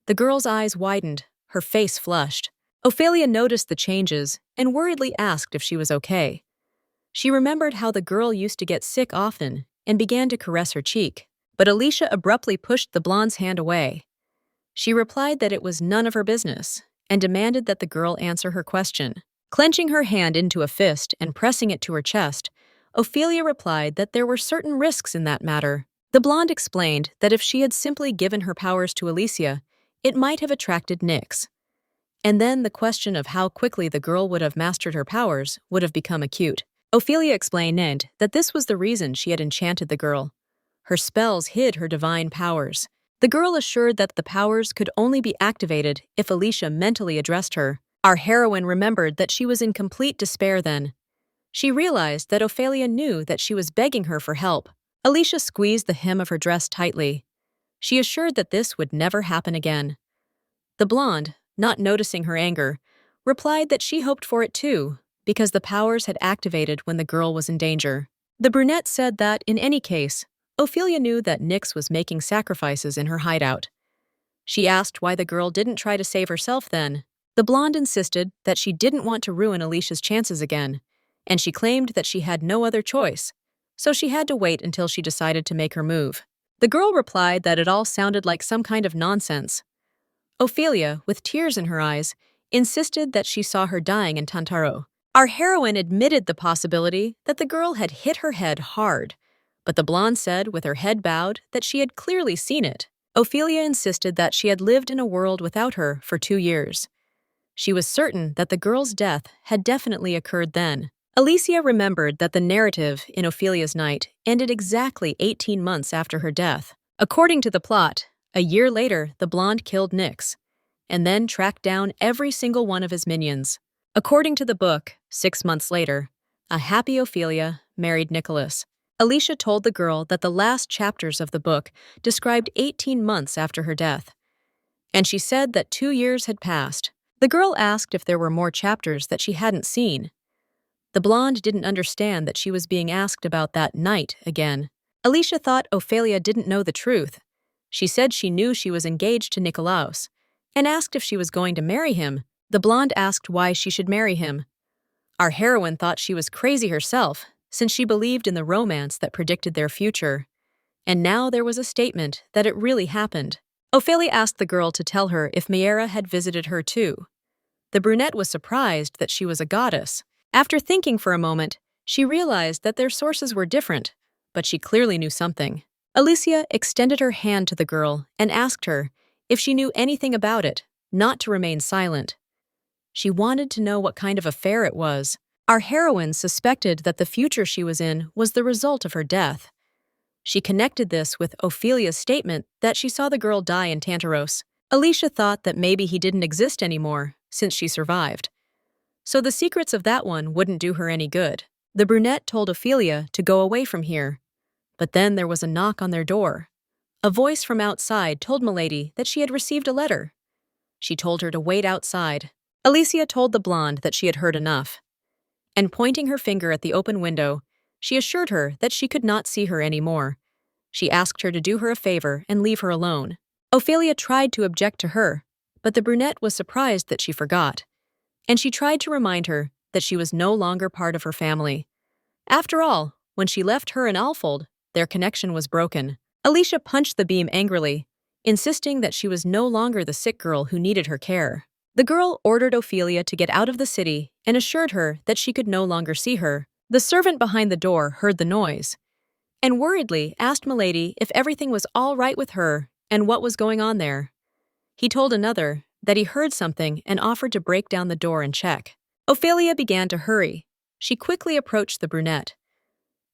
The girl's eyes widened, her face flushed. Ophelia noticed the changes and worriedly asked if she was okay. She remembered how the girl used to get sick often and began to caress her cheek. But Alicia abruptly pushed the blonde's hand away. She replied that it was none of her business and demanded that the girl answer her question. Clenching her hand into a fist and pressing it to her chest, Ophelia replied that there were certain risks in that matter. The blonde explained that if she had simply given her powers to Alicia, it might have attracted Nyx. And then the question of how quickly the girl would have mastered her powers would have become acute. Ophelia explained that this was the reason she had enchanted the girl. Her spells hid her divine powers. The girl assured that the powers could only be activated if Alicia mentally addressed her. Our heroine remembered that she was in complete despair then. She realized that Ophelia knew that she was begging her for help. Alicia squeezed the hem of her dress tightly. She assured that this would never happen again. The blonde, not noticing her anger, replied that she hoped for it too, because the powers had activated when the girl was in danger. The brunette said that, in any case, Ophelia knew that Nyx was making sacrifices in her hideout. She asked why the girl didn't try to save herself then. The blonde insisted that she didn't want to ruin Alicia's chances again, and she claimed that she had no other choice, so she had to wait until she decided to make her move. The girl replied that it all sounded like some kind of nonsense. Ophelia, with tears in her eyes, insisted that she saw her dying in Tantaro. Our heroine admitted the possibility that the girl had hit her head hard, but the blonde said with her head bowed that she had clearly seen it. Ophelia insisted that she had lived in a world without her for 2 years. She was certain that the girl's death had definitely occurred then. Alicia remembered that the narrative in Ophelia's Night ended exactly 18 months after her death. According to the plot, a year later the blonde killed Nyx, and then tracked down every single one of his minions. According to the book, 6 months later, a happy Ophelia married Nicholas. Alicia told the girl that the last chapters of the book described 18 months after her death, and she said that 2 years had passed. The girl asked if there were more chapters that she hadn't seen. The blonde didn't understand that she was being asked about that night again. Alicia thought Ophelia didn't know the truth. She said she knew she was engaged to Nikolaos, and asked if she was going to marry him. The blonde asked why she should marry him. Our heroine thought she was crazy herself, since she believed in the romance that predicted their future. And now there was a statement that it really happened. Ophelia asked the girl to tell her if Miera had visited her too. The brunette was surprised that she was a goddess. After thinking for a moment, she realized that their sources were different, but she clearly knew something. Alicia extended her hand to the girl and asked her if she knew anything about it, not to remain silent. She wanted to know what kind of affair it was. Our heroine suspected that the future she was in was the result of her death. She connected this with Ophelia's statement that she saw the girl die in Tantaros. Alicia thought that maybe he didn't exist anymore, since she survived. So the secrets of that one wouldn't do her any good. The brunette told Ophelia to go away from here. But then there was a knock on their door. A voice from outside told Milady that she had received a letter. She told her to wait outside. Alicia told the blonde that she had heard enough, and pointing her finger at the open window, she assured her that she could not see her anymore. She asked her to do her a favor and leave her alone. Ophelia tried to object to her, but the brunette was surprised that she forgot, and she tried to remind her that she was no longer part of her family. After all, when she left her and Alfold, their connection was broken. Alicia punched the beam angrily, insisting that she was no longer the sick girl who needed her care. The girl ordered Ophelia to get out of the city and assured her that she could no longer see her. The servant behind the door heard the noise and worriedly asked Milady if everything was all right with her and what was going on there. He told another that he heard something and offered to break down the door and check. Ophelia began to hurry. She quickly approached the brunette.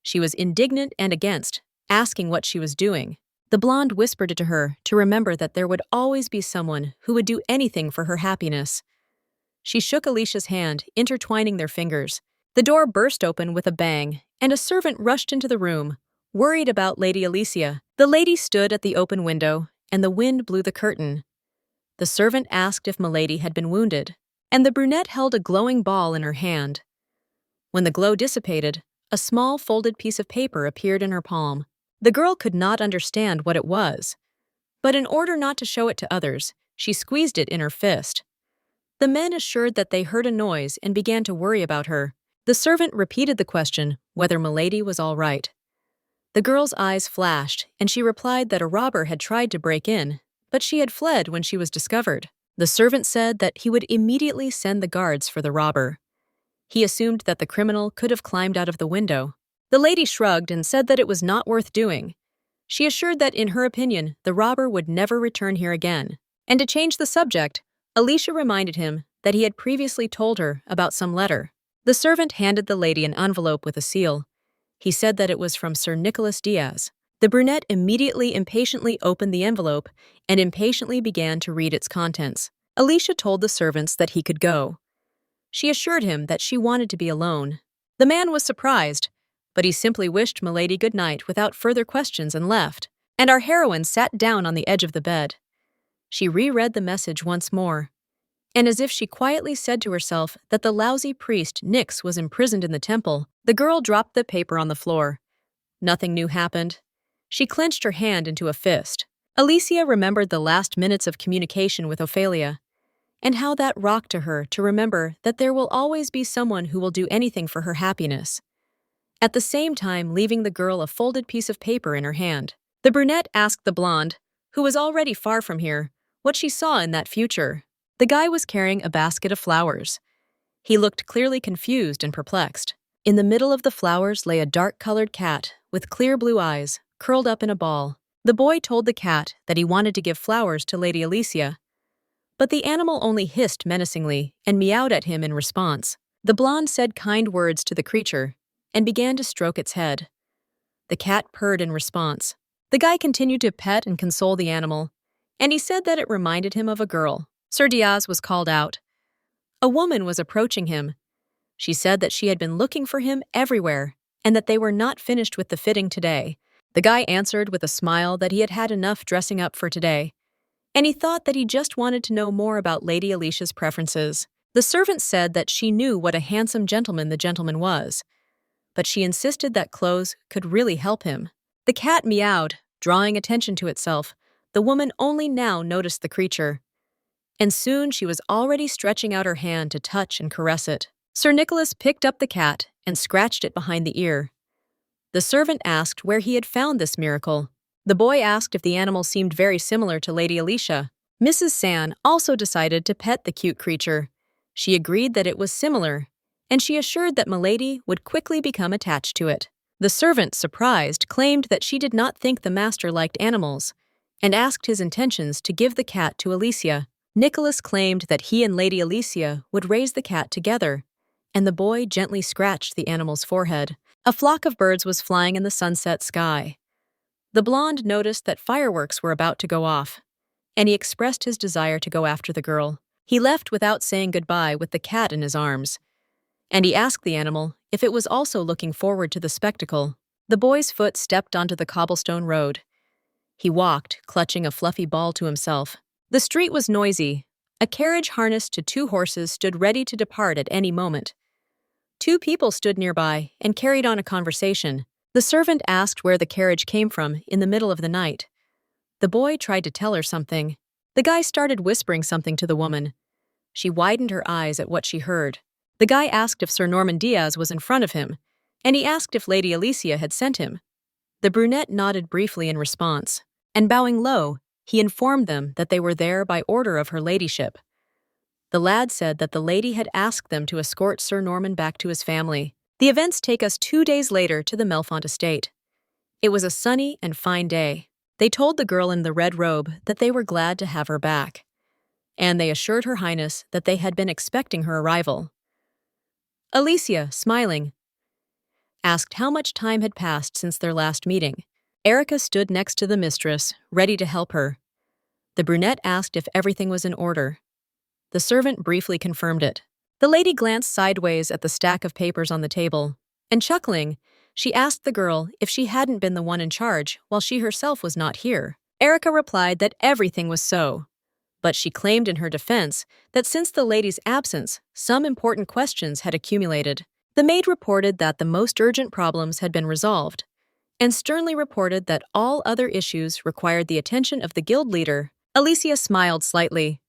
She was indignant and against, asking what she was doing. The blonde whispered it to her to remember that there would always be someone who would do anything for her happiness. She shook Alicia's hand, intertwining their fingers. The door burst open with a bang, and a servant rushed into the room, worried about Lady Alicia. The lady stood at the open window, and the wind blew the curtain. The servant asked if Milady had been wounded, and the brunette held a glowing ball in her hand. When the glow dissipated, a small folded piece of paper appeared in her palm. The girl could not understand what it was, but in order not to show it to others, she squeezed it in her fist. The men assured that they heard a noise and began to worry about her. The servant repeated the question whether Milady was all right. The girl's eyes flashed, and she replied that a robber had tried to break in, but she had fled when she was discovered. The servant said that he would immediately send the guards for the robber. He assumed that the criminal could have climbed out of the window. The lady shrugged and said that it was not worth doing. She assured that, in her opinion, the robber would never return here again. And to change the subject, Alicia reminded him that he had previously told her about some letter. The servant handed the lady an envelope with a seal. He said that it was from Sir Nicholas Diaz. The brunette immediately impatiently opened the envelope and impatiently began to read its contents. Alicia told the servants that he could go. She assured him that she wanted to be alone. The man was surprised, but he simply wished Milady good night without further questions and left. And our heroine sat down on the edge of the bed. She reread the message once more, and as if she quietly said to herself that the lousy priest Nyx was imprisoned in the temple, the girl dropped the paper on the floor. Nothing new happened. She clenched her hand into a fist. Alicia remembered the last minutes of communication with Ophelia, and how that rocked to her to remember that there will always be someone who will do anything for her happiness, at the same time leaving the girl a folded piece of paper in her hand. The brunette asked the blonde, who was already far from here, what she saw in that future. The guy was carrying a basket of flowers. He looked clearly confused and perplexed. In the middle of the flowers lay a dark-colored cat with clear blue eyes, curled up in a ball. The boy told the cat that he wanted to give flowers to Lady Alicia, but the animal only hissed menacingly and meowed at him in response. The blonde said kind words to the creature and began to stroke its head. The cat purred in response. The guy continued to pet and console the animal, and he said that it reminded him of a girl. Sir Diaz was called out. A woman was approaching him. She said that she had been looking for him everywhere and that they were not finished with the fitting today. The guy answered with a smile that he had had enough dressing up for today, and he thought that he just wanted to know more about Lady Alicia's preferences. The servant said that she knew what a handsome gentleman the gentleman was, but she insisted that clothes could really help him. The cat meowed, drawing attention to itself. The woman only now noticed the creature, and soon she was already stretching out her hand to touch and caress it. Sir Nicholas picked up the cat and scratched it behind the ear. The servant asked where he had found this miracle. The boy asked if the animal seemed very similar to Lady Alicia. Mrs. San also decided to pet the cute creature. She agreed that it was similar, and she assured that Milady would quickly become attached to it. The servant, surprised, claimed that she did not think the master liked animals, and asked his intentions to give the cat to Alicia. Nicholas claimed that he and Lady Alicia would raise the cat together, and the boy gently scratched the animal's forehead. A flock of birds was flying in the sunset sky. The blonde noticed that fireworks were about to go off, and he expressed his desire to go after the girl. He left without saying goodbye with the cat in his arms, and he asked the animal if it was also looking forward to the spectacle. The boy's foot stepped onto the cobblestone road. He walked, clutching a fluffy ball to himself. The street was noisy. A carriage harnessed to 2 horses stood ready to depart at any moment. 2 people stood nearby and carried on a conversation. The servant asked where the carriage came from in the middle of the night. The boy tried to tell her something. The guy started whispering something to the woman. She widened her eyes at what she heard. The guy asked if Sir Norman Diaz was in front of him, and he asked if Lady Alicia had sent him. The brunette nodded briefly in response, and bowing low, he informed them that they were there by order of her ladyship. The lad said that the lady had asked them to escort Sir Norman back to his family. The events take us 2 days later to the Melfont estate. It was a sunny and fine day. They told the girl in the red robe that they were glad to have her back, and they assured Her Highness that they had been expecting her arrival. Alicia, smiling, asked how much time had passed since their last meeting. Erica stood next to the mistress, ready to help her. The brunette asked if everything was in order. The servant briefly confirmed it. The lady glanced sideways at the stack of papers on the table, and chuckling, she asked the girl if she hadn't been the one in charge while she herself was not here. Erica replied that everything was so, but she claimed in her defense that since the lady's absence, some important questions had accumulated. The maid reported that the most urgent problems had been resolved, and sternly reported that all other issues required the attention of the guild leader. Alicia smiled slightly.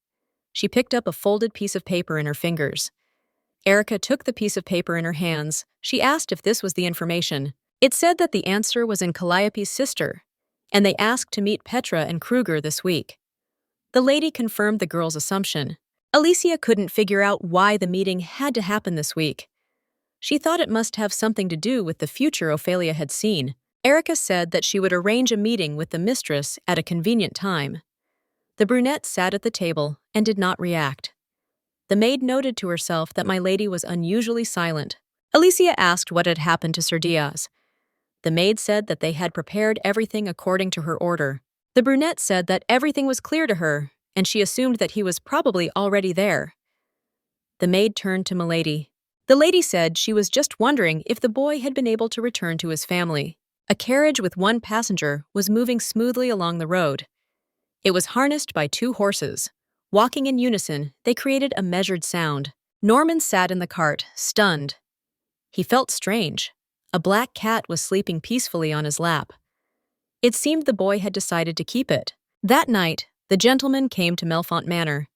She picked up a folded piece of paper in her fingers. Erica took the piece of paper in her hands. She asked if this was the information. It said that the answer was in Calliope's sister, and they asked to meet Petra and Kruger this week. The lady confirmed the girl's assumption. Alicia couldn't figure out why the meeting had to happen this week. She thought it must have something to do with the future Ophelia had seen. Erica said that she would arrange a meeting with the mistress at a convenient time. The brunette sat at the table and did not react. The maid noted to herself that my lady was unusually silent. Alicia asked what had happened to Sir Diaz. The maid said that they had prepared everything according to her order. The brunette said that everything was clear to her, and she assumed that he was probably already there. The maid turned to Milady. The lady said she was just wondering if the boy had been able to return to his family. A carriage with one passenger was moving smoothly along the road. It was harnessed by two horses. Walking in unison, they created a measured sound. Norman sat in the cart, stunned. He felt strange. A black cat was sleeping peacefully on his lap. It seemed the boy had decided to keep it. That night, the gentleman came to Melfont Manor.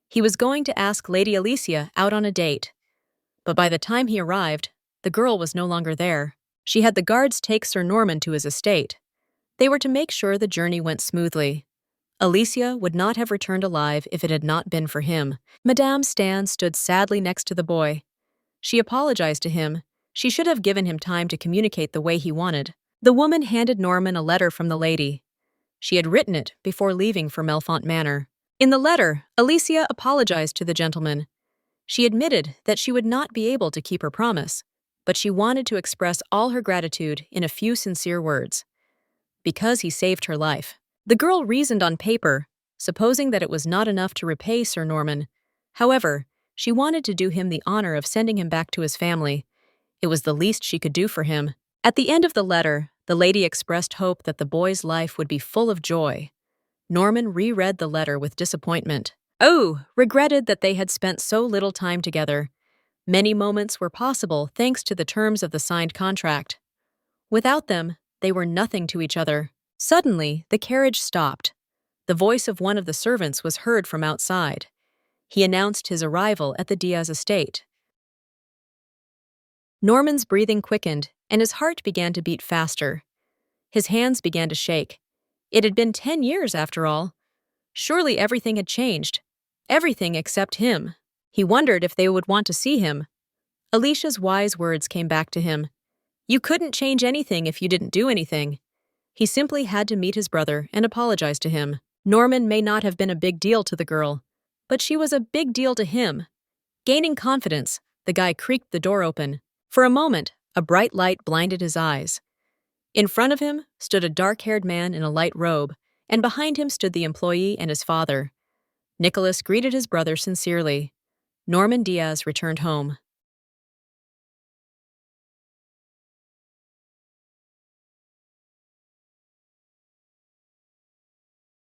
He was going to ask Lady Alicia out on a date. But by the time he arrived, the girl was no longer there. She had the guards take Sir Norman to his estate. They were to make sure the journey went smoothly. Alicia would not have returned alive if it had not been for him. Madame Stan stood sadly next to the boy. She apologized to him. She should have given him time to communicate the way he wanted. The woman handed Norman a letter from the lady. She had written it before leaving for Melfont Manor. In the letter, Alicia apologized to the gentleman. She admitted that she would not be able to keep her promise, but she wanted to express all her gratitude in a few sincere words. Because he saved her life. The girl reasoned on paper, supposing that it was not enough to repay Sir Norman. However, she wanted to do him the honor of sending him back to his family. It was the least she could do for him. At the end of the letter, the lady expressed hope that the boy's life would be full of joy. Norman reread the letter with disappointment. Regretted that they had spent so little time together. Many moments were possible thanks to the terms of the signed contract. Without them, they were nothing to each other. Suddenly, the carriage stopped. The voice of one of the servants was heard from outside. He announced his arrival at the Diaz estate. Norman's breathing quickened, and his heart began to beat faster. His hands began to shake. It had been 10 years, after all. Surely everything had changed. Everything except him. He wondered if they would want to see him. Alicia's wise words came back to him. You couldn't change anything if you didn't do anything. He simply had to meet his brother and apologize to him. Norman may not have been a big deal to the girl, but she was a big deal to him. Gaining confidence, the guy creaked the door open. For a moment, a bright light blinded his eyes. In front of him stood a dark-haired man in a light robe, and behind him stood the employee and his father. Nicholas greeted his brother sincerely. Norman Diaz returned home.